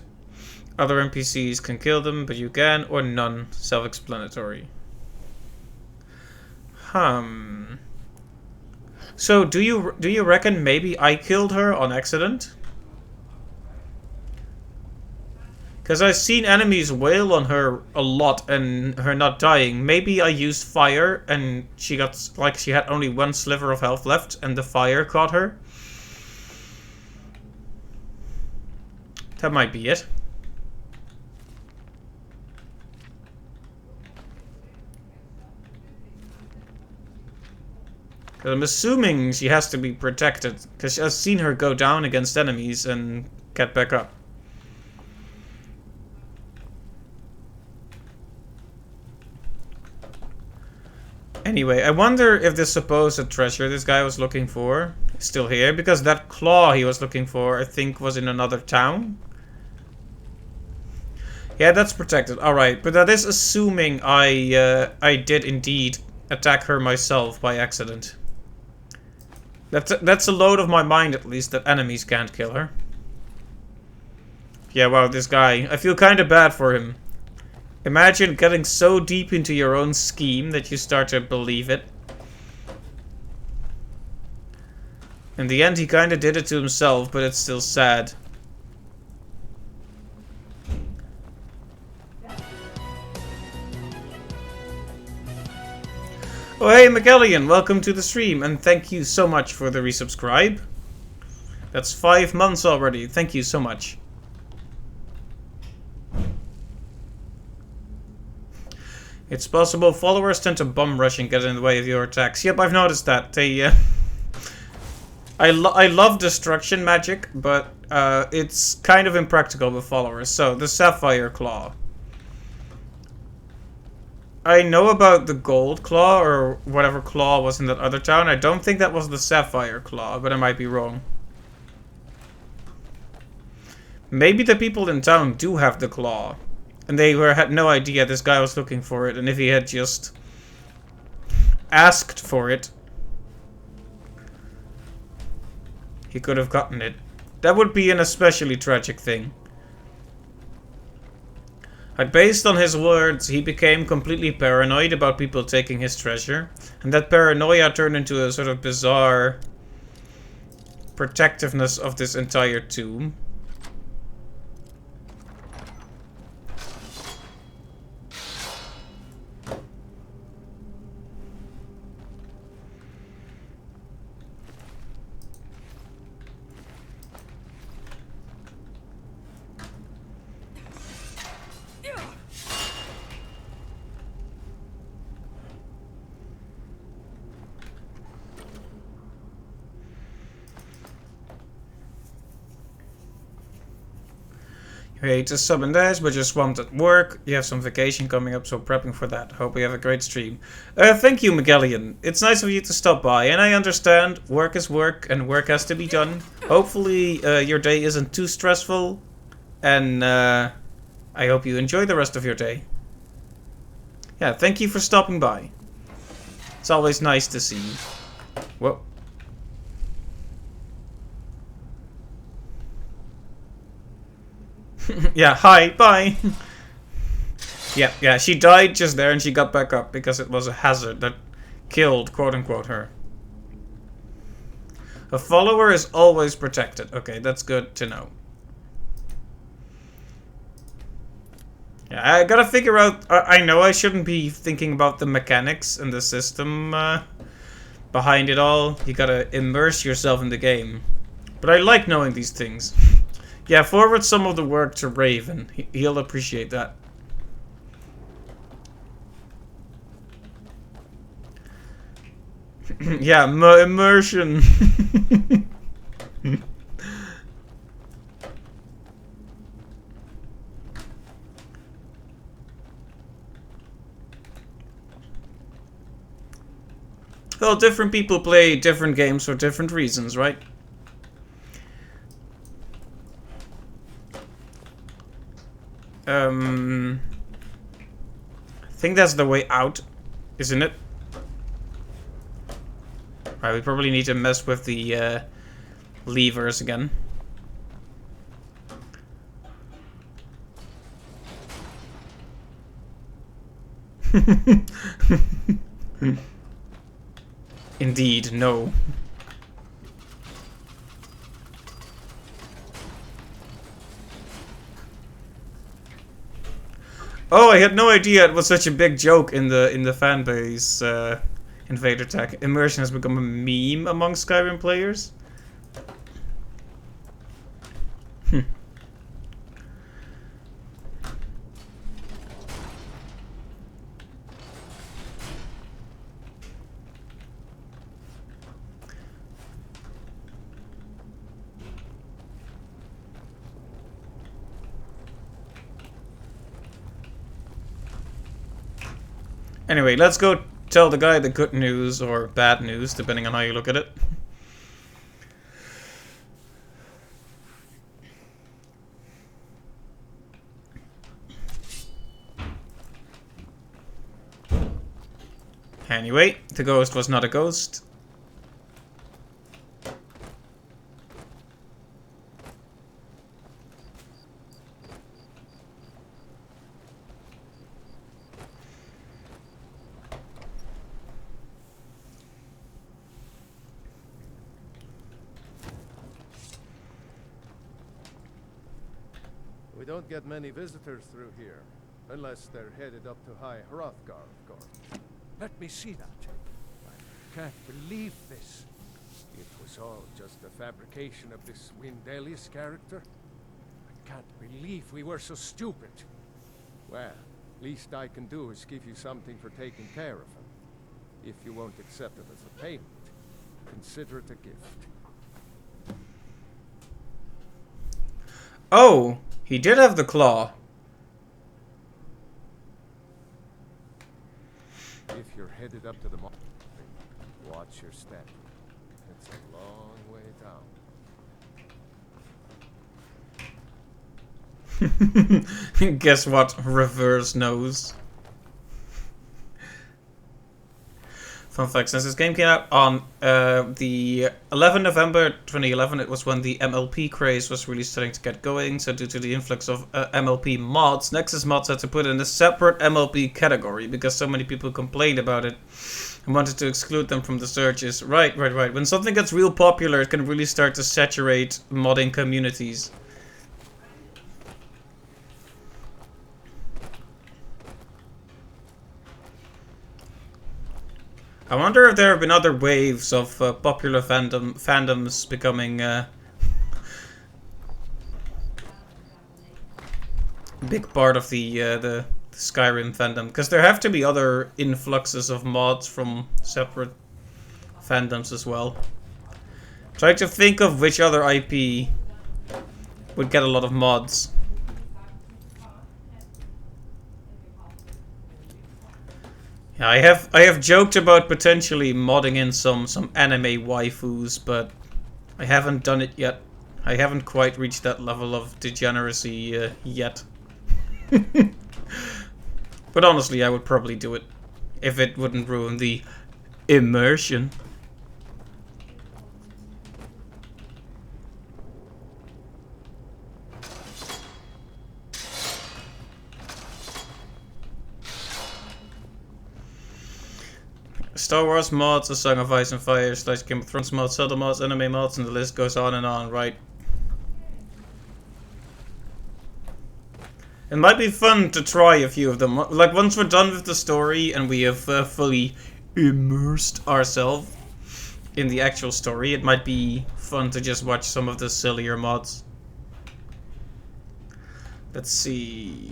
Other NPCs can kill them, but you can, or none. Self-explanatory. So, do you reckon maybe I killed her on accident? Because I've seen enemies wail on her a lot and her not dying. Maybe I used fire and she got, like, she had only 1 sliver of health left and the fire caught her. That might be it. I'm assuming she has to be protected, because I've seen her go down against enemies and get back up. Anyway, I wonder if the supposed treasure this guy was looking for is still here, because that claw he was looking for, I think, was in another town. Yeah, that's protected. Alright, but that is assuming I did indeed attack her myself by accident. That's a load of my mind, at least, that enemies can't kill her. Yeah, wow, this guy. I feel kind of bad for him. Imagine getting so deep into your own scheme that you start to believe it. In the end, he kind of did it to himself, but it's still sad. Oh hey McEllian, welcome to the stream, and thank you so much for the resubscribe. That's 5 months already, thank you so much. It's possible followers tend to bum rush and get in the way of your attacks. Yep, I've noticed that. They, I love destruction magic, but it's kind of impractical with followers. So, the Sapphire Claw. I know about the Gold Claw, or whatever claw was in that other town. I don't think that was the Sapphire Claw, but I might be wrong. Maybe the people in town do have the claw. And they had no idea this guy was looking for it, and if he had just asked for it, he could have gotten it. That would be an especially tragic thing. But based on his words, he became completely paranoid about people taking his treasure, and that paranoia turned into a sort of bizarre protectiveness of this entire tomb. Hate to sub and dash, but you're swamped at work. You have some vacation coming up, so prepping for that. Hope you have a great stream. Thank you, Magellian. It's nice of you to stop by, and I understand work is work, and work has to be done. Hopefully, your day isn't too stressful, and I hope you enjoy the rest of your day. Yeah, thank you for stopping by. It's always nice to see you. Whoa. Yeah, hi, bye. Yeah, she died just there and she got back up because it was a hazard that killed, quote-unquote, her. A follower is always protected. Okay, that's good to know. Yeah, I gotta figure out... I know I shouldn't be thinking about the mechanics and the system behind it all. You gotta immerse yourself in the game. But I like knowing these things. Yeah, forward some of the work to Raven. He'll appreciate that. Yeah, immersion. Well, different people play different games for different reasons, right? I think that's the way out, isn't it? Right, we probably need to mess with the levers again. Indeed, no. Oh, I had no idea it was such a big joke in the fan base. Invader Tech. Immersion has become a meme among Skyrim players. Anyway, let's go tell the guy the good news or bad news, depending on how you look at it. Anyway, the ghost was not a ghost. We don't get many visitors through here, unless they're headed up to High Hrothgar, of course. Let me see that. I can't believe this. It was all just a fabrication of this Windelius character. I can't believe we were so stupid. Well, least I can do is give you something for taking care of him. If you won't accept it as a payment, consider it a gift. Oh, he did have the claw. If you're headed up to the mountain, watch your step. It's a long way down. Guess what? Reverse nose. Fun fact, since this game came out on the 11th November 2011, it was when the MLP craze was really starting to get going. So due to the influx of MLP mods, Nexus Mods had to put in a separate MLP category because so many people complained about it and wanted to exclude them from the searches. Right. When something gets real popular, it can really start to saturate modding communities. I wonder if there have been other waves of popular fandoms becoming a big part of the Skyrim fandom, because there have to be other influxes of mods from separate fandoms as well. Try to think of which other IP would get a lot of mods. Yeah, I have joked about potentially modding in some anime waifus, but I haven't done it yet. I haven't quite reached that level of degeneracy yet. But honestly, I would probably do it if it wouldn't ruin the immersion. Star Wars mods, A Song of Ice and Fire, / Game of Thrones mods, Zelda mods, anime mods, and the list goes on and on, right? It might be fun to try a few of them. Like, once we're done with the story and we have fully immersed ourselves in the actual story, it might be fun to just watch some of the sillier mods. Let's see...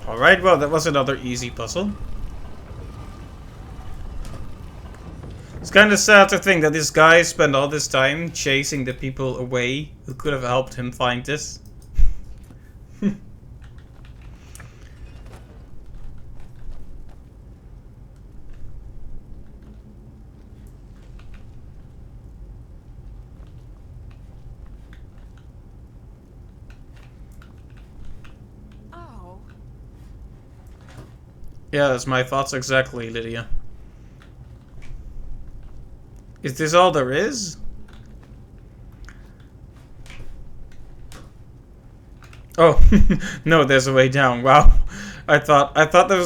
Alright, well, that was another easy puzzle. It's kind of sad to think that this guy spent all this time chasing the people away who could have helped him find this. Yeah, that's my thoughts exactly, Lydia. Is this all there is? Oh, no, there's a way down. Wow. I thought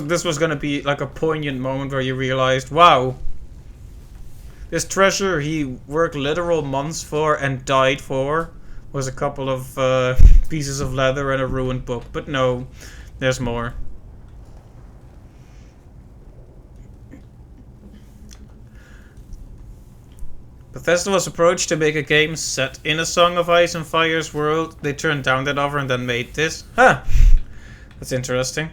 this was gonna be like a poignant moment where you realized, wow, this treasure he worked literal months for and died for was a couple of pieces of leather and a ruined book. But no, there's more. Bethesda was approached to make a game set in A Song of Ice and Fire's world. They turned down that offer and then made this. Huh. That's interesting.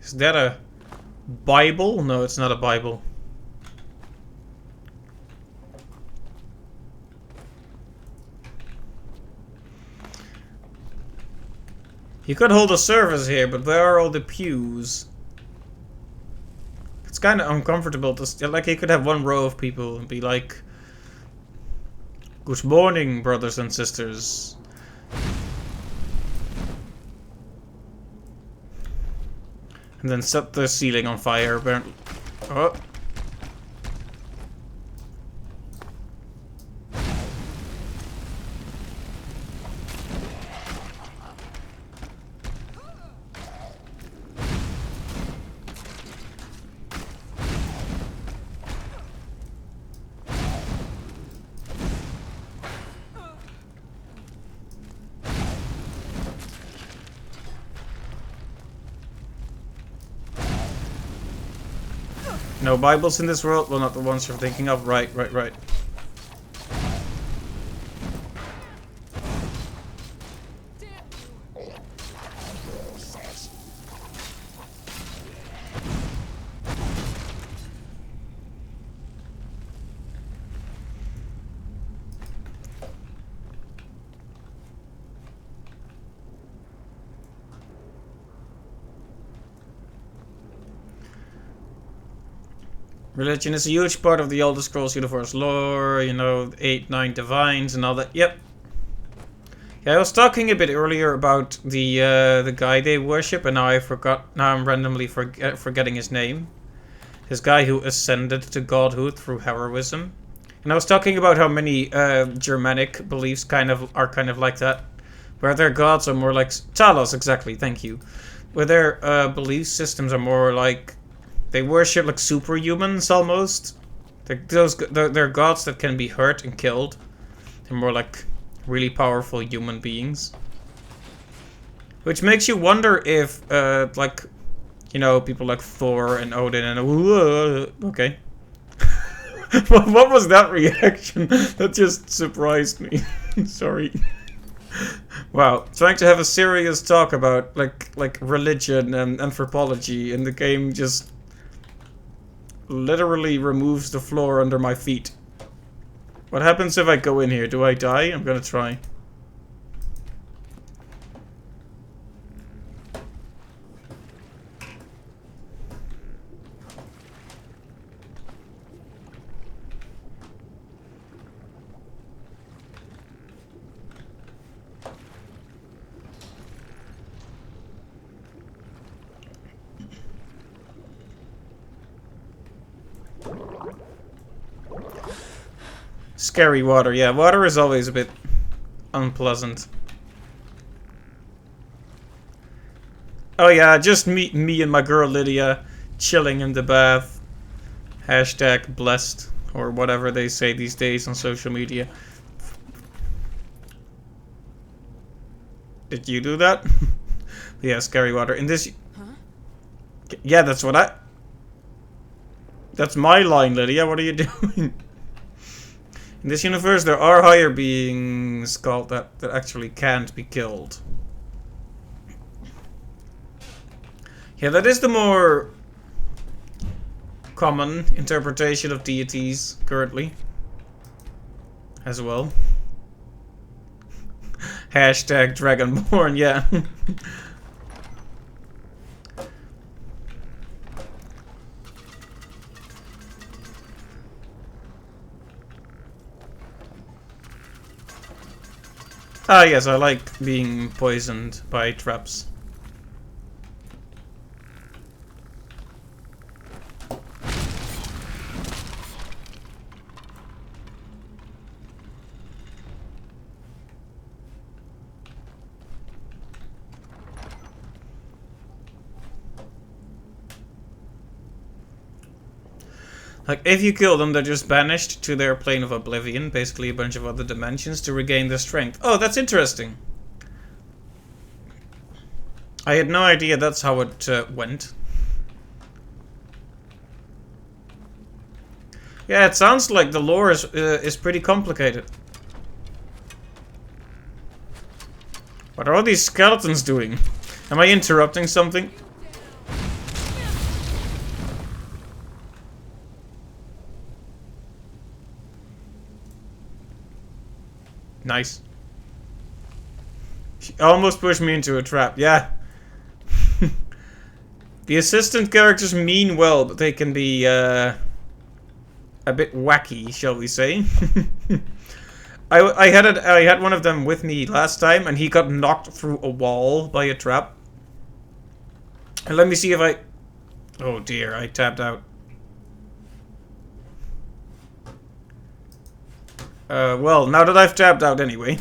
Is that a Bible? No, it's not a Bible. You could hold a service here, but where are all the pews? It's kind of uncomfortable to like you could have one row of people and be like, "Good morning, brothers and sisters." And then set the ceiling on fire, apparently. Oh. No Bibles in this world? Well, not the ones you're thinking of. Right. Religion is a huge part of the Elder Scrolls universe lore, you know, 8, 9 divines and all that. Yep. Yeah, I was talking a bit earlier about the guy they worship, and now I forgot. Now I'm randomly forgetting his name. This guy who ascended to godhood through heroism. And I was talking about how many Germanic beliefs are kind of like that, where their gods are more like Talos. Exactly. Thank you. where their belief systems are more like they worship like superhumans almost. They're gods that can be hurt and killed. They're more like really powerful human beings. Which makes you wonder if, like, you know, people like Thor and Odin and... okay. What was that reaction? That just surprised me. Sorry. Wow. Trying to have a serious talk about, like religion and anthropology, and the game just literally removes the floor under my feet. What happens if I go in here? Do I die? I'm gonna try. Scary water. Yeah, water is always a bit unpleasant. Oh yeah, just me and my girl Lydia chilling in the bath. Hashtag blessed, or whatever they say these days on social media. Did you do that? Yeah, scary water. In this... Huh? Yeah, that's what I... That's my line, Lydia. What are you doing? In this universe, there are higher beings called that actually can't be killed. Yeah, that is the more common interpretation of deities currently. As well. Hashtag Dragonborn, yeah. Ah, yes, I like being poisoned by traps. Like, if you kill them, they're just banished to their plane of oblivion, basically a bunch of other dimensions, to regain their strength. Oh, that's interesting. I had no idea that's how it went. Yeah, it sounds like the lore is pretty complicated. What are all these skeletons doing? Am I interrupting something? Nice. She almost pushed me into a trap. Yeah. The assistant characters mean well, but they can be a bit wacky, shall we say? I had one of them with me last time, and he got knocked through a wall by a trap. And let me see if I... Oh dear, I tapped out. Well, now that I've tapped out anyway,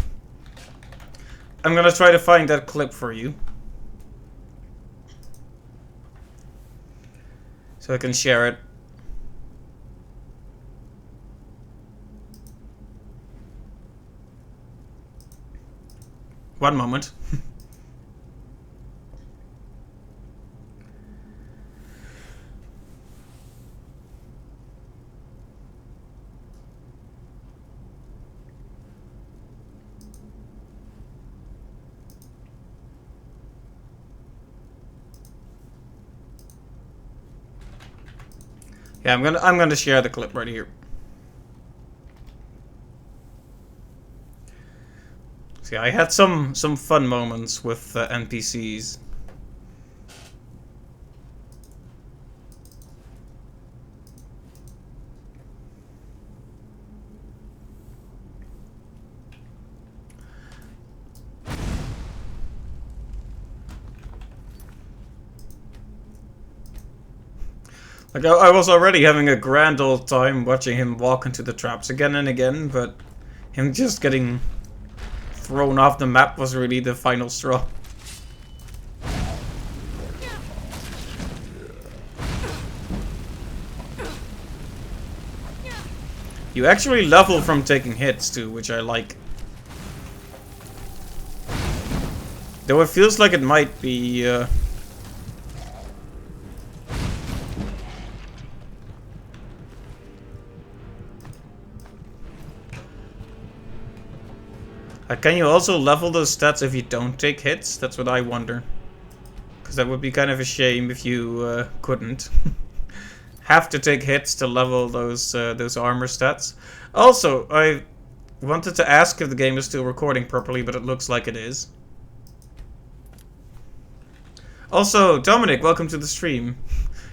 I'm gonna try to find that clip for you. So I can share it. One moment. Yeah, I'm gonna share the clip right here. See, I had some fun moments with NPCs. Like, I was already having a grand old time watching him walk into the traps again and again, but him just getting thrown off the map was really the final straw. You actually level from taking hits too, which I like. Though it feels like it might be... Can you also level those stats if you don't take hits? That's what I wonder. Because that would be kind of a shame if you couldn't. Have to take hits to level those armor stats. Also, I wanted to ask if the game is still recording properly, but it looks like it is. Also, Dominic, welcome to the stream.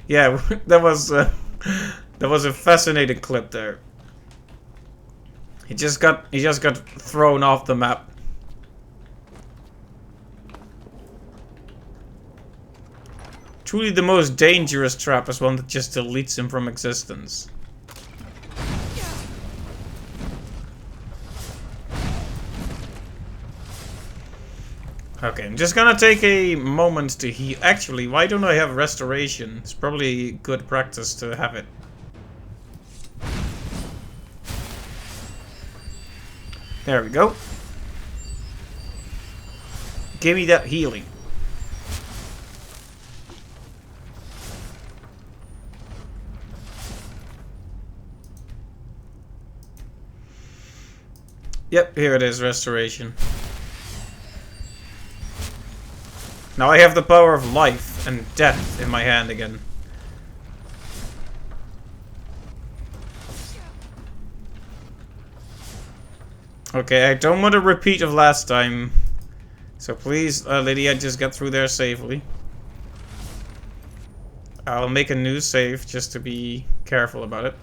Yeah, that was a fascinating clip there. He just got thrown off the map. Truly the most dangerous trap is one that just deletes him from existence. Okay, I'm just gonna take a moment to heal. Actually, why don't I have restoration? It's probably good practice to have it. There we go. Give me that healing. Yep, here it is, restoration. Now I have the power of life and death in my hand again. Okay, I don't want a repeat of last time. So please, Lydia, just get through there safely. I'll make a new save just to be careful about it.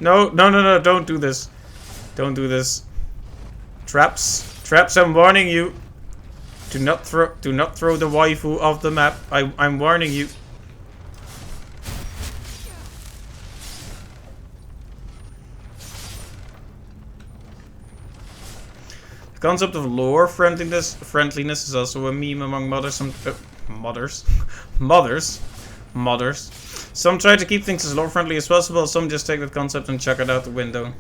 No, no, no, no, don't do this. Don't do this. Traps. Traps, I'm warning you. Do not throw the waifu off the map. I'm warning you. The concept of lore friendliness is also a meme among modders. Modders. Some try to keep things as lore friendly as possible. Some just take that concept and chuck it out the window.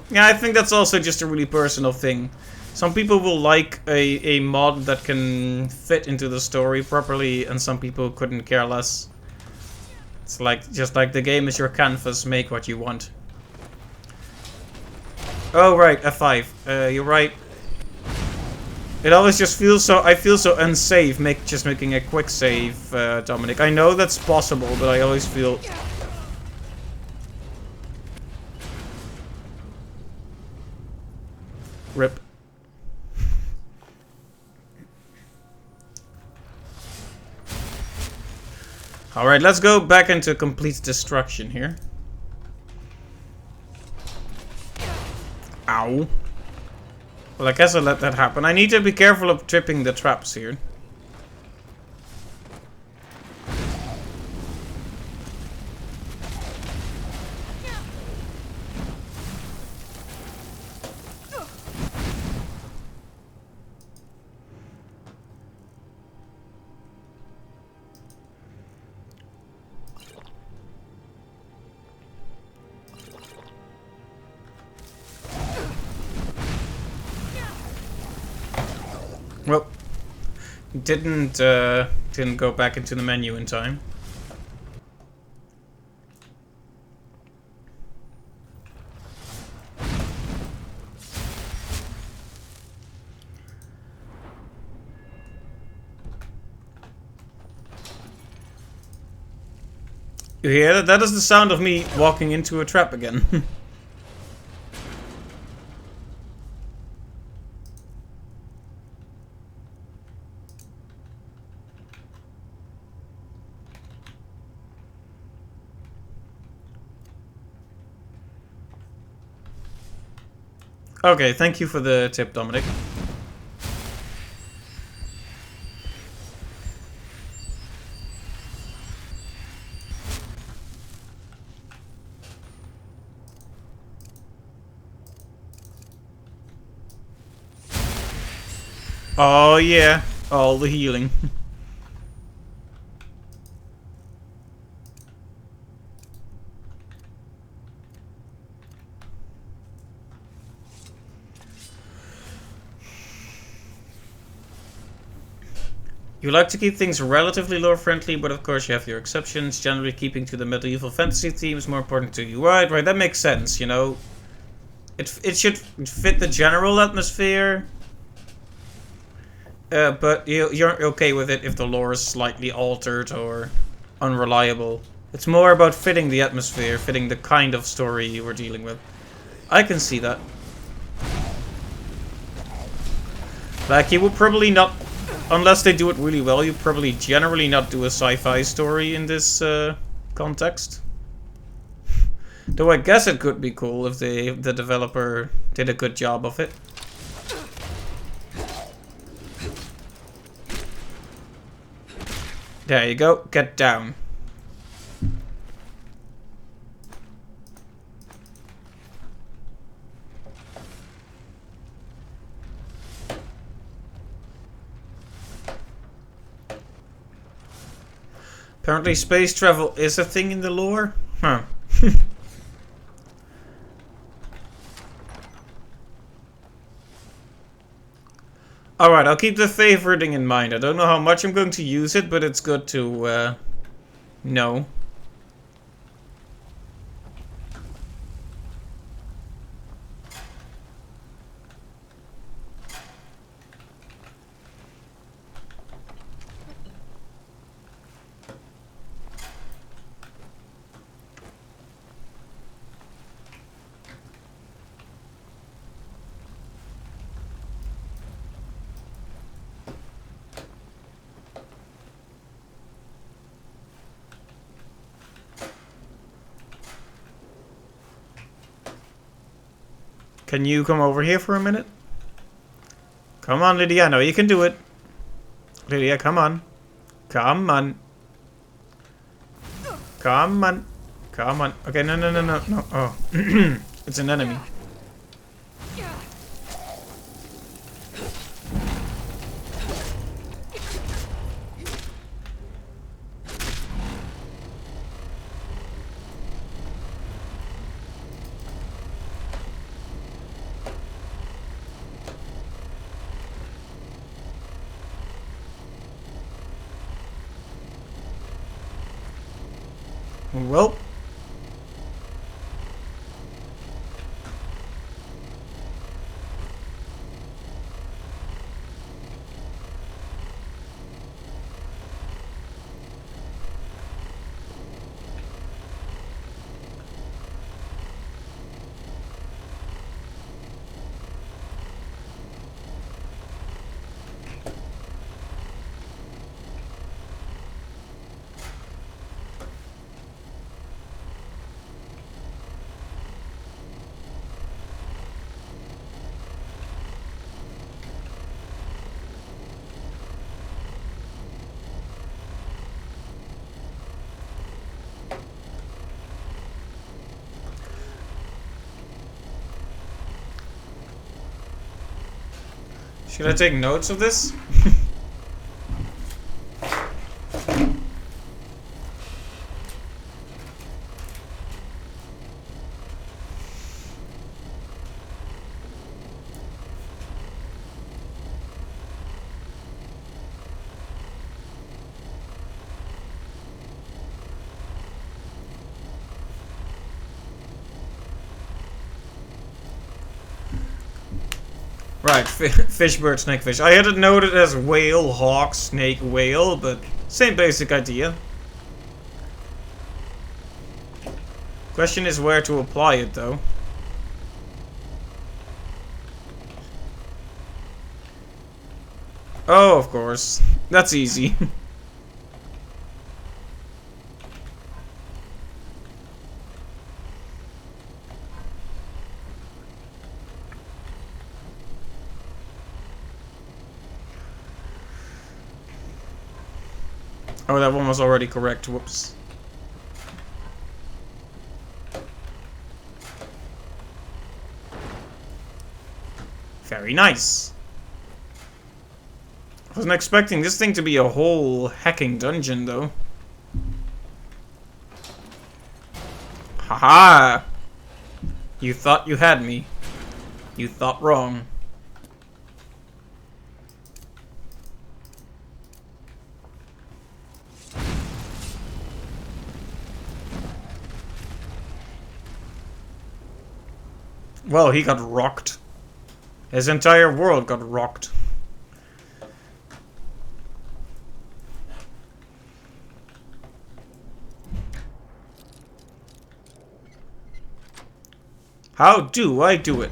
Yeah, I think that's also just a really personal thing. Some people will like a mod that can fit into the story properly, and some people couldn't care less. It's like just like the game is your canvas, make what you want. Oh right, F5. You're right. It always just feels so. I feel so unsafe. Just making a quick save, Dominic. I know that's possible, but I always feel. Rip. All right, let's go back into complete destruction here. Ow. Well, I guess I'll let that happen. I need to be careful of tripping the traps here. Well, didn't go back into the menu in time. You hear that? That is the sound of me walking into a trap again. Okay, thank you for the tip, Dominic. Oh yeah, all the healing. You like to keep things relatively lore-friendly, but of course you have your exceptions. Generally keeping to the medieval fantasy theme is more important to you. Right, that makes sense, you know. It should fit the general atmosphere. But you're okay with it if the lore is slightly altered or unreliable. It's more about fitting the atmosphere, fitting the kind of story you were dealing with. I can see that. Like, you would probably not, unless they do it really well, you probably generally not do a sci-fi story in this context. Though I guess it could be cool if the developer did a good job of it. There you go, get down. Apparently space travel is a thing in the lore? Huh. Alright, I'll keep the favoriting in mind. I don't know how much I'm going to use it, but it's good to know. Can you come over here for a minute? Come on, Lydia. I know you can do it. Lydia, come on. Come on. Come on. Come on. Okay, no. Oh. It's an enemy. Well. Should I take notes of this? Right, fish, bird, snake, fish. I had it noted as whale, hawk, snake, whale, but same basic idea. Question is where to apply it, though. Oh, of course. That's easy. Oh, that one was already correct. Whoops. Very nice. I wasn't expecting this thing to be a whole hacking dungeon, though. Haha! You thought you had me. You thought wrong. Well, he got rocked. His entire world got rocked. How do I do it?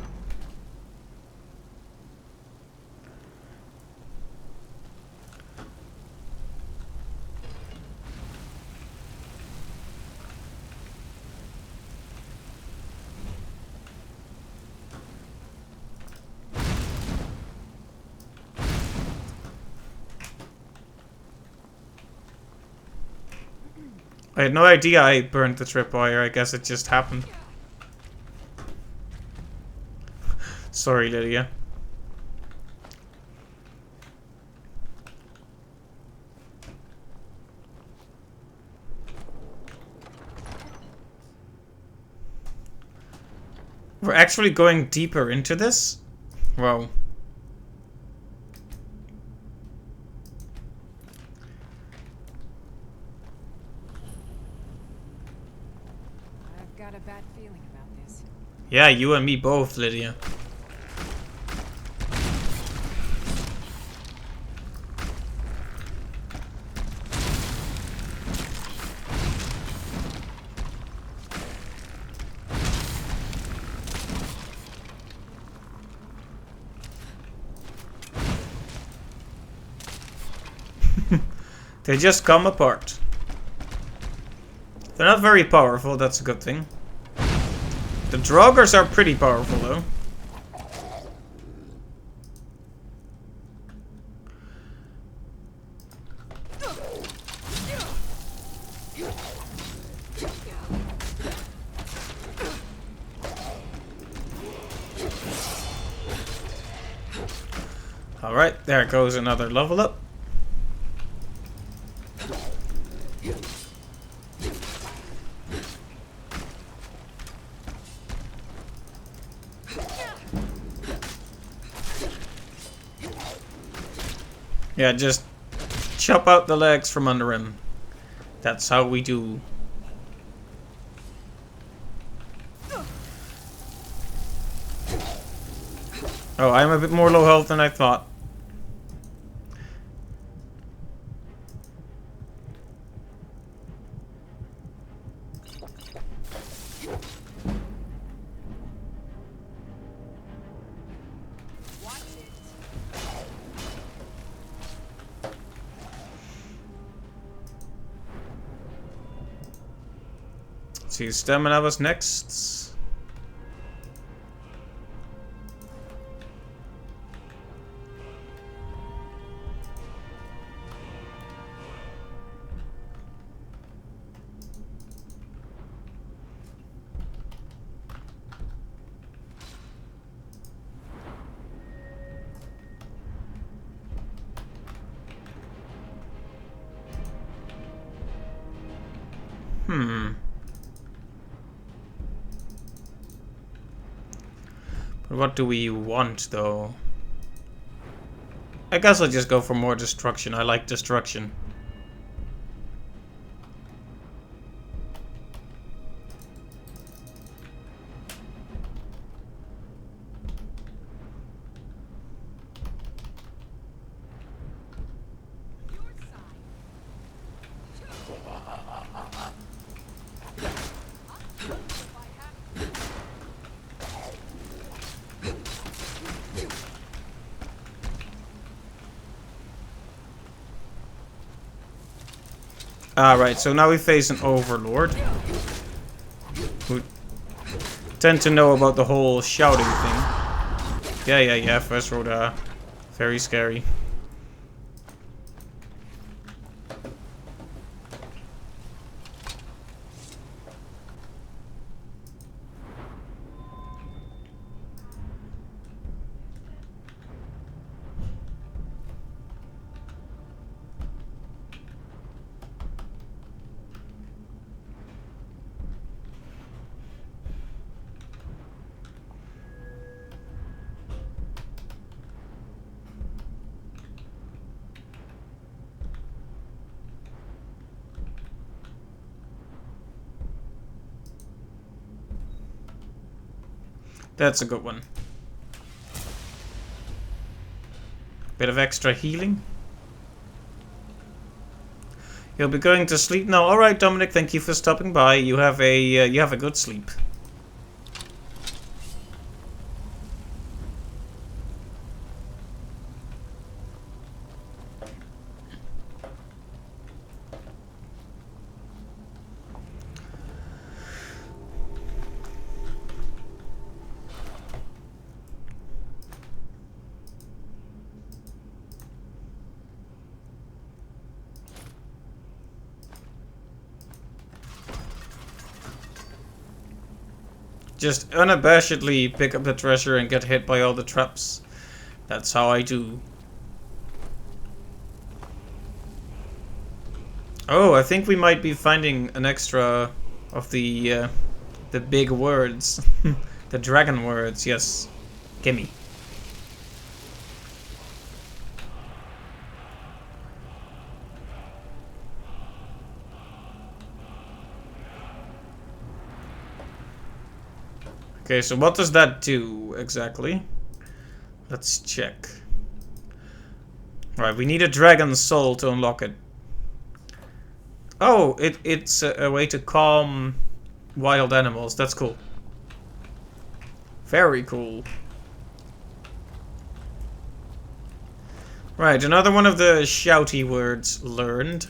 I had no idea I burned the tripwire. I guess it just happened. Sorry, Lydia. We're actually going deeper into this? Wow. I've got a bad feeling about this. Yeah, you and me both, Lydia. They just come apart. They're not very powerful, that's a good thing. The Draugrs are pretty powerful, though. Alright, there goes another level up. Yeah, just chop out the legs from under him. That's how we do. Oh, I'm a bit more low health than I thought. See, stamina was next. But what do we want, though? I guess I'll just go for more destruction. I like destruction. Alright, so now we face an overlord. Who tend to know about the whole shouting thing. Yeah, first road, very scary. That's a good one. Bit of extra healing. You'll be going to sleep now. All right, Dominic. Thank you for stopping by. You have a good sleep. Just unabashedly pick up the treasure and get hit by all the traps. That's how I do. Oh, I think we might be finding an extra of the big words. The dragon words, yes. Gimme. Okay, so what does that do exactly? Let's check. Right, we need a dragon soul to unlock it. Oh, it's a way to calm wild animals. That's cool. Very cool. Right, another one of the shouty words learned.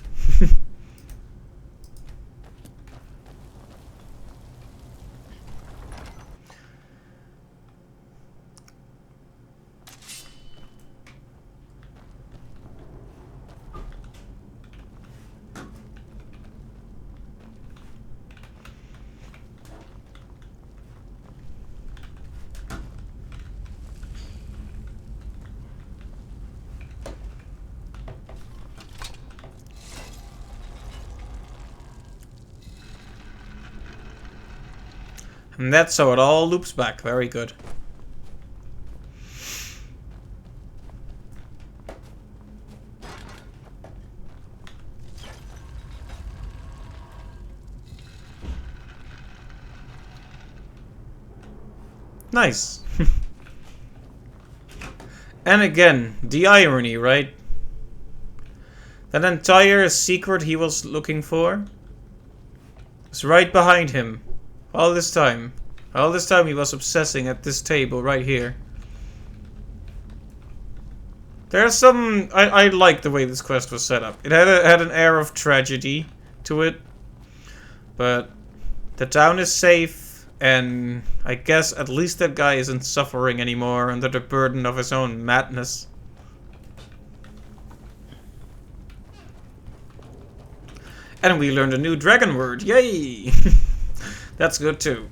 And that's how it all loops back. Very good. Nice. And again, the irony, right? That entire secret he was looking for was right behind him. All this time. All this time he was obsessing at this table right here. There's some... I like the way this quest was set up. It had an air of tragedy to it. But the town is safe, and I guess at least that guy isn't suffering anymore under the burden of his own madness. And we learned a new dragon word. Yay! That's good too.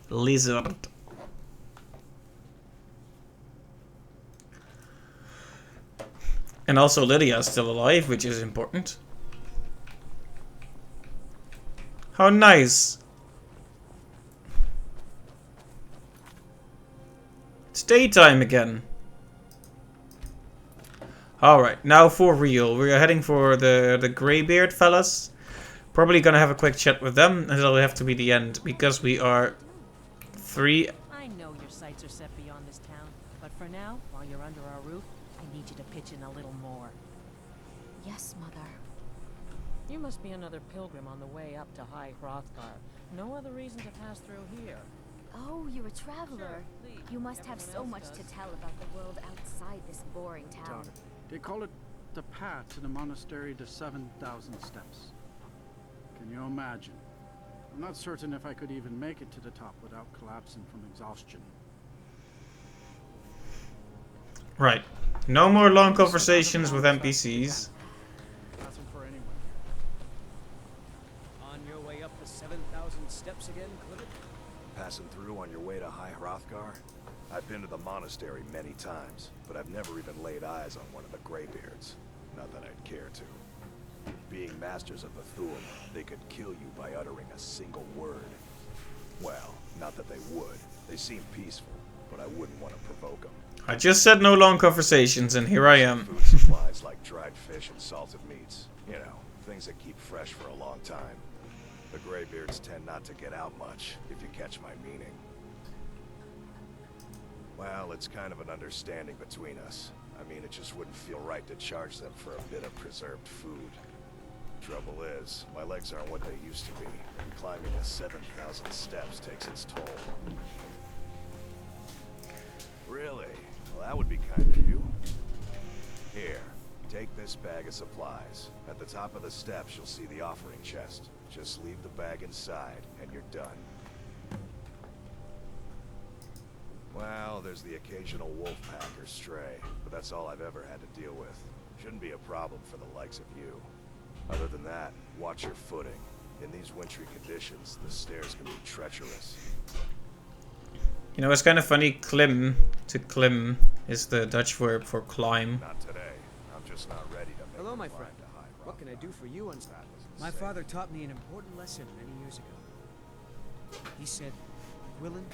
Lizard. And also Lydia's still alive, which is important. How nice. It's daytime again. Alright, now for real. We're heading for the Greybeard fellas. Probably gonna have a quick chat with them, and it'll have to be the end, because we are 3... I know your sights are set beyond this town, but for now, while you're under our roof, I need you to pitch in a little more. Yes, Mother. You must be another pilgrim on the way up to High Hrothgar. No other reason to pass through here. Oh, you're a traveler. You must have so much to tell about the world outside this boring town. They call it the path to the monastery to 7,000 steps. Can you imagine? I'm not certain if I could even make it to the top without collapsing from exhaustion. Right. No more long conversations with NPCs. Nothing for anyone. On your way up the 7,000 steps again, Clifford? Passing through on your way to High Hrothgar? I've been to the monastery many times, but I've never even laid eyes on one of the Greybeards. Not that I'd care to. Being masters of the Thu'um, they could kill you by uttering a single word. Well, not that they would. They seem peaceful, but I wouldn't want to provoke them. I just said no long conversations, and here I am. Food supplies like dried fish and salted meats. You know, things that keep fresh for a long time. The Greybeards tend not to get out much, if you catch my meaning. Well, it's kind of an understanding between us. I mean, it just wouldn't feel right to charge them for a bit of preserved food. Trouble is, my legs aren't what they used to be, and climbing the 7,000 steps takes its toll. Really? Well, that would be kind of you. Here, take this bag of supplies. At the top of the steps, you'll see the offering chest. Just leave the bag inside, and you're done. Well, there's the occasional wolf pack or stray, but that's all I've ever had to deal with. Shouldn't be a problem for the likes of you. Other than that, watch your footing. In these wintry conditions, the stairs can be treacherous. You know, it's kind of funny, klim, to klim, is the Dutch verb for climb. Not today. I'm just not ready to make Hello, my the climb friend. to high rock. What can I do for you on That wasn't My safe. father taught me an important lesson many years ago. He said, Quillen,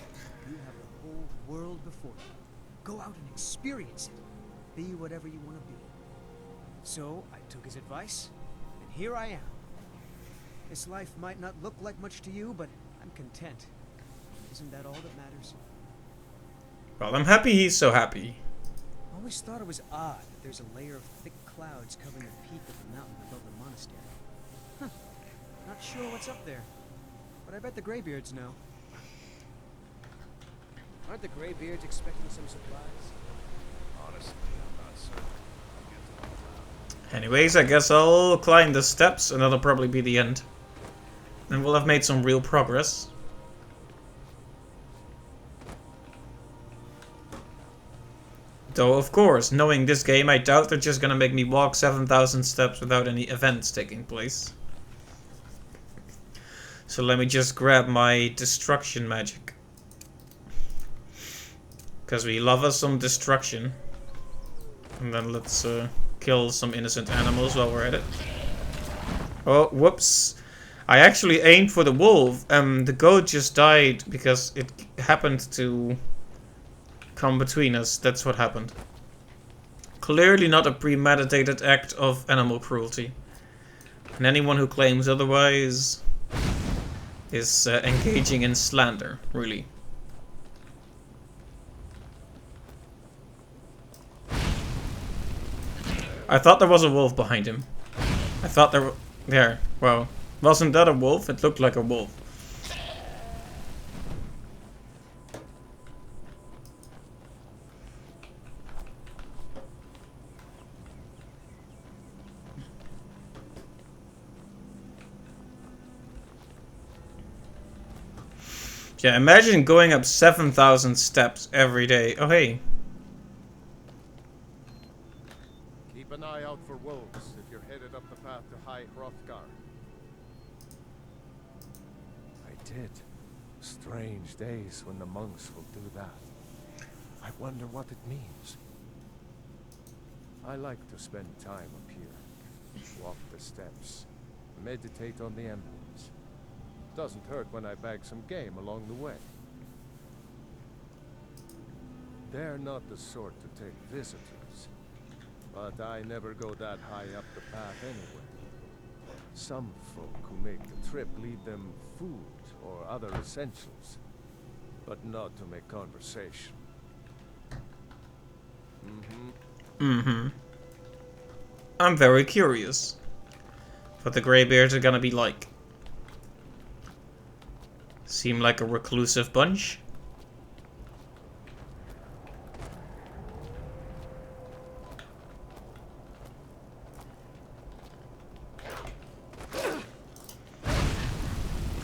you have the whole world before you. Go out and experience it. Be whatever you want to be. So I took his advice, and here I am. This life might not look like much to you, but I'm content. Isn't that all that matters? Well, I'm happy he's so happy. I always thought it was odd that there's a layer of thick clouds covering the peak of the mountain above the monastery. Huh. Not sure what's up there, but I bet the Greybeards know. Aren't the Greybeards expecting some supplies? Honestly, I'm not certain. I'll get to the cloud. Anyways, I guess I'll climb the steps, and that'll probably be the end. And we'll have made some real progress. Though, of course, knowing this game, I doubt they're just gonna make me walk 7,000 steps without any events taking place. So let me just grab my destruction magic. Because we love us some destruction. And then let's kill some innocent animals while we're at it. Oh, whoops. I actually aimed for the wolf. The goat just died because it happened to come between us. That's what happened. Clearly not a premeditated act of animal cruelty. And anyone who claims otherwise is engaging in slander, really. I thought there was a wolf behind him. I thought there... There. Well, wasn't that a wolf? It looked like a wolf. Yeah, imagine going up 7,000 steps every day. Oh, hey. Keep an eye out for wolves if you're headed up the path to High Hrothgar. I did. Strange days when the monks will do that. I wonder what it means. I like to spend time up here. Walk the steps. Meditate on the emblems. Doesn't hurt when I bag some game along the way. They're not the sort to take visitors. But I never go that high up the path anyway. Some folk who make the trip leave them food or other essentials. But not to make conversation. I'm very curious what the Greybeards are gonna be like. Seem like a reclusive bunch.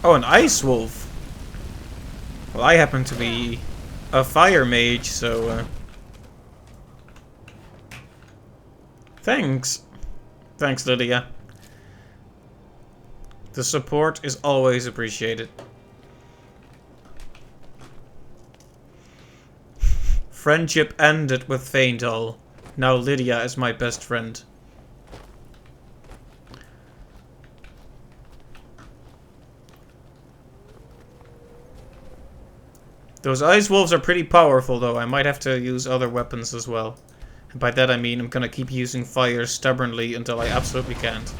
Oh, an ice wolf. Well, I happen to be a fire mage, so thanks. Thanks, Lydia. The support is always appreciated. Friendship ended with Faendal. Now Lydia is my best friend. Those ice wolves are pretty powerful though. I might have to use other weapons as well. And by that I mean I'm gonna keep using fire stubbornly until I absolutely can't.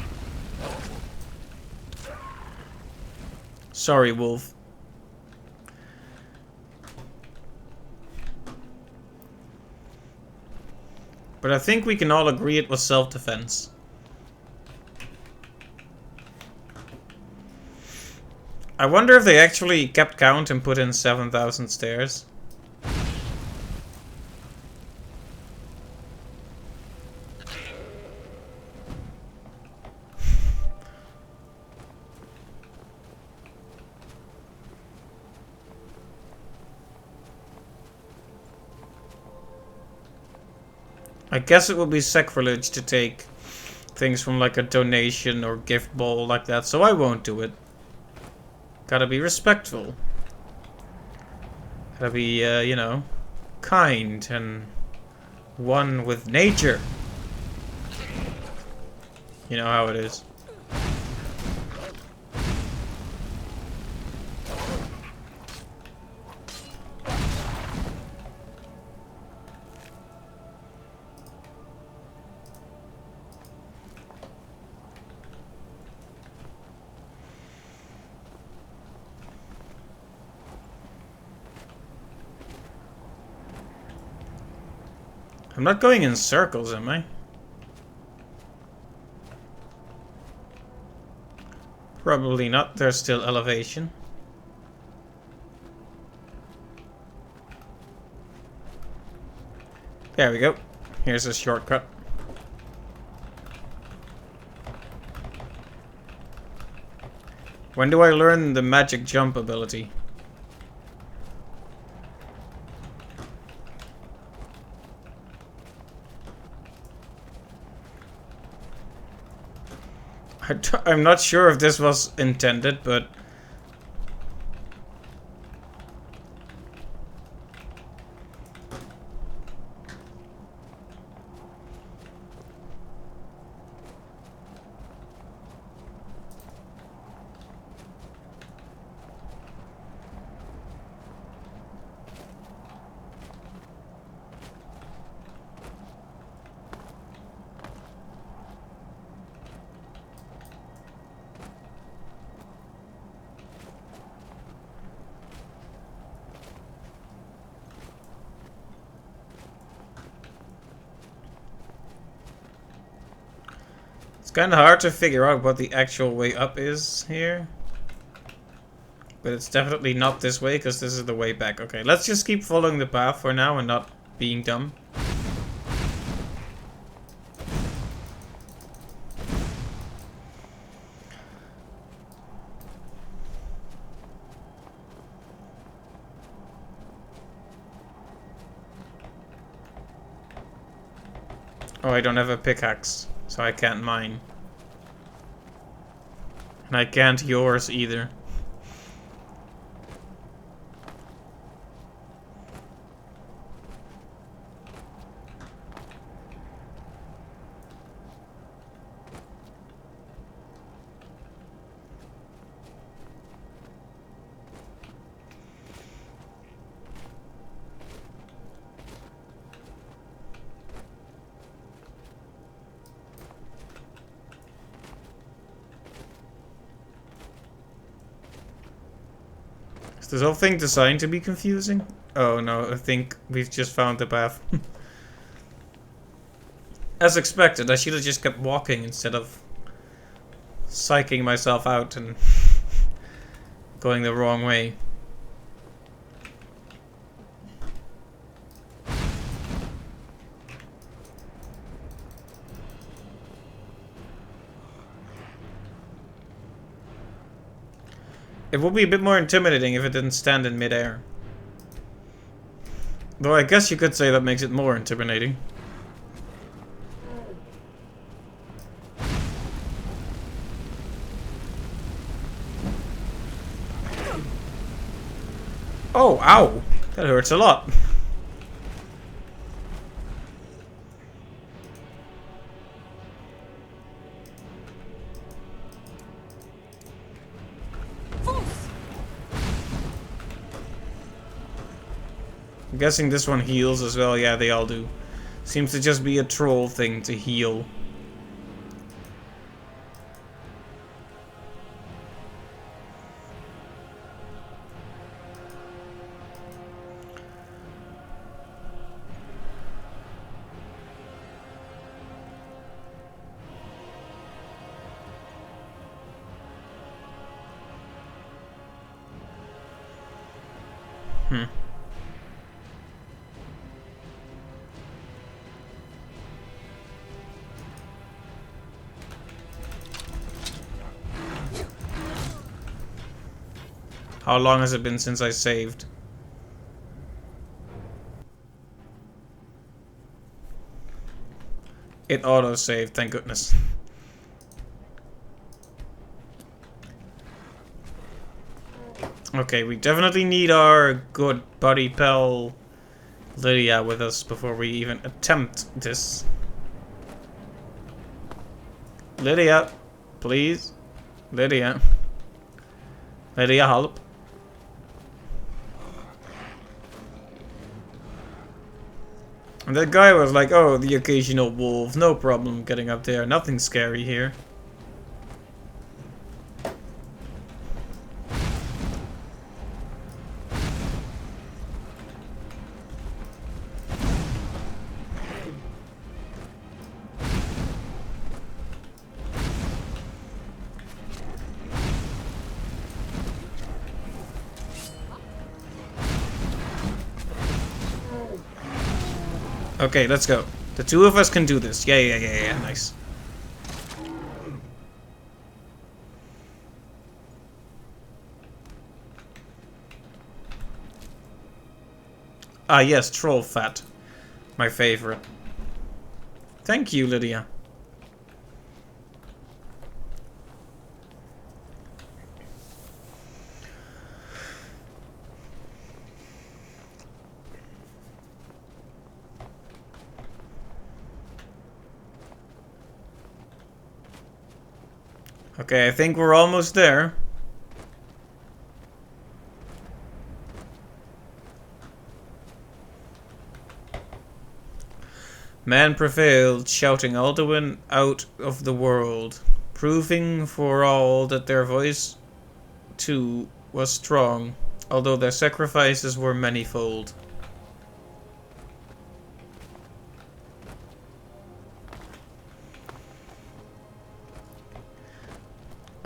Sorry, Wolf. But I think we can all agree it was self-defense. I wonder if they actually kept count and put in 7,000 stairs. I guess it would be sacrilege to take things from like a donation or gift bowl like that, so I won't do it. Gotta be respectful. Gotta be, you know, kind and one with nature. You know how it is. I'm not going in circles, am I? Probably not. There's still elevation. There we go. Here's a shortcut. When do I learn the magic jump ability? I'm not sure if this was intended, but... It's kind of hard to figure out what the actual way up is here. But it's definitely not this way, because this is the way back. Okay, let's just keep following the path for now and not being dumb. Oh, I don't have a pickaxe, so I can't mine. And I can't yours either. Is this whole thing designed to be confusing? Oh no, I think we've just found the path. As expected, I should have just kept walking instead of psyching myself out and going the wrong way. It would be a bit more intimidating if it didn't stand in midair. Though I guess you could say that makes it more intimidating. Oh, ow! That hurts a lot. I'm guessing this one heals as well. Yeah, they all do. Seems to just be a troll thing to heal. Hmm. How long has it been since I saved? It auto-saved, thank goodness. Okay, we definitely need our good buddy pal Lydia with us before we even attempt this. Lydia, please. Lydia. Lydia, help. And that guy was like, oh, the occasional wolf, no problem getting up there, nothing scary here. Okay, let's go. The two of us can do this. Yeah, nice. Ah, yes, troll fat. My favorite. Thank you, Lydia. Okay, I think we're almost there. Man prevailed, shouting Alduin out of the world, proving for all that their voice, too, was strong, although their sacrifices were manifold.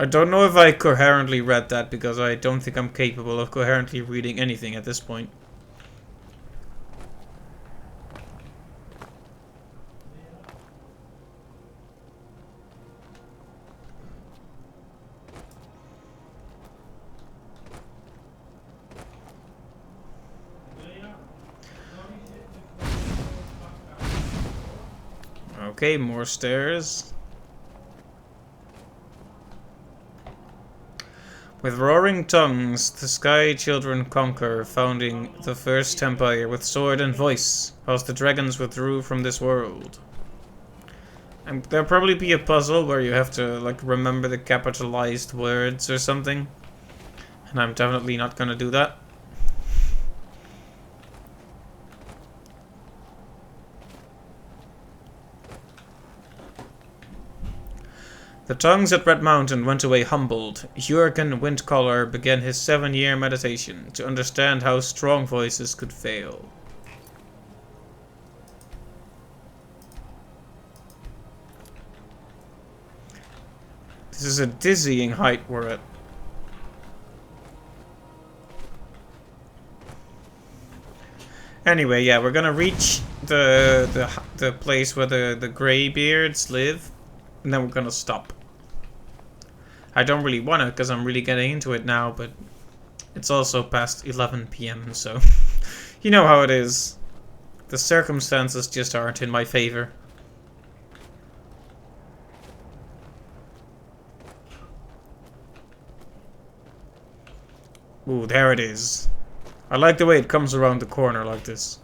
I don't know if I coherently read that, because I don't think I'm capable of coherently reading anything at this point. Okay, more stairs. With roaring tongues, the Sky Children conquer, founding the first empire with sword and voice, whilst the dragons withdrew from this world. And there'll probably be a puzzle where you have to, like, remember the capitalized words or something. And I'm definitely not gonna do that. The tongues at Red Mountain went away humbled. Jurgen Windcaller began his 7-year meditation to understand how strong voices could fail. This is a dizzying height we're at. Anyway, yeah, we're gonna reach the place where the Greybeards live, and then we're gonna stop. I don't really want to, because I'm really getting into it now, but it's also past 11 PM, so you know how it is. The circumstances just aren't in my favor. Ooh, there it is. I like the way it comes around the corner like this.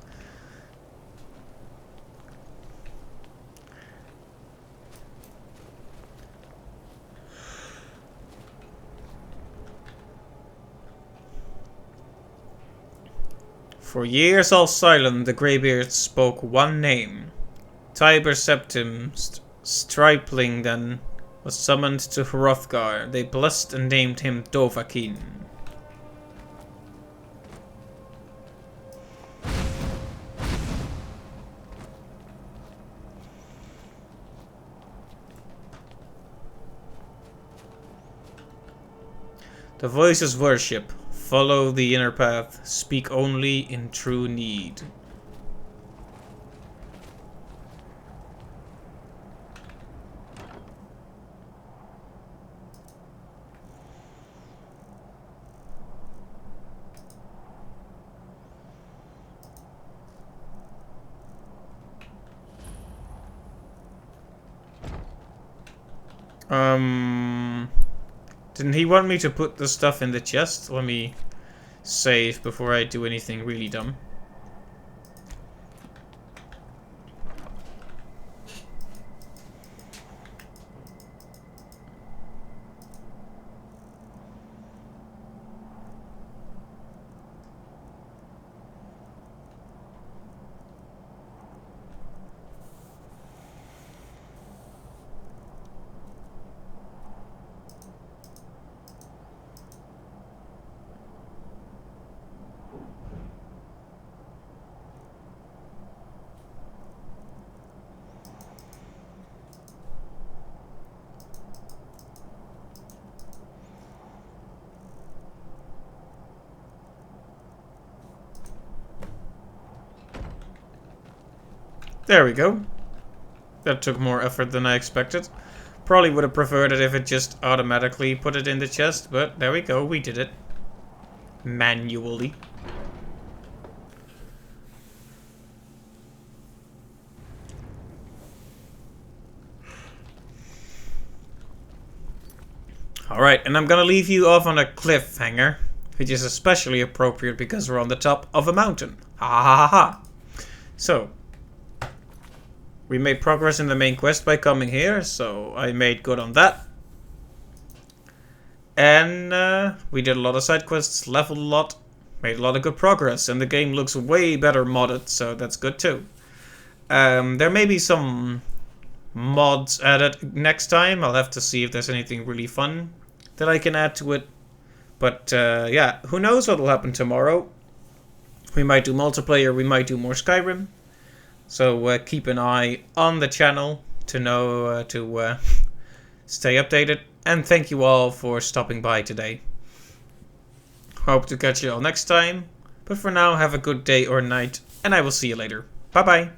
For years all silent, the Greybeards spoke one name. Tiber Septim Stripling then was summoned to Hrothgar. They blessed and named him Dovahkiin. The voices worship, Follow the inner path. Speak only in true need. Didn't he want me to put the stuff in the chest? Let me save before I do anything really dumb. There we go. That took more effort than I expected. Probably would have preferred it if it just automatically put it in the chest, but there we go, we did it. Manually. Alright, and I'm gonna leave you off on a cliffhanger, which is especially appropriate because we're on the top of a mountain. Ha ha ha ha. So, we made progress in the main quest by coming here, so I made good on that. And we did a lot of side quests, leveled a lot, made a lot of good progress, and the game looks way better modded, so that's good too. There may be some mods added next time. I'll have to see if there's anything really fun that I can add to it. But yeah, who knows what will happen tomorrow. We might do multiplayer, we might do more Skyrim. So keep an eye on the channel to know to stay updated. And thank you all for stopping by today. Hope to catch you all next time. But for now, have a good day or night. And I will see you later. Bye bye.